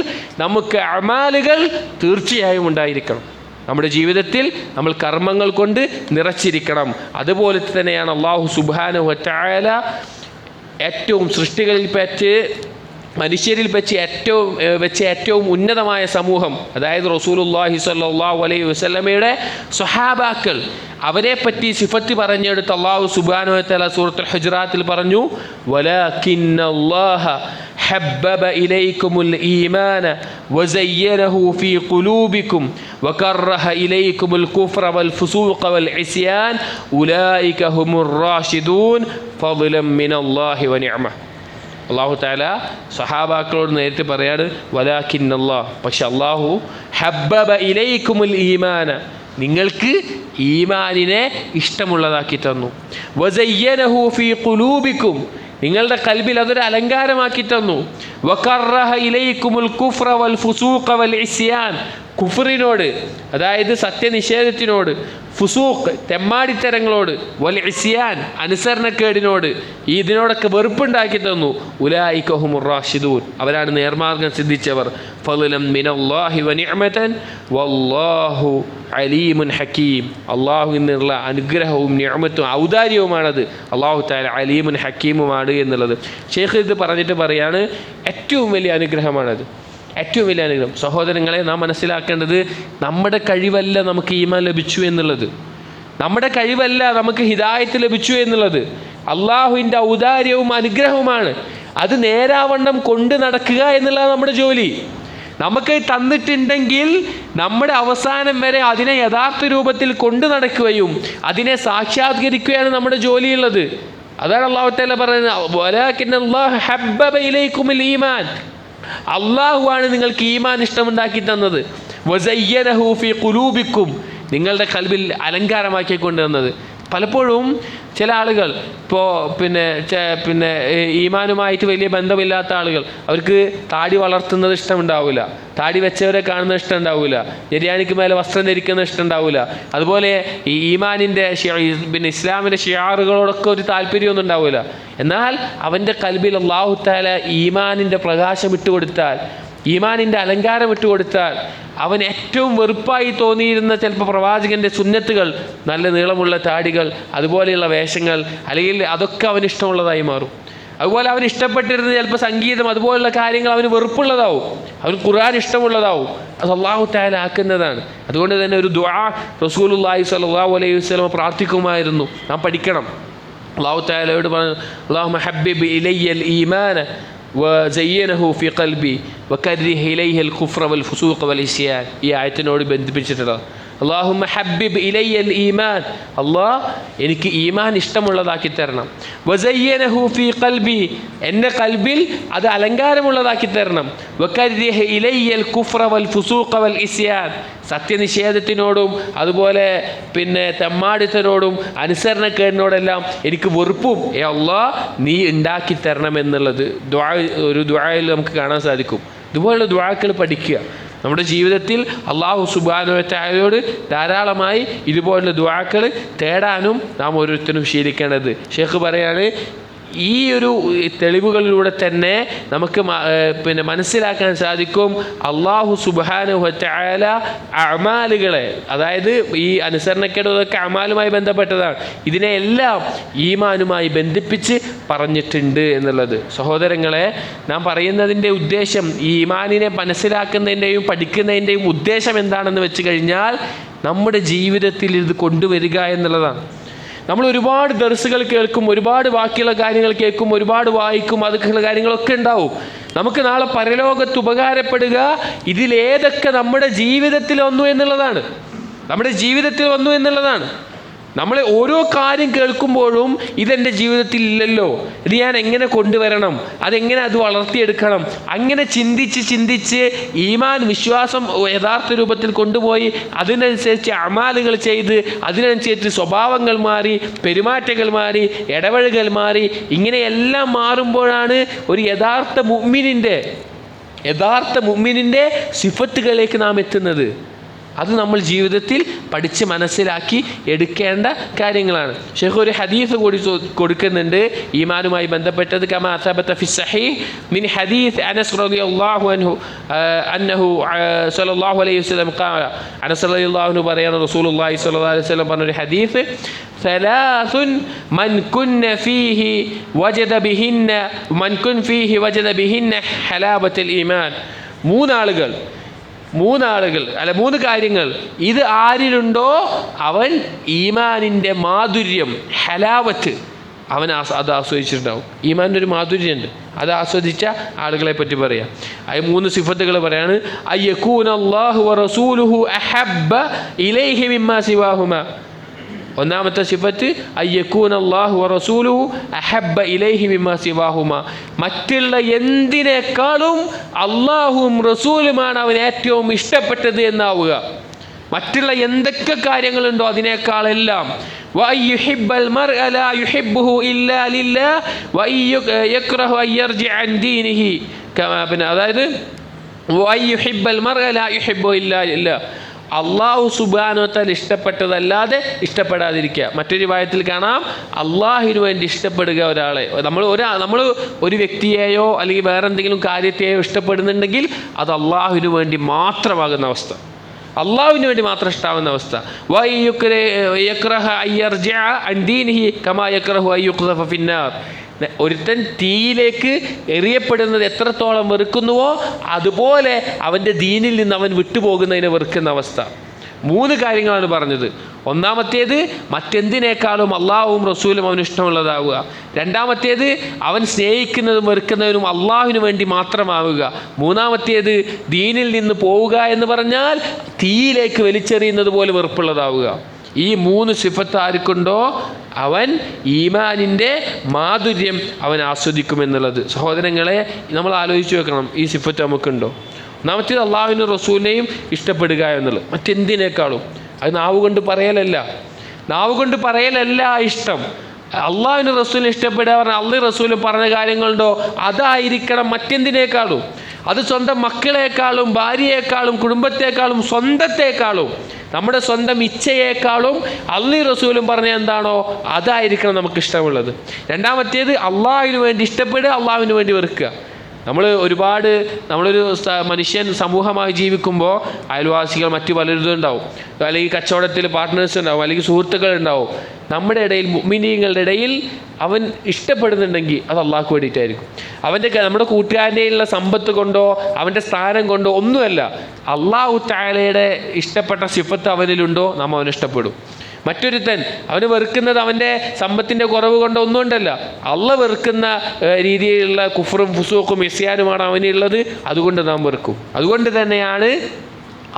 നമുക്ക് അമാലുകൾ തീർച്ചയായും ഉണ്ടായിരിക്കണം. നമ്മുടെ ജീവിതത്തിൽ നമ്മൾ കർമ്മങ്ങൾ കൊണ്ട് നിറച്ചിരിക്കണം. അതുപോലെ തന്നെയാണ് അല്ലാഹു സുബ്ഹാനഹു വ തആല ഏറ്റവും സൃഷ്ടികളിൽ വെച്ച്, മനുഷ്യരിൽ വെച്ച് ഏറ്റവും ഉന്നതമായ സമൂഹം, അതായത് റസൂലുള്ളാഹി സ്വല്ലല്ലാഹു അലൈഹി വസല്ലമയുടെ സ്വഹാബാക്കൾ, അവരെപ്പറ്റി സിഫത്ത് പറഞ്ഞെടുത്ത് അല്ലാഹു സുബ്ഹാനഹു വ തആല സൂറത്തുൽ ഹുജറാത്തിൽ പറഞ്ഞു, വലാകിന്നല്ലാഹ حبب إليكم الإيمان وزينه في قلوبكم وكره إليكم الكفر والفسوق والعصيان أولئك هم الراشدون فضلا من الله ونعمة. അള്ളാഹു തആല സ്വഹാബാക്കളോട് നേരിട്ട് പറയാണ്, വലാകിന്നല്ലാഹ്, പക്ഷെ അള്ളാഹു ഹബ്ബബ ഇലൈക്കുമുൽ ഈമാന, നിങ്ങൾക്ക് ഈമാനിനെ ഇഷ്ടമുള്ളതാക്കി തന്നു. വസയ്യനഹു ഫീ ഖുലൂബിക്കും, നിങ്ങളുടെ കൽബിൽ അതൊരു അലങ്കാരമാക്കി തന്നു. വകറഹ ഇലൈക്കുമുൽ കുഫ്ര വൽ ഫുസൂഖ വൽ ഇസ്യാൻ, കുഫറിനോട് അതായത് സത്യനിഷേധത്തിനോട്, ഫുസൂഖ് തെമ്മാടിത്തരങ്ങളോട്, വൽ ഇസ്യാൻ അനുസരണക്കേടിനോട്, ഇതിനോടൊക്കെ വെറുപ്പുണ്ടാക്കി തന്നു. ഉലൈക ഹുമുർ റാഷിദൂൻ, അവരാണ് നേർമാർഗം സിദ്ധിച്ചവർ. ഫളലം മിനല്ലാഹി വ നിഅമതൻ വല്ലാഹു അലീമുൻ ഹക്കീം, അള്ളാഹുവിൽ നിന്നുള്ള അനുഗ്രഹവും നിഅമത്തും ഔദാര്യവുമാണത്. അള്ളാഹു തആല അലീമുൻ ഹക്കീമുമാണ് എന്നുള്ളത് ഷെയ്ഖ് ഇത് പറഞ്ഞിട്ട് പറയാണ്, ഏറ്റവും വലിയ അനുഗ്രഹമാണത്, ഏറ്റവും വലിയ അനുഗ്രഹം. സഹോദരങ്ങളെ, നാം മനസ്സിലാക്കേണ്ടത് നമ്മുടെ കഴിവല്ല നമുക്ക് ഈമാൻ ലഭിച്ചു എന്നുള്ളത്, നമ്മുടെ കഴിവല്ല നമുക്ക് ഹിദായത്ത് ലഭിച്ചു എന്നുള്ളത്, അള്ളാഹുവിൻ്റെ ഔദാര്യവും അനുഗ്രഹവുമാണ്. അത് നേരാവണ്ണം കൊണ്ട് നടക്കുക എന്നുള്ളതാണ് നമ്മുടെ ജോലി. നമുക്ക് തന്നിട്ടുണ്ടെങ്കിൽ നമ്മുടെ അവസാനം വരെ അതിനെ യഥാർത്ഥ രൂപത്തിൽ കൊണ്ടു നടക്കുകയും അതിനെ സാക്ഷാത്കരിക്കുകയാണ് നമ്മുടെ ജോലിയുള്ളത്. അതാണ് അല്ലാഹു തആല പറയുന്നത്, വലാകിന്നല്ലാഹ ഹബ്ബബ ഇലൈക്കുമുൽ ഈമാൻ, അള്ളാഹുവാണ് നിങ്ങൾക്ക് ഈമാൻ ഇഷ്ടമുണ്ടാക്കി തന്നത്. വസയ്യനഹു ഫീ ഖുലൂബിക്കും, നിങ്ങളുടെ കൽബിൽ അലങ്കാരമാക്കി കൊണ്ടുവന്നത്. പലപ്പോഴും ചില ആളുകൾ പിന്നെ ഈമാനുമായിട്ട് വലിയ ബന്ധമില്ലാത്ത ആളുകൾ, അവർക്ക് താടി വളർത്തുന്നത് ഇഷ്ടമുണ്ടാവില്ല, താടി വെച്ചവരെ കാണുന്നത് ഇഷ്ടമുണ്ടാവില്ല, നിര്യാണിക്ക് മേലെ വസ്ത്രം ധരിക്കുന്നത് ഇഷ്ടമുണ്ടാവില്ല, അതുപോലെ ഈ ഈമാനിൻ്റെ ഇസ്ലാമിൻ്റെ ഷിയാറുകളോടൊക്കെ ഒരു താല്പര്യമൊന്നും ഉണ്ടാവില്ല. എന്നാൽ അവൻ്റെ കൽബിൽ അല്ലാഹു തആല ഈമാനിൻ്റെ പ്രകാശം ഇട്ടുകൊടുത്താൽ, ഈമാനിൻ്റെ അലങ്കാരം ഇട്ടുകൊടുത്താൽ, അവൻ ഏറ്റവും വെറുപ്പായി തോന്നിയിരുന്ന ചിലപ്പോൾ പ്രവാചകൻ്റെ സുന്നത്തുകൾ, നല്ല നീളമുള്ള താടികൾ, അതുപോലെയുള്ള വേഷങ്ങൾ, അല്ലെങ്കിൽ അതൊക്കെ അവന് ഇഷ്ടമുള്ളതായി മാറും. അതുപോലെ അവന് ഇഷ്ടപ്പെട്ടിരുന്ന ചിലപ്പോൾ സംഗീതം, അതുപോലുള്ള കാര്യങ്ങൾ അവന് വെറുപ്പുള്ളതാവും, അവന് ഖുർആൻ ഇഷ്ടമുള്ളതാവും. അത് അല്ലാഹു തആല ആക്കുന്നതാണ്. അതുകൊണ്ട് തന്നെ ഒരു ദുആ റസൂലുള്ളാഹി സ്വല്ലല്ലാഹു അലൈഹി വസല്ലം പ്രാർത്ഥിക്കുമായിരുന്നു, നാം പഠിക്കണം. അല്ലാഹു തആലയോട് പറഞ്ഞു, അല്ലാഹുമ്മ ഹബ്ബിബ് ഇലയ്യൽ ഈമാന വസയ്യനഹു ഫീ ഖൽബി വകർരിഹ് ഇലൈഹിൽ കുഫ്ര വൽ ഫുസൂഖ വൽ ഇസ്യാൻ. ഈ ആയത്തിനോട് ബന്ധിപ്പിച്ചിട്ടുള്ളത് അല്ലാഹുമ്മ ഹബ്ബിബ് ഇലയ്യൽ ഈമാൻ, അല്ലാഹ് എനിക്ക് ഈമാൻ ഇഷ്ടമുള്ളതാക്കി തരണം. വസയ്യനഹു ഫീ ഖൽബി, എൻ്റെ കൽബിൽ അത് അലങ്കാരമുള്ളതാക്കി തരണം. വകർരിഹ് ഇലയ്യൽ കുഫ്ര വൽ ഫുസൂഖ വൽ ഇസ്യാൻ, സത്യനിഷേധത്തിനോടും അതുപോലെ തെമ്മാടിത്തനോടും അനുസരണക്കേടിനോടെല്ലാം എനിക്ക് വെറുപ്പും അല്ലാഹ് നീ ഉണ്ടാക്കി തരണം എന്നുള്ളത് ഒരു ദുആയിൽ നമുക്ക് കാണാൻ സാധിക്കും. ഇതുപോലുള്ള ദുആക്കൾ പഠിക്കുക. നമ്മുടെ ജീവിതത്തിൽ അല്ലാഹു സുബ്ഹാനഹു വ തആലയോട് ധാരാളമായി ഇതുപോലുള്ള ദുആക്കൾ തേടാനും നാം ഓരോരുത്തരും ശീലിക്കേണ്ടത്. ഷെയ്ഖ് പറയാണ്, ഈ ഒരു തെളിവുകളിലൂടെ തന്നെ നമുക്ക് മനസ്സിലാക്കാൻ സാധിക്കും, അല്ലാഹു സുബ്ഹാനഹു വ തആല അമാലുകളെ, അതായത് ഈ അനുസരണക്കേടൊക്കെ അമാലുമായി ബന്ധപ്പെട്ടതാണ്, ഇതിനെയെല്ലാം ഈമാനുമായി ബന്ധിപ്പിച്ച് പറഞ്ഞിട്ടുണ്ട് എന്നുള്ളത്. സഹോദരങ്ങളെ, നാം പറയുന്നതിൻ്റെ ഉദ്ദേശം, ഈ ഈമാനിനെ മനസ്സിലാക്കുന്നതിൻ്റെയും പഠിക്കുന്നതിൻ്റെയും ഉദ്ദേശം എന്താണെന്ന് വെച്ച് കഴിഞ്ഞാൽ നമ്മുടെ ജീവിതത്തിൽ ഇത് കൊണ്ടുവരിക എന്നുള്ളതാണ്. നമ്മൾ ഒരുപാട് ദർസുകൾ കേൾക്കും, ഒരുപാട് ബാക്കിയുള്ള കാര്യങ്ങൾ കേൾക്കും, ഒരുപാട് വായിക്കും, അതൊക്കെയുള്ള കാര്യങ്ങളൊക്കെ ഉണ്ടാവും. നമുക്ക് നാളെ പരലോകത്ത് ഉപകാരപ്പെടുക ഇതിലേതൊക്കെ നമ്മുടെ ജീവിതത്തിൽ വന്നു എന്നുള്ളതാണ്, നമ്മുടെ ജീവിതത്തിൽ വന്നു എന്നുള്ളതാണ്. നമ്മൾ ഓരോ കാര്യം കേൾക്കുമ്പോഴും ഇതെൻ്റെ ജീവിതത്തിൽ ഇല്ലല്ലോ, ഇത് ഞാൻ എങ്ങനെ കൊണ്ടുവരണം, അതെങ്ങനെ അത് വളർത്തിയെടുക്കണം, അങ്ങനെ ചിന്തിച്ച് ഈമാൻ വിശ്വാസം യഥാർത്ഥ രൂപത്തിൽ കൊണ്ടുപോയി അതിനനുസരിച്ച് അമാലുകൾ ചെയ്ത് അതിനനുസരിച്ച് സ്വഭാവങ്ങൾ മാറി, പെരുമാറ്റങ്ങൾ മാറി, ഇടപഴകൽ മാറി, ഇങ്ങനെയെല്ലാം മാറുമ്പോഴാണ് ഒരു യഥാർത്ഥ മുഅ്മിനിൻ്റെ സിഫത്തുകളിലേക്ക് നാം എത്തുന്നത്. അത് നമ്മൾ ജീവിതത്തിൽ പഠിച്ച് മനസ്സിലാക്കി എടുക്കേണ്ട കാര്യങ്ങളാണ്. ഷെയ്ഖ് ഒരു ഹദീസ് കൂടി കൊടുക്കുന്നുണ്ട് ഈമാനുമായി ബന്ധപ്പെട്ടത്. കമാ സബത ഫി സഹീഹ് മിൻ ഹദീസ് അനസ് റളിയല്ലാഹു അൻഹു അന്നഹു സ്വല്ലല്ലാഹു അലൈഹി വസല്ലം ഖാല, അനസ് റളിയല്ലാഹു അൻഹു പറയുന്ന റസൂലുള്ളാഹി സ്വല്ലല്ലാഹു അലൈഹി വസല്ലം പറഞ്ഞ ഒരു ഹദീസ്, സലാസുൻ മൻ കുന്ന ഫീഹി വജദ ബിഹിന്ന ഹലാബത്തുൽ ഈമാൻ. മൂന്ന് കാര്യങ്ങൾ ഇത് ആരിലുണ്ടോ അവൻ ഈമാനിൻ്റെ മാധുര്യം, ഹലാവത്ത് അത് ആസ്വദിച്ചിട്ടുണ്ടാവും. ഈമാനിൻ്റെ ഒരു മാധുര്യമുണ്ട്, അത് ആസ്വദിച്ച ആളുകളെ പറ്റി പറയാം. അത് 3 സിഫത്തുകൾ പറയാണ്. അയ്യകൂനല്ലാഹു വറസൂലുഹു അഹബ്ബ ഇലൈഹി മിമ്മാ സിവാഹുമാ. ഒന്നാമത്തെ സിഫത്ത് അയ്യകൂനല്ലാഹു വറസൂലുഹു അഹബ്ബ ഇലൈഹി മിമ്മാ സിവാഹുമാ. മറ്റുള്ള എന്തിനേക്കാളും അള്ളാഹുവും റസൂലുമാണ് അവൻ ഏറ്റവും ഇഷ്ടപ്പെട്ടത് എന്നാവുക. മറ്റുള്ള എന്തൊക്കെ കാര്യങ്ങളുണ്ടോ അതിനേക്കാളെല്ലാം. വഅയ്യുഹിബ്ബൽ മർഅ ലാ യുഹിബ്ബുഹു ഇല്ലാ ലില്ലാഹ് വഅയ്യക്റഹു അയ്യർജിഅ അൻ ദീനിഹി. അതായത് വഅയ്യുഹിബ്ബൽ മർഅ ലാ യുഹിബ്ബുഹു ഇല്ലാ ലില്ലാഹ്, അള്ളാഹു സുബ്ഹാനഹു വ തആല ഇഷ്ടപ്പെട്ടതല്ലാതെ ഇഷ്ടപ്പെടാതിരിക്കുക. മറ്റൊരു വായത്തിൽ കാണാം, അള്ളാഹുവിന് വേണ്ടി ഇഷ്ടപ്പെടുക ഒരാളെ. നമ്മൾ ഒരു വ്യക്തിയെയോ അല്ലെങ്കിൽ വേറെ എന്തെങ്കിലും കാര്യത്തെയോ ഇഷ്ടപ്പെടുന്നുണ്ടെങ്കിൽ അത് അള്ളാഹുവിന് വേണ്ടി മാത്രമാകുന്ന അവസ്ഥ, അള്ളാഹുവിന് വേണ്ടി മാത്രം ഇഷ്ടാവുന്ന അവസ്ഥ. ഒരുത്തൻ തീയിലേക്ക് എറിയപ്പെടുന്നത് എത്രത്തോളം വെറുക്കുന്നുവോ അതുപോലെ അവൻ്റെ ദീനിൽ നിന്ന് അവൻ വിട്ടുപോകുന്നതിനെ വെറുക്കുന്ന അവസ്ഥ. 3 കാര്യങ്ങളാണ് പറഞ്ഞത്. ഒന്നാമത്തേത് മറ്റെന്തിനേക്കാളും അള്ളാഹുവും റസൂലും അവന് ഇഷ്ടമുള്ളതാവുക. രണ്ടാമത്തേത് അവൻ സ്നേഹിക്കുന്നതും വെറുക്കുന്നതിനും അള്ളാഹുവിന് വേണ്ടി മാത്രമാവുക. മൂന്നാമത്തേത് ദീനിൽ നിന്ന് പോവുക എന്ന് പറഞ്ഞാൽ തീയിലേക്ക് വലിച്ചെറിയുന്നത് പോലെ വെറുപ്പുള്ളതാവുക. ഈ 3 സിഫത്ത് ആർക്കുണ്ടോ അവൻ ഈമാനിൻ്റെ മാധുര്യം അവൻ ആസ്വദിക്കുമെന്നുള്ളത്. സഹോദരങ്ങളെ, നമ്മൾ ആലോചിച്ച് വെക്കണം, ഈ സിഫത്ത് നമുക്കുണ്ടോ? ഒന്നാമത്തേത് അള്ളാഹുവിനും റസൂലിനെയും ഇഷ്ടപ്പെടുക എന്നുള്ളത്. മറ്റെന്തിനേക്കാളും അത് നാവ് കൊണ്ട് പറയലല്ല ഇഷ്ടം. അള്ളാഹുവിനും റസൂലിനെ ഇഷ്ടപ്പെടുക പറഞ്ഞാൽ അള്ളാഹു റസൂലും പറഞ്ഞ കാര്യങ്ങളുണ്ടോ അതായിരിക്കണം മറ്റെന്തിനേക്കാളും. അത് സ്വന്തം മക്കളെക്കാളും ഭാര്യയെക്കാളും കുടുംബത്തെക്കാളും സ്വന്തത്തെക്കാളും നമ്മുടെ സ്വന്തം ഇച്ഛയേക്കാളും അള്ളാഹു റസൂലും പറഞ്ഞ എന്താണോ അതായിരിക്കണം നമുക്ക് ഇഷ്ടമുള്ളത്. രണ്ടാമത്തേത് അള്ളാഹുവിന് വേണ്ടി ഇഷ്ടപ്പെടുക, അള്ളാഹുവിന് വേണ്ടി വെറുക്കുക. നമ്മളൊരു മനുഷ്യൻ സമൂഹമായി ജീവിക്കുമ്പോൾ അയൽവാസികൾ മറ്റു പലരും ഉണ്ടാവും, അല്ലെങ്കിൽ കച്ചവടത്തിൽ പാർട്ട്നേഴ്സ് ഉണ്ടാവും, അല്ലെങ്കിൽ സുഹൃത്തുക്കൾ ഉണ്ടാവും. നമ്മുടെ ഇടയിൽ മുഅ്മിനീങ്ങളുടെ ഇടയിൽ അവൻ ഇഷ്ടപ്പെടുന്നുണ്ടെങ്കിൽ അത് അള്ളാഹ്ക്ക് വേണ്ടിയിട്ടായിരിക്കും. നമ്മുടെ കൂട്ടുകാരൻ്റെയുള്ള സമ്പത്ത് കൊണ്ടോ അവൻ്റെ സ്ഥാനം കൊണ്ടോ ഒന്നുമല്ല, അള്ളാഹു തആലയുടെ ഇഷ്ടപ്പെട്ട സിഫത്ത് അവനിലുണ്ടോ നാം അവനെ ഇഷ്ടപ്പെടും. മറ്റൊരുത്തൻ അവന് വെറുക്കുന്നത് അവൻ്റെ സമ്പത്തിൻ്റെ കുറവ് കൊണ്ട് ഒന്നുകൊണ്ടല്ല, അള്ളാഹ് വെറുക്കുന്ന രീതിയിലുള്ള കുഫറും ഫുസൂഖും ഇസ്യാനുമാണ് അവനുള്ളത്, അതുകൊണ്ട് നാം വെറുക്കും. അതുകൊണ്ട് തന്നെയാണ്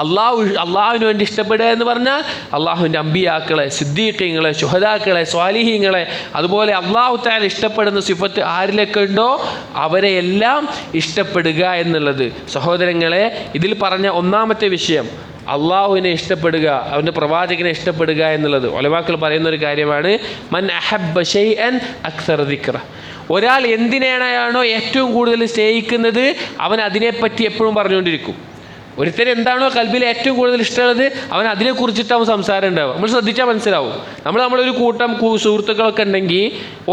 അള്ളാഹുവിന് വേണ്ടി ഇഷ്ടപ്പെടുക എന്ന് പറഞ്ഞാൽ അള്ളാഹുവിൻ്റെ അമ്പിയാക്കളെ, സിദ്ദീഖീങ്ങളെ, ശുഹദാക്കളെ, സ്വാലിഹീങ്ങളെ, അതുപോലെ അള്ളാഹു തആല ഇഷ്ടപ്പെടുന്ന സിഫത്ത് ആരിലൊക്കെ ഉണ്ടോ അവരെ എല്ലാം ഇഷ്ടപ്പെടുക എന്നുള്ളത്. സഹോദരങ്ങളെ, ഇതിൽ പറഞ്ഞ ഒന്നാമത്തെ വിഷയം അള്ളാഹുവിനെ ഇഷ്ടപ്പെടുക, അവൻ്റെ പ്രവാചകനെ ഇഷ്ടപ്പെടുക എന്നുള്ളത് ഉലമാക്കൾ പറയുന്നൊരു കാര്യമാണ്. മൻ അഹബ്ബ ശൈഅൻ അക്സറ ദിക്റ. ഒരാൾ എന്തിനാണോ ഏറ്റവും കൂടുതൽ സ്നേഹിക്കുന്നത് അവൻ അതിനെപ്പറ്റി എപ്പോഴും പറഞ്ഞുകൊണ്ടിരിക്കും. ഒരുത്തന് എന്താണോ കൽബിൽ ഏറ്റവും കൂടുതൽ ഇഷ്ടമുള്ളത് അവൻ അതിനെക്കുറിച്ചിട്ടാവും സംസാരം ഉണ്ടാവും. നമ്മൾ ശ്രദ്ധിച്ചാൽ മനസ്സിലാവും. നമ്മളൊരു കൂട്ടം സുഹൃത്തുക്കളൊക്കെ ഉണ്ടെങ്കിൽ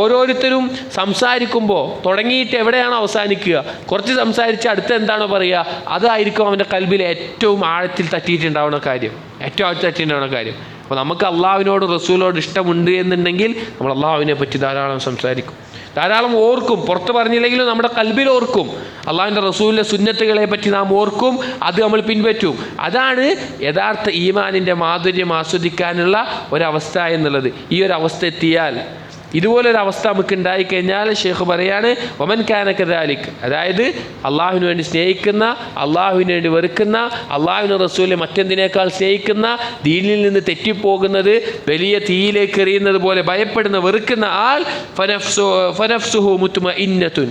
ഓരോരുത്തരും സംസാരിക്കുമ്പോൾ തുടങ്ങിയിട്ട് എവിടെയാണോ അവസാനിക്കുക, കുറച്ച് സംസാരിച്ച് അടുത്ത് എന്താണോ പറയുക അതായിരിക്കും അവൻ്റെ കൽബിൽ ഏറ്റവും ആഴത്തിൽ തട്ടിയിട്ടുണ്ടാവുന്ന കാര്യം. അപ്പോൾ നമുക്ക് അള്ളാഹുവിനോട് റസൂലിനോട് ഇഷ്ടമുണ്ട് എന്നുണ്ടെങ്കിൽ നമ്മൾ അള്ളാഹുവിനെ പറ്റി ധാരാളം സംസാരിക്കും, ധാരാളം ഓർക്കും. പുറത്ത് പറഞ്ഞില്ലെങ്കിലും നമ്മുടെ കൽബിൽ ഓർക്കും. അള്ളാഹുവിൻ്റെ റസൂലിൻ്റെ സുന്നത്തുകളെ പറ്റി നാം ഓർക്കും, അത് നമ്മൾ പിൻപറ്റും. അതാണ് യഥാർത്ഥ ഈമാനിൻ്റെ മാധുര്യം ആസ്വദിക്കാനുള്ള ഒരവസ്ഥ എന്നുള്ളത്. ഈ ഒരു അവസ്ഥ എത്തിയാൽ ഇതുപോലൊരു അവസ്ഥ നമുക്ക് ഉണ്ടായിക്കഴിഞ്ഞാൽ ഷെയ്ഖ് പറയാണ് വമൻ കാന കദാലിക്, അതായത് അള്ളാഹുവിന് വേണ്ടി സ്നേഹിക്കുന്ന, അള്ളാഹുവിന് വേണ്ടി വെറുക്കുന്ന, അള്ളാഹുവിന് റസൂലിനെ മറ്റെന്തിനേക്കാൾ സ്നേഹിക്കുന്ന, ദീനിൽ നിന്ന് തെറ്റിപ്പോകുന്നത്, വലിയ തീയിലേക്ക് എറിയുന്നത് പോലെ ഭയപ്പെടുന്ന വെറുക്കുന്ന ആൾ ഫനഫ്സുഹു മുത്മഇന്നത്തുൻ,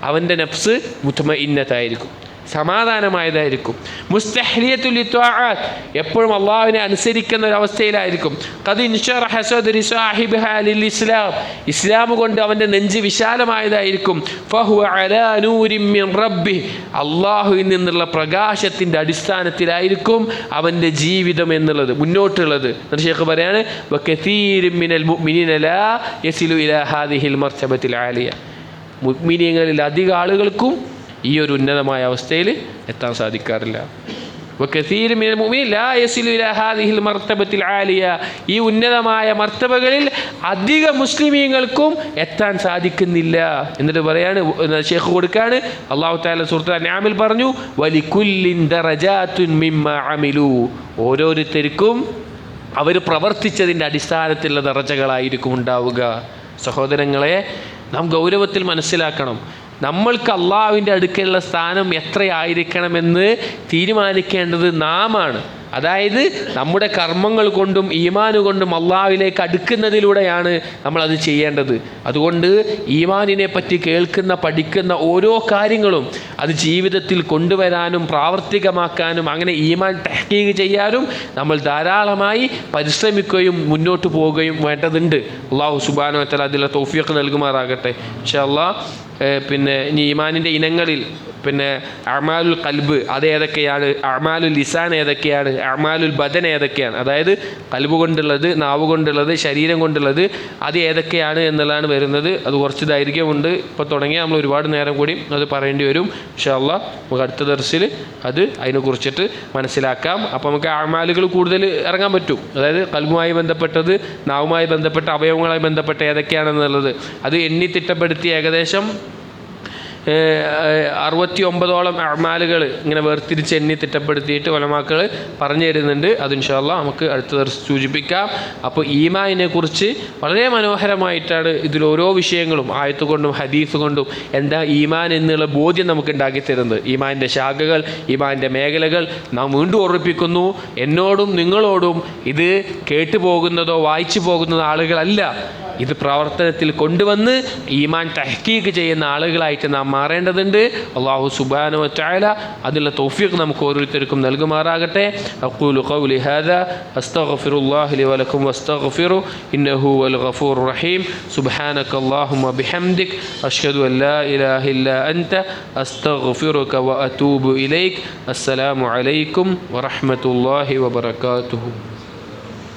അവൻ്റെ നഫ്സ് മുത്മഇന്നത്തായിരിക്കും, സമാധാനമായതായിരിക്കും. മുസ്തഹ്ലിയത്തുൽ ലിത്വാഅത്ത്, എപ്പോഴും അള്ളാഹുവിനെ അനുസരിക്കുന്ന ഒരു അവസ്ഥയിലായിരിക്കും. ഖദ് ഇൻശറഹ സദ്രി സാഹിബഹാ ലിൽ ഇസ്ലാം, ഇസ്ലാം കൊണ്ട് അവൻ്റെ നെഞ്ച് വിശാലമായതായിരിക്കും. ഫഹുവ അലാ നൂരിൻ മിൻ റബ്ബിഹി, അള്ളാഹുവിൽ നിന്നുള്ള പ്രകാശത്തിൻ്റെ അടിസ്ഥാനത്തിലായിരിക്കും അവൻ്റെ ജീവിതം എന്നുള്ളത് മുന്നോട്ടുള്ളത്. ഷെയ്ഖ് പറയാണ് വകസീരിൻ മിനൽ മുഅ്മിനീന ലാ യസിലു ഇലാ ഹാദിഹിൽ മർതബത്തിൽ ആലിയ, മുഅ്മിനീങ്ങളിൽ അധിക ആളുകൾക്കും ഈ ഒരു ഉന്നതമായ അവസ്ഥയിൽ എത്താൻ സാധിക്കാറില്ല. വകസീർ മിനൽ മുഅ്മിനീന ലാ യസിലു ഇലാ ഹാദിഹിൽ മർതബത്തിൽ ആലിയ, ഈ ഉന്നതമായ മർത്തബകളിൽ അധിക മുസ്ലിമീങ്ങൾക്കും എത്താൻ സാധിക്കുന്നില്ല. എന്നിട്ട് പറയാണ്, ഷെയ്ഖ് കൊടുക്കാണ്, അല്ലാഹു തആല സൂറത്തുൽ അൻആമിൽ പറഞ്ഞു വലികുല്ലിൻ ദറജാത്തുൻ മിമ്മാ അമിലു, ഓരോരുത്തർക്കും അവർ പ്രവർത്തിച്ചതിൻ്റെ അടിസ്ഥാനത്തിലുള്ള ദറജകളായിരിക്കും ഉണ്ടാവുക. സഹോദരങ്ങളെ, നാം ഗൗരവത്തിൽ മനസ്സിലാക്കണം, നമ്മൾക്ക് അള്ളാഹുവിൻ്റെ അടുക്കലുള്ള സ്ഥാനം എത്രയായിരിക്കണമെന്ന് തീരുമാനിക്കേണ്ടത് നാമാണ്. അതായത് നമ്മുടെ കർമ്മങ്ങൾ കൊണ്ടും ഈമാന് കൊണ്ടും അള്ളാഹുവിലേക്ക് അടുക്കുന്നതിലൂടെയാണ് നമ്മളത് ചെയ്യേണ്ടത്. അതുകൊണ്ട് ഈമാനിനെ പറ്റി കേൾക്കുന്ന പഠിക്കുന്ന ഓരോ കാര്യങ്ങളും അത് ജീവിതത്തിൽ കൊണ്ടുവരാനും പ്രാവർത്തികമാക്കാനും അങ്ങനെ ഈമാൻ തഹ്ഖീഖ് ചെയ്യാനും നമ്മൾ ധാരാളമായി പരിശ്രമിക്കുകയും മുന്നോട്ട് പോവുകയും വേണ്ടതുണ്ട്. അള്ളാഹു സുബ്ഹാനഹു വ തആല അതിലുള്ള തൗഫീഖ് നൽകുമാറാകട്ടെ. ഇൻഷാ അല്ലാഹ് പിന്നെ ഇനി ഈമാനിൻ്റെ ഇനങ്ങളിൽ പിന്നെ അഅ്മാലുൽ ഖൽബ് അത് ഏതൊക്കെയാണ്, അഅ്മാലുൽ ലിസാൻ ഏതൊക്കെയാണ്, അഅ്മാലുൽ ബദൻ ഏതൊക്കെയാണ്, അതായത് ഖൽബ് കൊണ്ടുള്ളത്, നാവ് കൊണ്ടുള്ളത്, ശരീരം കൊണ്ടുള്ളത്, അത് ഏതൊക്കെയാണ് എന്നുള്ളതാണ് വരുന്നത്. അത് കുറച്ച് ദൈർഘ്യമുണ്ട്, ഇപ്പോൾ തുടങ്ങിയാൽ നമ്മൾ ഒരുപാട് നേരം കൂടി അത് പറയേണ്ടി വരും. ഇൻഷാ അല്ലാഹ് നമുക്ക് അടുത്ത ദർസിൽ അത് അതിനെക്കുറിച്ചിട്ട് മനസ്സിലാക്കാം. അപ്പോൾ നമുക്ക് അഅ്മാലുകൾ കൂടുതൽ ഇറങ്ങാൻ പറ്റും. അതായത് ഖൽബുമായി ബന്ധപ്പെട്ടത്, നാവുമായി ബന്ധപ്പെട്ട അവയവങ്ങളുമായി ബന്ധപ്പെട്ട ഏതൊക്കെയാണെന്നുള്ളത് അത് എണ്ണി തിട്ടപ്പെടുത്തി ഏകദേശം 69ഓളം അഅ്മാലുകൾ ഇങ്ങനെ വേർതിരിച്ച് എണ്ണി തിട്ടപ്പെടുത്തിയിട്ട് ഉലമാക്കൾ പറഞ്ഞു തരുന്നുണ്ട്. അത് ഇൻഷാ അല്ലാഹ് നമുക്ക് അടുത്ത ദിവസം സൂചിപ്പിക്കാം. അപ്പോൾ ഈമാനിനെ കുറിച്ച് വളരെ മനോഹരമായിട്ടാണ് ഇതിൽ ഓരോ വിഷയങ്ങളും ആയത്ത് കൊണ്ടും ഹദീസ് കൊണ്ടും എന്താ ഈമാൻ എന്നുള്ള ബോധ്യം നമുക്ക് ഉണ്ടാക്കി തരുന്നത്. ഈമാനിൻ്റെ ശാഖകൾ, ഈമാനിൻ്റെ മേഖലകൾ നാം വീണ്ടും ഓർമ്മിപ്പിക്കുന്നു. എന്നോടും നിങ്ങളോടും ഇത് കേട്ടു പോകുന്നതോ വായിച്ചു പോകുന്നതോ ആളുകളല്ല, ഇത് പ്രവർത്തനത്തിൽ കൊണ്ടുവന്ന് ഈമാൻ തഹ്ഖീഖ് ചെയ്യുന്ന ആളുകളായിട്ട് നാം മാറേണ്ടതുണ്ട്. അല്ലാഹു സുബ്ഹാനഹു വ തആല അതിനുള്ള തൗഫീഖ് നമുക്ക് ഓരോരുത്തർക്കും നൽകുമാറാകട്ടെ. അഖൂലു ഖൗലി ഹാദാ അസ്തഗ്ഫിറുല്ലാഹ ലി വലക്കും വസ്തഗ്ഫിറു ഇന്നഹു വൽ ഗഫൂറുർ റഹീം. സുബ്ഹാനകല്ലാഹുമ്മ ബിഹംദിക് അഷ്ഹദു അൻ ലാ ഇലാഹ ഇല്ലാ അൻത അസ്തഗ്ഫിറുക വ അതൂബു ഇലൈക്. അസ്സലാമു അലൈക്കും വറഹ്മത്തുള്ളാഹി വബറകാതുഹു.